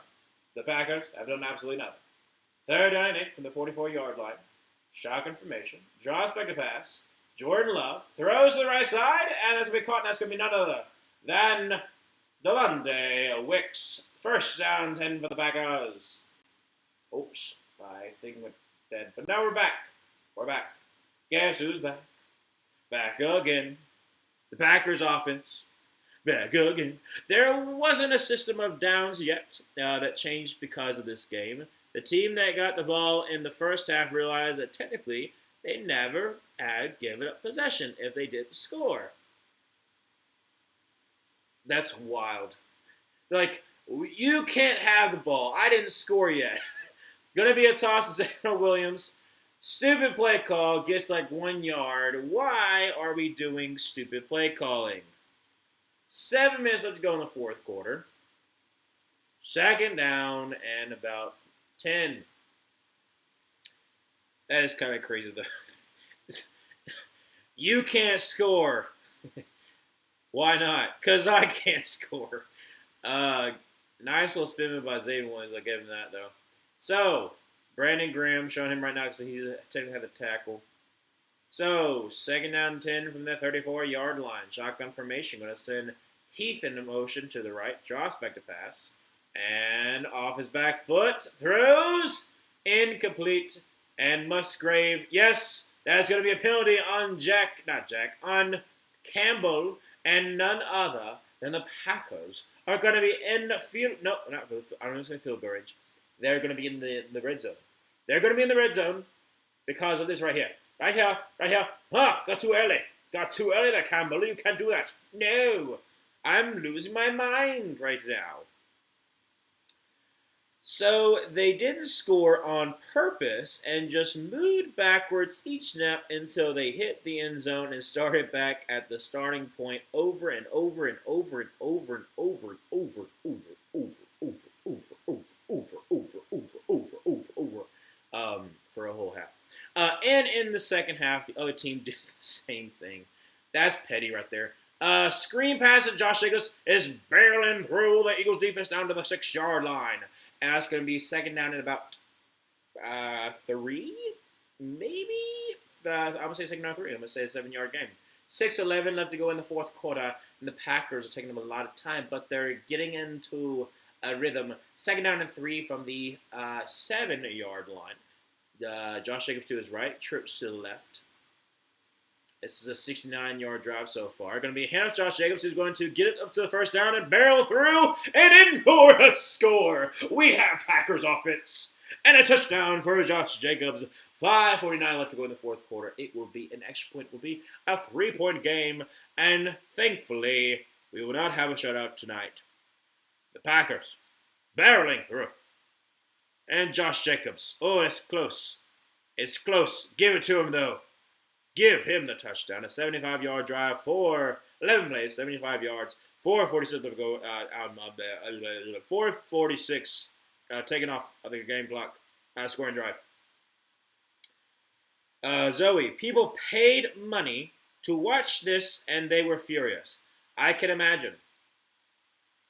The Packers have done absolutely nothing. Third down and 8 from the 44-yard line. Shotgun formation. Draws back to pass. Jordan Love throws to the right side, and that's going to be caught, and that's going to be none other than Devontae Wicks. First down 10 for the Packers. Oops, my thing went dead. But now we're back. We're back. Guess who's back? Back again. The Packers offense. Back again. There wasn't a system of downs yet that changed because of this game. The team that got the ball in the first half realized that technically they never had given up possession if they didn't score. That's wild. Like, you can't have the ball. I didn't score yet. Gonna be a toss to Zach Williams. Stupid play call. Gets like 1 yard. Why are we doing stupid play calling? 7 minutes left to go in the fourth quarter. Second down and about 10. That is kind of crazy, though. You can't score. Why not? Because I can't score. Nice little spin move by Xavier Williams. I'll give him that, though. So, Brandon Graham, showing him right now because he technically had the tackle. So, second down 10 from the 34-yard line. Shotgun formation. Going to send Heath in motion to the right. Drops back to pass. And off his back foot. Throws. Incomplete. And Musgrave. Yes, that's going to be a penalty on on Campbell. And none other than the Packers are going to be in the field. No, not field. I don't know if it's going to field goal range. They're going to be in the red zone. They're going to be in the red zone because of this right here. Right here. Got too early. Got too early there, Campbell. You can't do that. No. I'm losing my mind right now. So they didn't score on purpose and just moved backwards each snap until they hit the end zone and started back at the starting point over and over and over and over and over and over for a whole half. And in the second half, the other team did the same thing. That's petty right there. Screen pass to Josh Jacobs is barreling through the Eagles defense down to the 6-yard line. And that's going to be second down at about 3, maybe? I'm going to say second down 3. I'm going to say a 7-yard game. 6:11 left to go in the fourth quarter. And the Packers are taking them a lot of time, but they're getting into a rhythm. Second down and 3 from the 7-yard line. Josh Jacobs to his right, trips to the left. This is a 69-yard drive so far. Going to be a handoff Josh Jacobs, who's going to get it up to the first down and barrel through and in for a score. We have Packers offense and a touchdown for Josh Jacobs. 5:49 left to go in the fourth quarter. It will be an extra point. It will be a 3-point game, and thankfully, we will not have a shutout tonight. The Packers barreling through, and Josh Jacobs. Oh, it's close. It's close. Give it to him though. Give him the touchdown. A 75-yard drive for 11 plays, 75 yards, 4:46 to go out of there. 4:46 taken off of the game clock. Scoring drive. Zoe, people paid money to watch this and they were furious. I can imagine.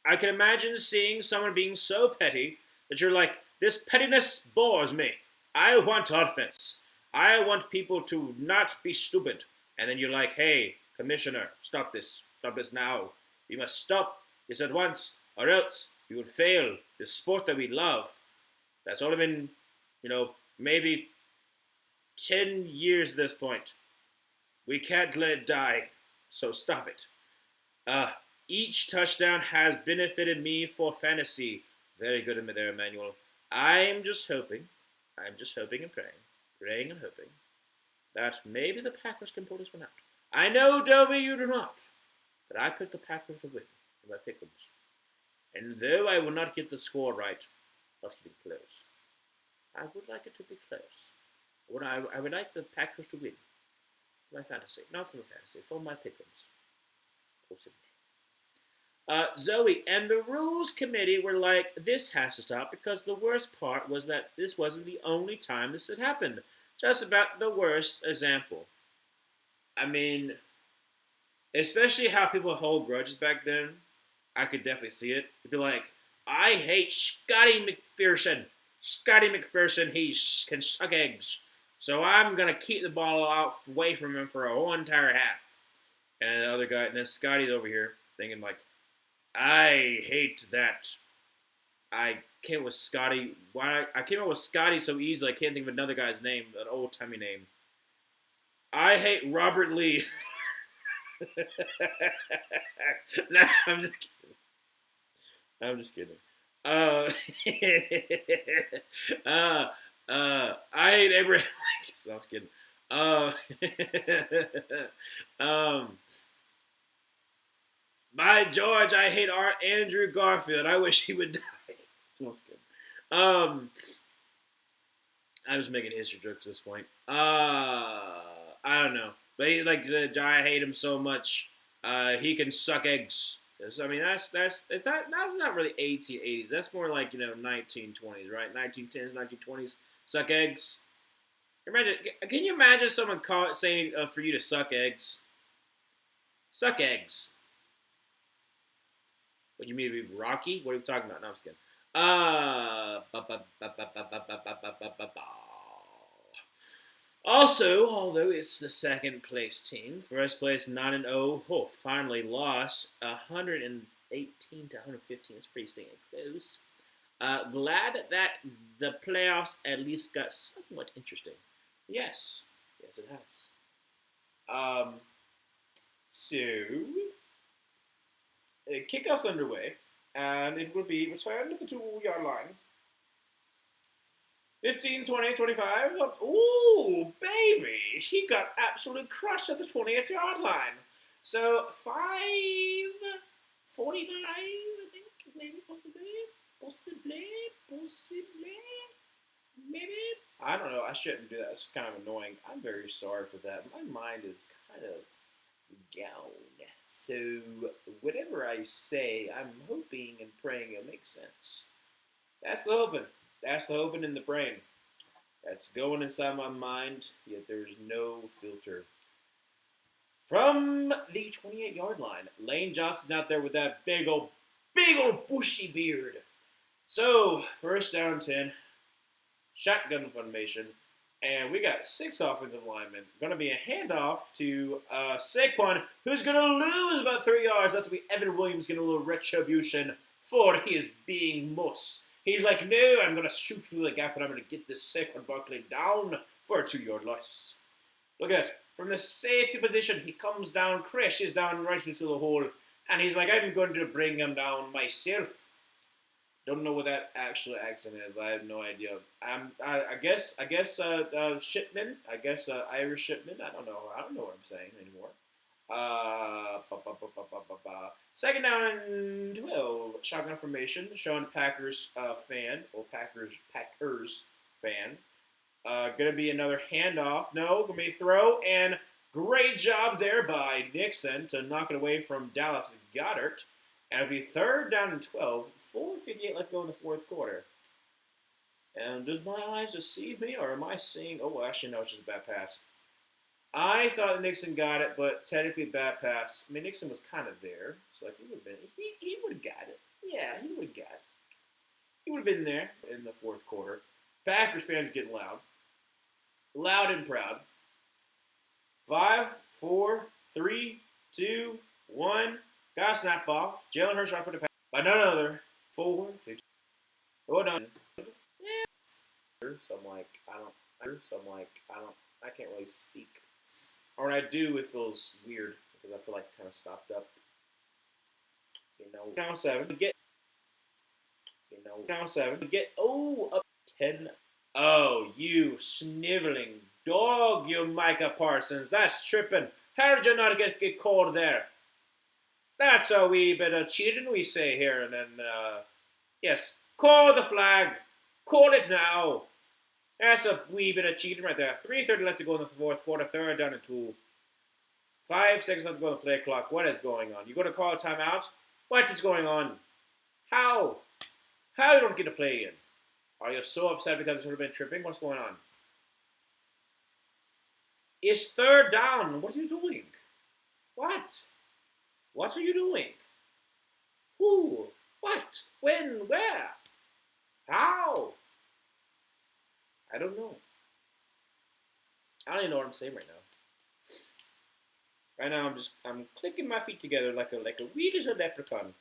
I can imagine seeing someone being so petty that you're like, this pettiness bores me. I want offense. I want people to not be stupid. And then you're like, hey, commissioner, stop this. Stop this now. You must stop this at once, or else you will fail this sport that we love. That's only been, maybe 10 years at this point. We can't let it die. So stop it. Uh, each touchdown has benefited me for fantasy. Very good in there, Emmanuel. I'm just hoping and praying and hoping that maybe the Packers can pull this one out. I know, Dobie, you do not, but I picked the Packers to win in my pick'ems. And though I will not get the score right, let's keep it close. I would like it to be close. I would like the Packers to win for my fantasy, not for my fantasy, for my pick'ems. Possibly. Zoe and the rules committee were like, this has to stop because the worst part was that this wasn't the only time this had happened. Just about the worst example. I mean, especially how people hold grudges back then, I could definitely see it. It'd be like, I hate Scotty McPherson. Scotty McPherson, he can suck eggs. So I'm going to keep the ball away from him for a whole entire half. And the other guy, and then Scotty's over here thinking like, I hate that. I came with Scotty. Why I came up with Scotty so easily I can't think of another guy's name, an old timey name. I hate Robert Lee. Nah, I'm just kidding. I'm just kidding. I hate Abraham Lincoln. No, I'm just kidding. By George, I hate Andrew Garfield. I wish he would die. No, I'm just kidding. I was making history jokes at this point. I don't know. But I hate him so much. He can suck eggs. I mean, that's not really 1880s. That's more like 1920s, right? 1910s, 1920s. Suck eggs. Can you imagine someone saying for you to suck eggs? Suck eggs. What, you mean to be Rocky? What are you talking about? No, I'm just kidding. Also, although it's the second place team, first place 9-0, finally lost 118 to 115. It's pretty stinking close. Glad that the playoffs at least got somewhat interesting. Yes, it has. So kickoff's underway, and it will be returned to the 2-yard line. 15, 20, 25. Ooh, baby. He got absolutely crushed at the 20th-yard line. So, 5:45, I think, maybe, possibly, maybe. I don't know. I shouldn't do that. It's kind of annoying. I'm very sorry for that. My mind is kind of gone. So, whatever I say, I'm hoping and praying it makes sense. That's the hoping. That's the hoping in the brain. That's going inside my mind, yet there's no filter. From the 28-yard line, Lane Johnson's out there with that big old bushy beard. So, first down 10, shotgun formation, and we got 6 offensive linemen. Going to be a handoff to Saquon, who's going to lose about 3 yards. That's going to be Evan Williams getting a little retribution for his being muss. He's like, no, I'm going to shoot through the gap and I'm going to get this Saquon Barkley down for a 2-yard loss. Look at it. From the safety position, he comes down, crashes down right into the hole, and he's like, I'm going to bring him down myself. Don't know what that actual accent is. I have no idea. I guess Shipman. I guess Irish Shipman. I don't know. I don't know what I'm saying anymore. Second down and 12. Shotgun formation. Showing Packers fan or Packers fan. Gonna be another handoff. No, gonna be a throw, and great job there by Nixon to knock it away from Dallas Goedert. And it'll be third down and 12. 4:58 left to go in the fourth quarter. And does my eyes deceive me, or am I seeing? Oh, actually, no, it's just a bad pass. I thought Nixon got it, but technically bad pass. I mean, Nixon was kind of there, so like he would have been. He would have got it. Yeah, he would have got it. He would have been there in the fourth quarter. Packers fans are getting loud and proud. 5, 4, 3, 2, 1. Got a snap off. Jalen Hurts right for the pass by none other. 4, 50. Oh, no. Yeah. So I'm like, I don't. I can't really speak. Or when I do, it feels weird because I feel like it kind of stopped up. Down 7. Down 7. Get up 10. Oh, you sniveling dog, you Micah Parsons. That's tripping. How did you not get called there? That's a wee bit of cheating, we say here. And then, yes, call the flag. Call it now. That's a wee bit of cheating right there. 3:30 left to go in the fourth quarter. 3rd down and 2. 5 seconds left to go on the play clock. What is going on? You going to call a timeout? What is going on? How? How you don't get a play in? Are you so upset because it's sort of been tripping? What's going on? It's 3rd down. What are you doing? What? What are you doing? Who? What? When? Where? How? I don't know. I don't even know what I'm saying right now. Right now, I'm clicking my feet together like a wee little leprechaun.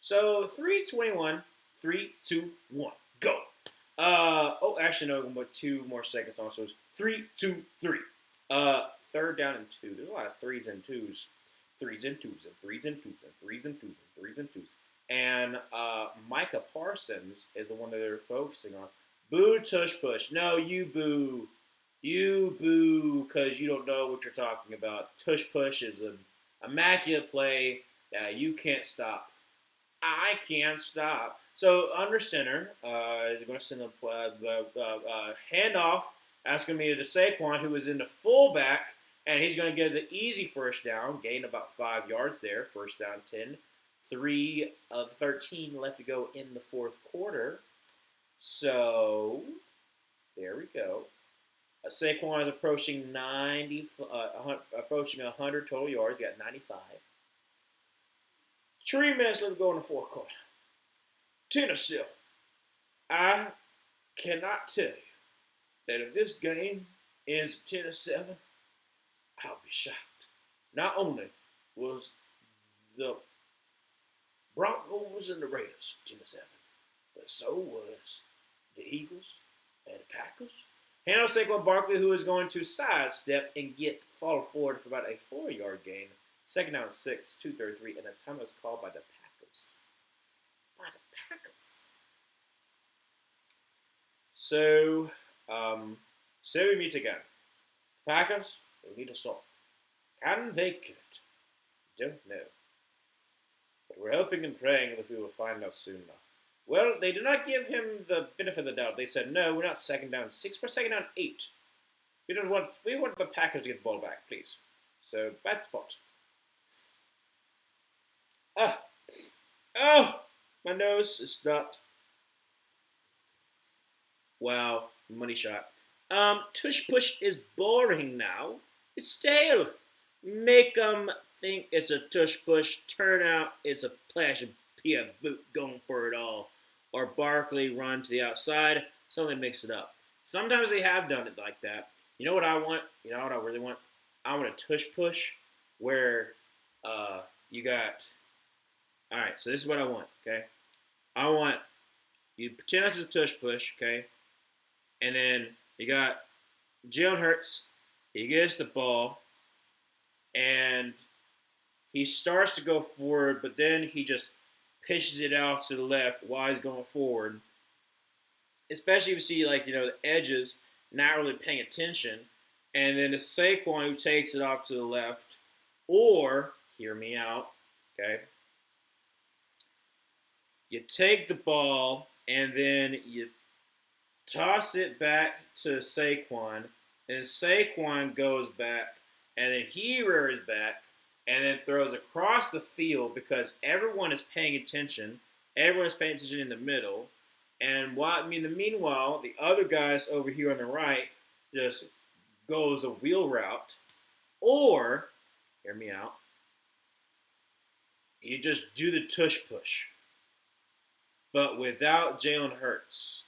So 3:21, 3, 2, 1, go. Actually no, but 2 more seconds on. So it's 3, 2, 3. 3rd down and 2. There's a lot of 3s and 2s, 3s and 2s and 3s and 2s and 3s and 2s and 3s and 2s. And Micah Parsons is the one that they're focusing on. Boo, tush, push. No, you boo. You boo because you don't know what you're talking about. Tush push is an immaculate play that you can't stop. I can't stop. So under center, they're going to send the handoff. That's going to be to Saquon, who is in the fullback, and he's going to get the easy first down, gain about 5 yards there. First down 10. 3 of 13 left to go in the fourth quarter. So there we go. Saquon is approaching approaching 100 total yards. He got 95. 3 minutes left to go in the fourth quarter. Tennessee, I cannot tell you that if this game ends 10-7, I'll be shocked. Not only was the Broncos and the Raiders 10-7, but so was the Eagles and the Packers. Handle Saquon Barkley, who is going to sidestep and fall forward for about a 4-yard gain. 2nd down 6, 2:33, and the time was called by the Packers. So, we meet again. Packers, they need a stop. Can they get it? Don't know. But we're hoping and praying that we will find out soon enough. Well, they did not give him the benefit of the doubt. They said, no, we're not 2nd down 6, we're 2nd down 8. We want the Packers to get the ball back, please. So, bad spot. My nose is stopped. Wow, money shot. Tush push is boring now. It's stale. Make them think it's a tush push. Turn out it's a Plash and Pia boot going for it all. Or Barkley run to the outside. Something mix it up. Sometimes they have done it like that. You know what I want? You know what I really want? I want a tush push where you got. All right, so this is what I want. Okay, I want you pretend like it's a tush push. Okay, and then you got Jalen Hurts. He gets the ball, and he starts to go forward, but then he just pitches it out to the left while he's going forward. Especially if you see, the edges not really paying attention. And then it's Saquon who takes it off to the left. Or, hear me out, okay? You take the ball and then you toss it back to Saquon. And Saquon goes back. And then he rears back. And then throws across the field because everyone is paying attention. Everyone is paying attention in the middle. And meanwhile, the other guys over here on the right just goes a wheel route, or hear me out, you just do the tush push, but without Jalen Hurts.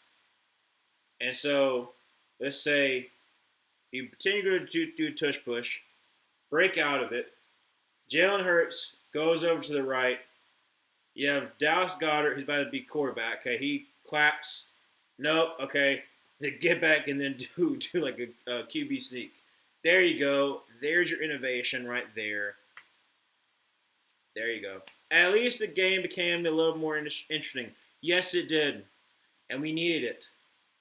And so, let's say you continue to do tush push, break out of it. Jalen Hurts goes over to the right. You have Dallas Goedert, who's about to be quarterback. Okay, he claps. Nope. Okay, then get back and then do like a QB sneak. There you go. There's your innovation right there. There you go. At least the game became a little more interesting. Yes, it did, and we needed it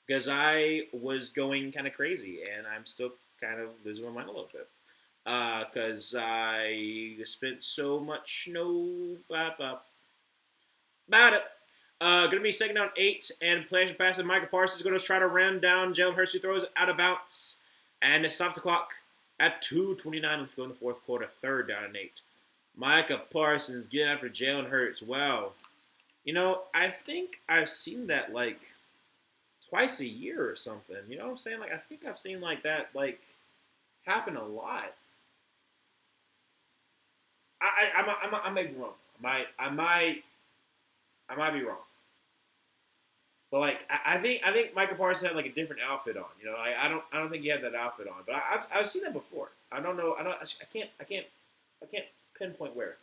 because I was going kind of crazy, and I'm still kind of losing my mind a little bit because I spent so much about it. Going to be second down 8, and play pass, and Micah Parsons is going to try to ram down Jalen Hurts, who throws out of bounds, and it stops the clock at 2:29. Let's go in the fourth quarter, third down and 8. Micah Parsons getting after Jalen Hurts. Wow. You know, I think I've seen that like twice a year or something. You know what I'm saying? Like, I think I've seen like that like happen a lot. I may be wrong. I might be wrong. But like I think Micah Parsons had like a different outfit on. You know, I don't think he had that outfit on. But I've seen that before. I don't know. I can't pinpoint where.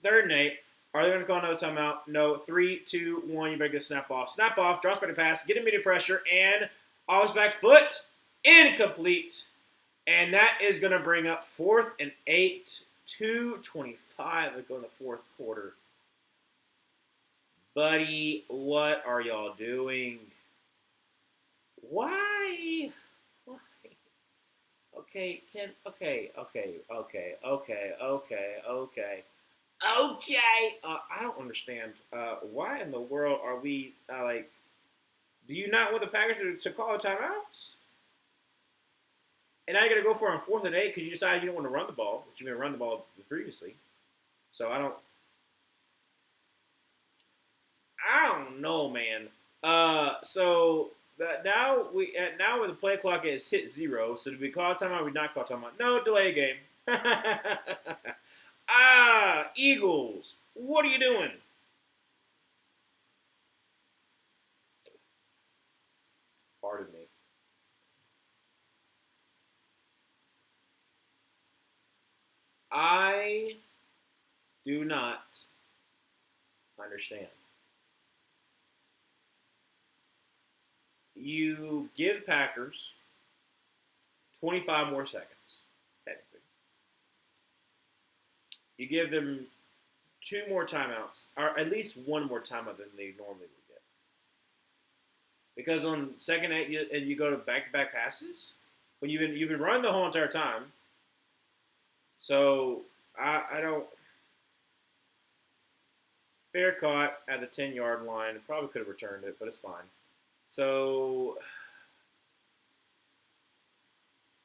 Third and 8. Are they going to call another timeout? No. 3, 2, 1. You better get a snap off. Snap off. Drops back to pass. Get immediate pressure and off his back foot. Incomplete. And that is going to bring up 4th and 8. 2:25. Let's go in the fourth quarter. Buddy, what are y'all doing? Why? Okay, okay. I don't understand. Why in the world are we, like, do you not want the Packers to call timeouts? And now you're going to go for it on 4th and 8 because you decided you don't want to run the ball, but you've been running the ball previously. So I don't know, man. So now when the play clock is hit 0, so did we call timeout? We not call timeout? No, delay game. Eagles, what are you doing? Pardon me. I do not understand. You give Packers 25 more seconds, technically. You give them 2 more timeouts, or at least 1 more timeout than they normally would get. Because on second 8, you go to back-to-back passes, when you've been running the whole entire time. So I don't. Fair caught at the 10-yard line. Probably could have returned it, but it's fine. So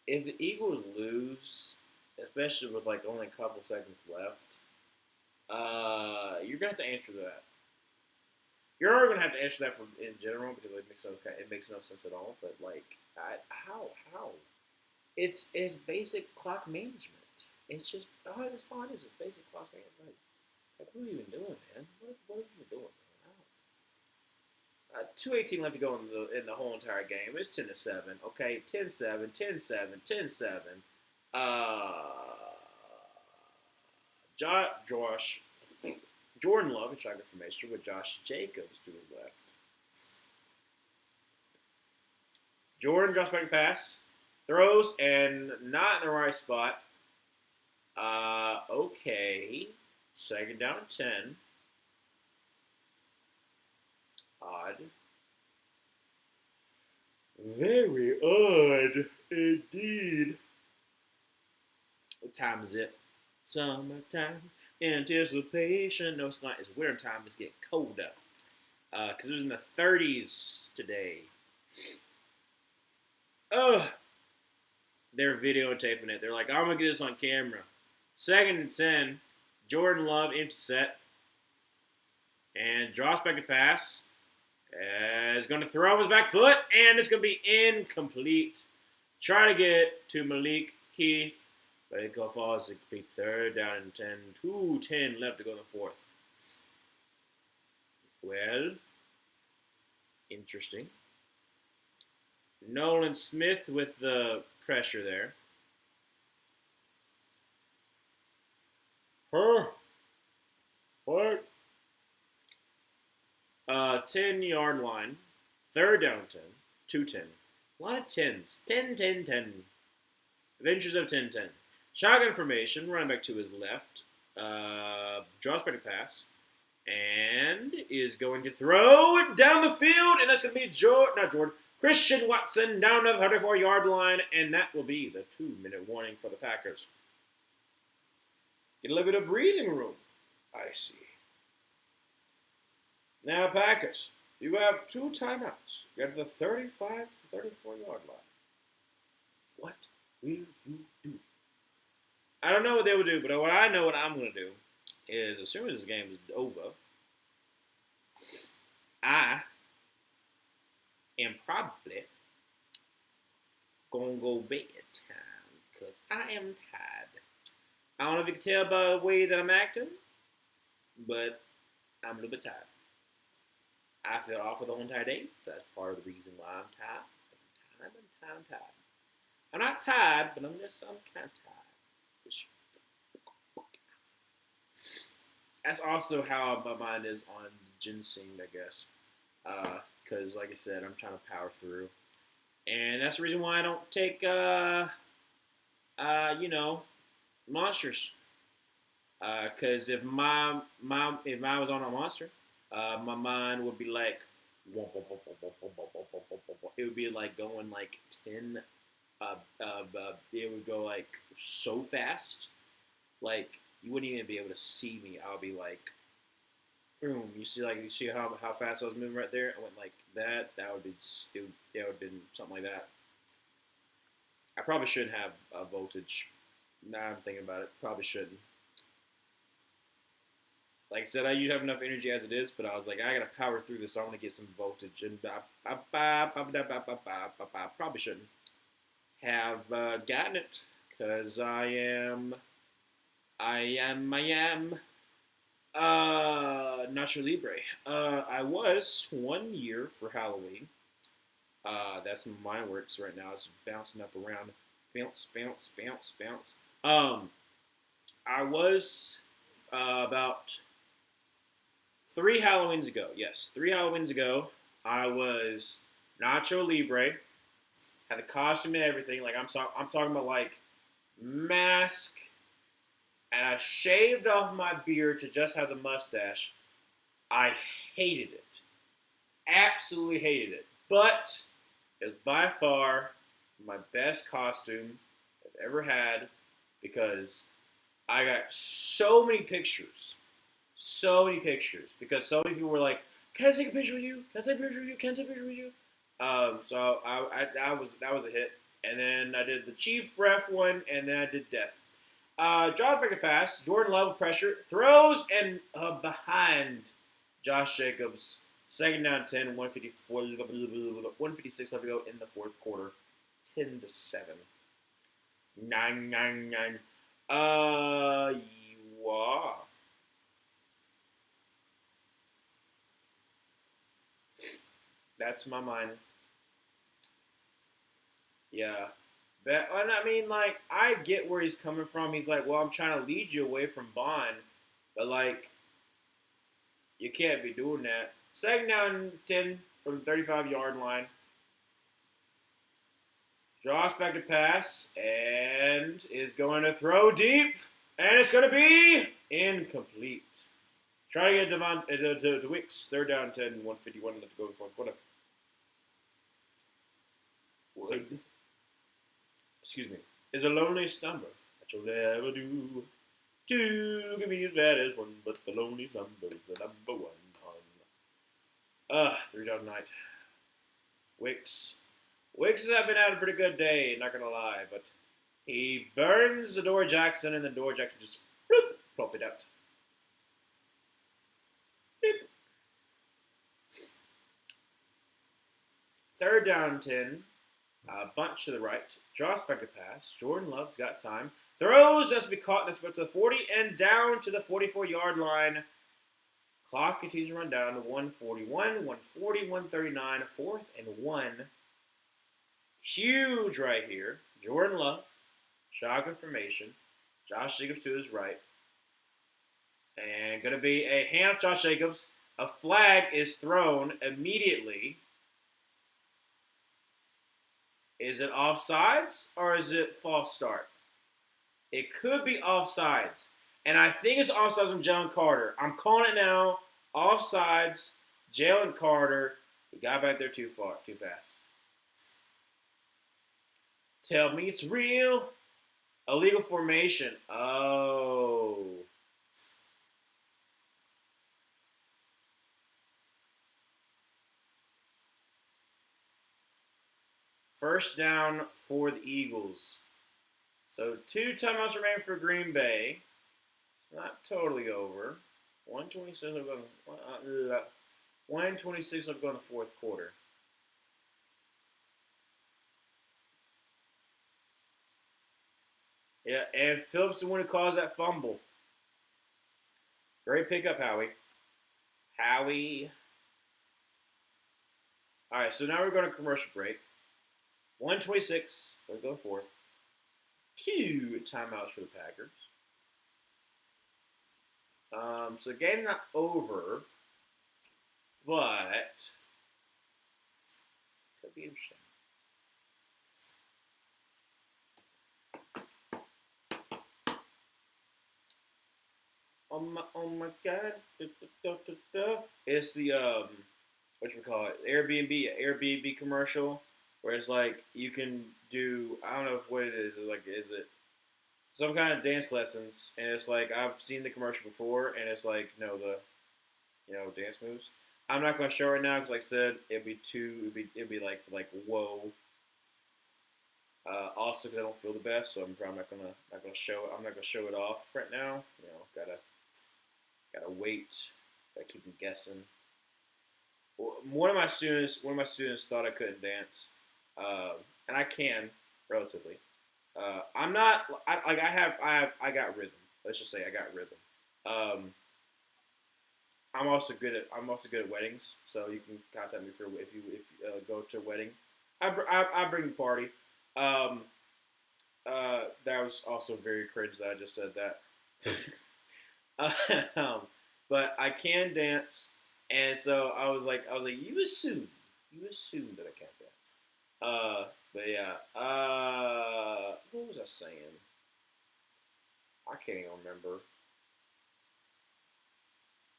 if the Eagles lose, especially with like only a couple seconds left, you're gonna have to answer that. You're already gonna have to answer that in general because it makes no sense at all. But like, how? It's basic clock management. It's just that's all it is. It's basic clock management. Like what are you even doing, man? What are you doing, man? 2:18 left to go in the whole entire game. It's 10-7. Okay, 10-7, 10-7, 10-7. Jordan Love in shotgun formation with Josh Jacobs to his left. Jordan drops back and pass, throws, and not in the right spot. Okay, second down and 10. Odd. Very odd indeed. What time is it? Summertime. Anticipation. No, it's not. It's winter time. It's getting colder. Because it was in the 30s today. They're videotaping it. They're like, I'm going to get this on camera. Second and 10. Jordan Love, empty set. And drops back to pass. Is going to throw his back foot, and it's going to be incomplete. Try to get to Malik Heath, but it falls to complete third down and 10. 2:10 left to go in the fourth. Well, interesting. Nolan Smith with the pressure there. What? 10-yard line. Third down 10. 2:10. A lot of 10s. 10, 10, 10. Adventures of 10, 10. Shotgun formation. Running back to his left. Draws back to pass. And is going to throw it down the field. And that's going to be Christian Watson down to the 34-yard line. And that will be the 2-minute warning for the Packers. Get a little bit of breathing room. I see. Now, Packers, you have 2 timeouts. You have the 35, 34-yard line. What will you do? I don't know what they will do, but what I know what I'm going to do is as soon as this game is over, I am probably going to go bedtime because I am tired. I don't know if you can tell by the way that I'm acting, but I'm a little bit tired. I feel off for the whole entire day, so that's part of the reason why I'm tired. I'm tired. I'm not tired, but I'm kind of tired. That's also how my mind is on ginseng, I guess. Because, like I said, I'm trying to power through. And that's the reason why I don't take, monsters. Because if my was on a monster, my mind would be like, it would be like going like 10, it would go like so fast, like you wouldn't even be able to see me. I would be like, boom. You see how fast I was moving right there? I went like that. That would have been something like that. I probably shouldn't have a voltage. Now I'm thinking about it. Probably shouldn't. Like I said, I have enough energy as it is, but I was like, I gotta power through this. So I want to get some voltage, and probably shouldn't have gotten it because I am Nacho Libre. I was 1 year for Halloween. That's my works right now. It's bouncing up around, bounce. I was about 3 Halloweens ago. Yes, 3 Halloweens ago, I was Nacho Libre. Had the costume and everything. Like I'm talking about like mask, and I shaved off my beard to just have the mustache. I hated it. Absolutely hated it. But it was by far my best costume I've ever had because I got so many pictures. Because so many people were like, "Can I take a picture with you? Can I take a picture with you? Can I take a picture with you?" So that was a hit. And then I did the Chief Ref one, and then I did Death. Draws back to pass. Jordan Love with pressure. Throws and behind Josh Jacobs. Second down 10, 156 left to go in the fourth quarter. 10-7. 9. Wow. That's my mind. Yeah. But, and I mean, like, I get where he's coming from. He's like, well, I'm trying to lead you away from Bond. But, like, you can't be doing that. Second down 10 from the 35-yard line. Draws back to pass and is going to throw deep. And it's going to be incomplete. Try to get to Wicks. Third down 10, 151 left to go in the fourth quarter. Wood. Excuse me. Is the loneliest number that you'll ever do. 2 can be as bad as 1, but the loneliest number is the number 1 on 3 down night. Wicks has been having a pretty good day, not gonna lie, but he burns Adoree Jackson, and then Adoree Jackson just bloop, plop it out. Beep. Third down and 10. Bunt to the right. Draws back a pass. Jordan Love's got time. Throws. That's be caught. That's about to the 40 and down to the 44-yard line. Clock continues to run down to 141, 140, 139. Fourth and 1. Huge right here. Jordan Love. Shotgun formation. Josh Jacobs to his right. And going to be a hand of Josh Jacobs. A flag is thrown immediately. Is it offsides or is it false start? It could be offsides. And I think it's offsides from Jalen Carter. I'm calling it now. Offsides. Jalen Carter. He got back there too fast. Tell me it's real. Illegal formation. Oh. First down for the Eagles. So 2 timeouts remain for Green Bay. Not totally over. 126 of going. 126 of going the fourth quarter. Yeah, and Phillips the one who caused that fumble. Great pickup, Howie. All right, so now we're going to commercial break. 126. Let's go fourth. 2 timeouts for the Packers. So the game's not over, but could be interesting. Oh my God! It's the Airbnb commercial where it's like you can do, I don't know what it is. Is it some kind of dance lessons? And it's like I've seen the commercial before, and it's like dance moves. I'm not gonna show it right now because, like I said, it'd be like whoa. Also, because I don't feel the best, so I'm probably not gonna show it. I'm not gonna show it off right now. Gotta wait. Gotta keep them guessing. One of my students thought I couldn't dance, and I can relatively. I'm not. I got rhythm. Let's just say I got rhythm. I'm also good at weddings, so you can contact me if you go to a wedding. I bring the party. That was also very cringe that I just said that. But I can dance, and so I was like, you assume that I can't dance. But yeah, what was I saying? I can't even remember.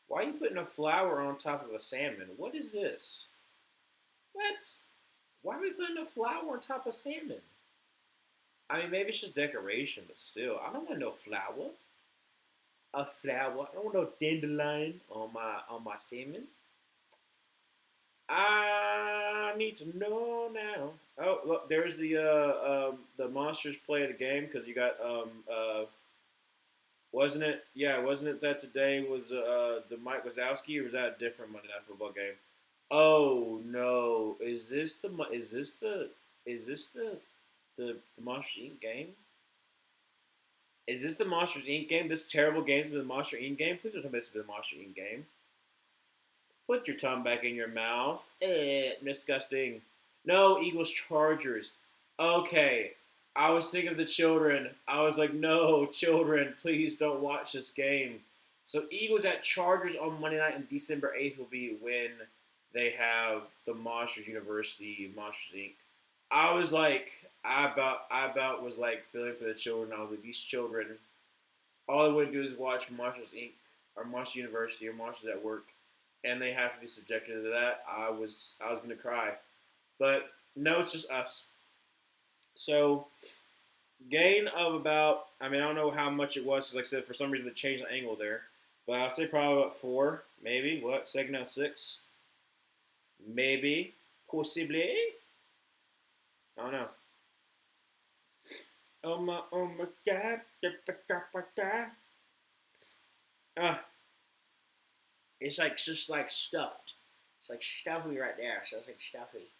Why are you putting a flower on top of a salmon? What is this? What? Why are we putting a flower on top of salmon? I mean, maybe it's just decoration, but still, I don't want no flower. A flower. I don't want no dandelion on my salmon. I need to know now. Oh, look, there's the Monsters play of the game because you got wasn't it? Yeah, wasn't it that today was the Mike Wazowski, or was that a different Monday Night Football game? Oh no! Is this the Monsters Inc. game? Is this the Monsters Inc. game? This terrible game's been the Monster Inc. game? Please don't tell me this has been the Monster Inc. game. Put your tongue back in your mouth. Disgusting. No, Eagles Chargers. Okay. I was thinking of the children. I was like, no, children, please don't watch this game. So Eagles at Chargers on Monday night, and December 8th will be when they have the Monsters University, Monsters Inc. I was like, I about was like feeling for the children. I was like, these children, all they would do is watch Monsters Inc. or Monsters University or Monsters at Work, and they have to be subjected to that. I was gonna cry, but no, it's just us. So, gain of about, I mean, I don't know how much it was, because like I said, for some reason they changed the angle there. But I'll say probably about 4, maybe. What? Second down 6? Maybe. Possibly? I don't know. Oh my God. It's like, just like stuffed. It's like stuffy right there, so it's like stuffy.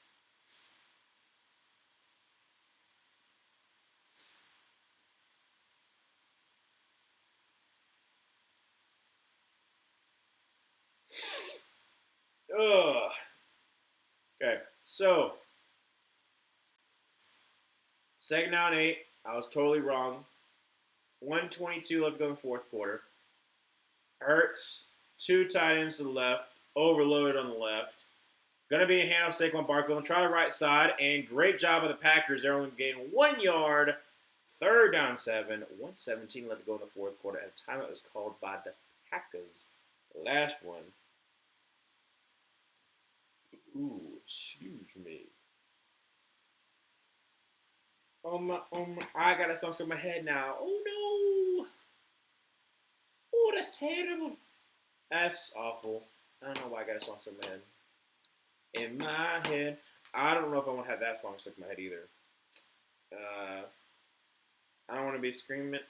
So, second down 8. I was totally wrong. 122 left to go in the fourth quarter. Hurts, 2 tight ends to the left, overloaded on the left. Going to be a handoff Saquon Barkley. Going to try the right side, and great job of the Packers. They're only getting 1 yard. Third down 7. 117 left to go in the fourth quarter. And a timeout was called by the Packers. The last one. Ooh, excuse me. I got a song in my head now. Oh no! Oh, that's terrible. That's awful. I don't know why I got a song stuck in my head. In my head. I don't know if I want to have that song stuck in my head either. I don't want to be screaming.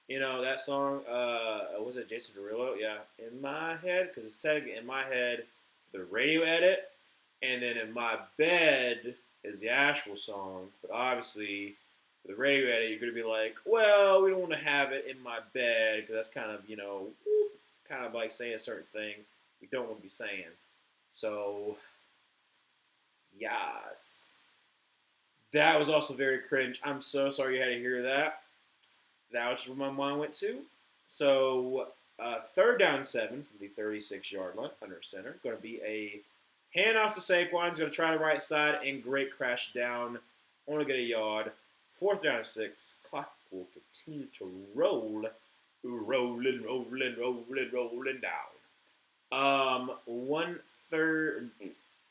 You know, that song, was it Jason Derulo? Yeah. In my head, because it's technically in my head, the radio edit, and then in my bed is the actual song. But obviously, for the radio edit, you're going to be like, well, we don't want to have it in my bed, because that's kind of, kind of like saying a certain thing we don't want to be saying. So, yes. That was also very cringe. I'm so sorry you had to hear that. That was where my mind went to. So, third down 7 from the 36-yard line, under center. Going to be a handoff to Saquon. He's going to try the right side and great crash down. Only get a yard. Fourth down 6. Clock will continue to roll. Rolling down.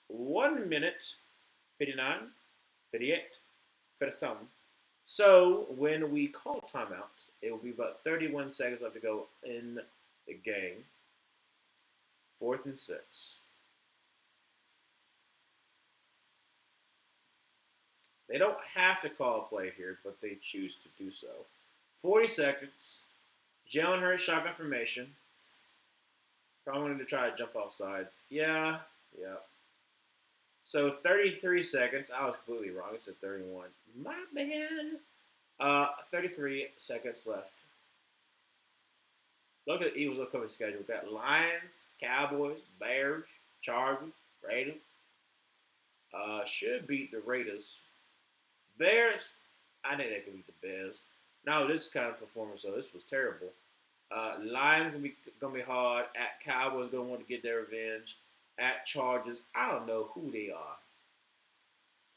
1 minute, 59, 58, 57. So when we call timeout, it will be about 31 seconds left to go in the game. 4th and 6. They don't have to call a play here, but they choose to do so. 40 seconds. Jalen Hurts shotgun formation. Probably wanted to try to jump off sides. Yeah. So 33 seconds. I was completely wrong. I said 31. My bad. 33 seconds left. Look at the Eagles' upcoming schedule. We've got Lions, Cowboys, Bears, Chargers, Raiders. Should beat the Raiders. Bears, I think they can beat the Bears. No, this kind of performance, so this was terrible. Lions gonna be hard. At Cowboys gonna want to get their revenge. At Chargers, I don't know who they are.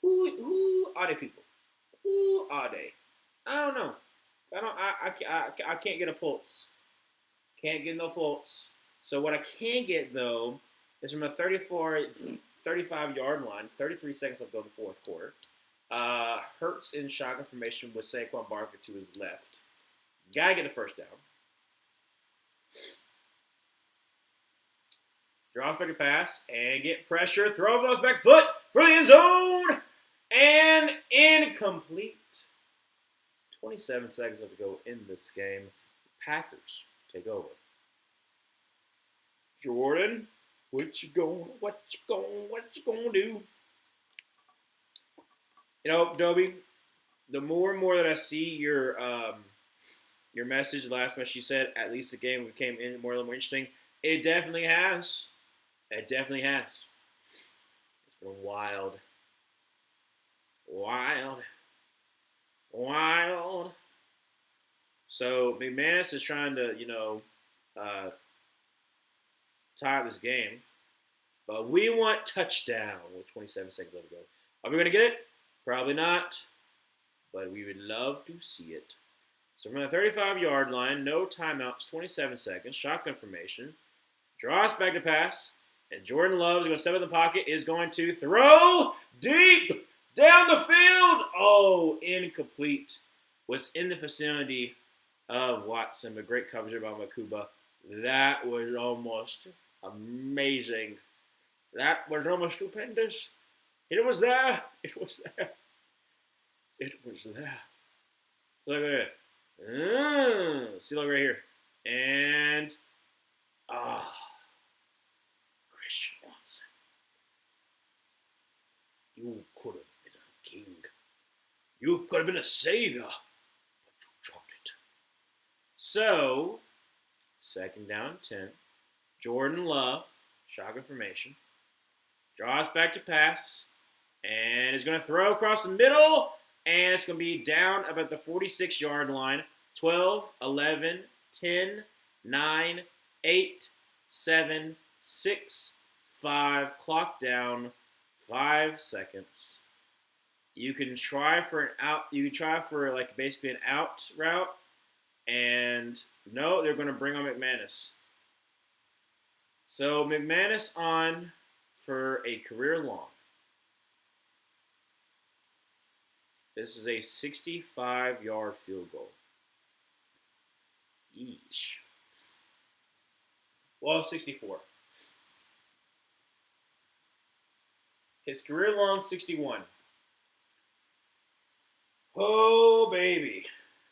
Who are they people? Who are they? I don't know. I can't get a pulse. Can't get no pulse. So what I can get though is from a 35-yard line, 33 seconds left to go in the fourth quarter. Hurts in shotgun formation with Saquon Barkley to his left. Gotta get the first down. Draws back a pass and get pressure. Throw goes back foot for the end zone. And incomplete. 27 seconds left to go in this game. Packers take over. Jordan, what you gonna do? You know, Dobie, the more and more that I see your message, the last message you said, at least the game became more and more interesting. It definitely has. It definitely has. It's been wild. So McManus is trying to, tie up this game. But we want touchdown with 27 seconds left to go. Are we going to get it? Probably not. But we would love to see it. So from the 35-yard line, no timeouts, 27 seconds, shotgun formation. Draws back to pass. And Jordan Love is going to step in the pocket, is going to throw deep down the field. Oh, incomplete. Was in the vicinity of Watson, but great coverage by Makuba. That was almost amazing. That was almost stupendous. It was there. It was there. It was there. Look at it. See, look right here. And, Christian Watson. You could have been a king. You could have been a savior. But you dropped it. So, second down 10. Jordan Love, shotgun formation. Draws back to pass. And is going to throw across the middle. And it's going to be down about the 46-yard line. 12, 11, 10, 9, 8, 7, 6, 5. Clock down. 5 seconds. You can try for an out. You can try for like basically an out route. And no, they're going to bring on McManus. So McManus on for a career long. This is a 65-yard field goal. Yeesh. Well, 64. His career long 61. Oh, baby.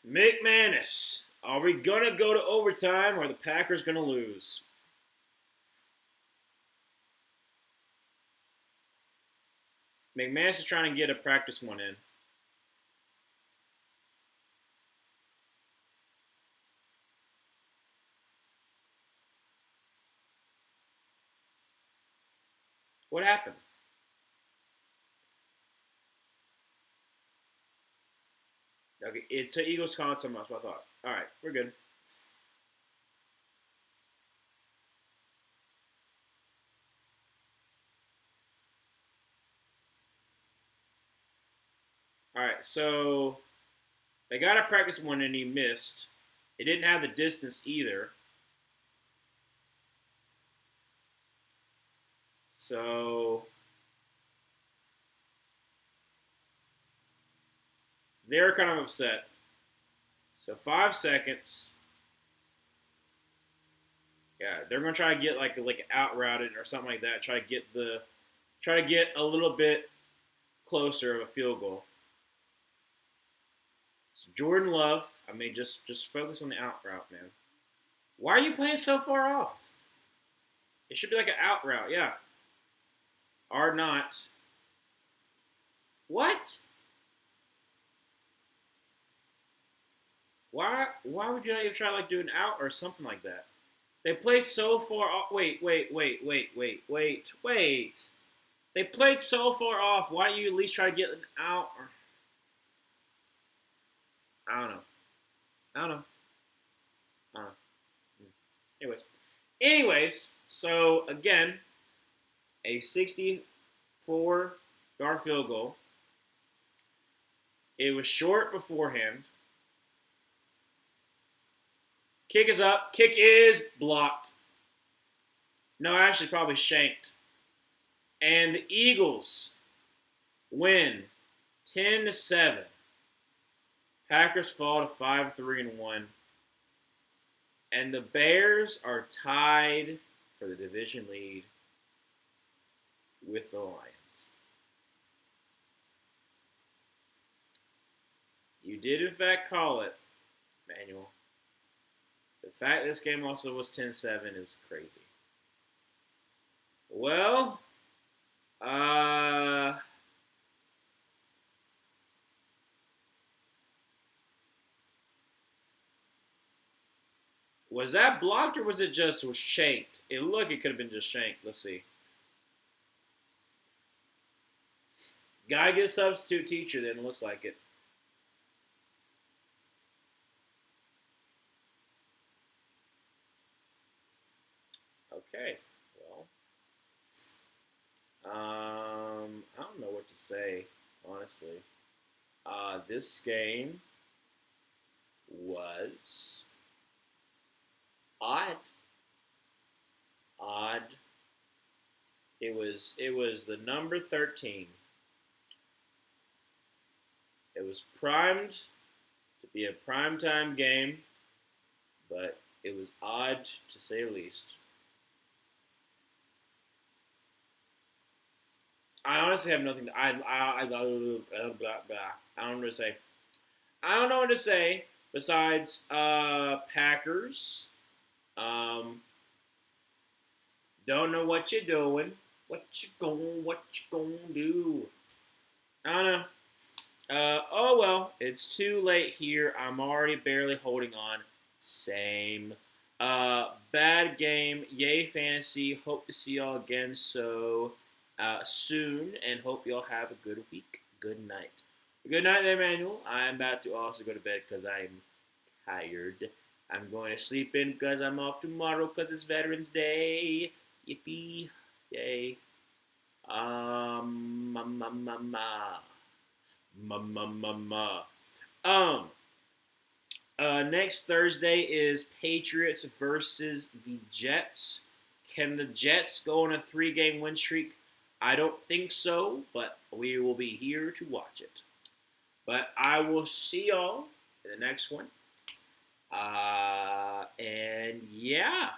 McManus. Are we going to go to overtime or are the Packers going to lose? McManus is trying to get a practice one in. What happened? Okay, it's an Eagles calling to us, what I thought. All right, we're good. All right, so they got a practice one and he missed. It didn't have the distance either. So they're kind of upset. So 5 seconds. Yeah, they're gonna try to get like out routed or something like that. Try to get a little bit closer of a field goal. So Jordan Love, I mean, just focus on the out route, man. Why are you playing so far off? It should be like an out route, yeah. Are not. What? Why would you not even try like do an out or something like that? They played so far off. Wait. They played so far off. Why don't you at least try to get an out? Or I don't know. Anyways, so again, a 64-yard field goal. It was short beforehand. Kick is up. Kick is blocked. No, actually, probably shanked. And the Eagles win 10-7. Packers fall to 5-3-1. And the Bears are tied for the division lead with the Lions. You did, in fact, call it, Manuel. The fact this game also was 10-7 is crazy. Well, was that blocked or was it just shanked? It looked like it could have been just shanked. Let's see. Guy gets substitute teacher, then it looks like it. Okay, well, I don't know what to say, honestly. This game was odd. It was the number 13. It was primed to be a primetime game, but it was odd to say the least. I honestly have nothing to. I don't know what to say. I don't know what to say besides Packers. Don't know what you're doing. What you gonna do? I don't know. Oh well, it's too late here. I'm already barely holding on. Same. Bad game. Yay fantasy. Hope to see y'all again. So. soon, and hope y'all have a good week. Good night. Good night, Emmanuel. I'm about to also go to bed because I'm tired. I'm going to sleep in because I'm off tomorrow because it's Veterans Day. Yippee. Yay. Ma, ma, ma, ma. Ma, ma, ma, ma. Um, Next Thursday is Patriots versus the Jets. Can the Jets go on a 3-game win streak? I don't think so, but we will be here to watch it. But I will see y'all in the next one. And yeah.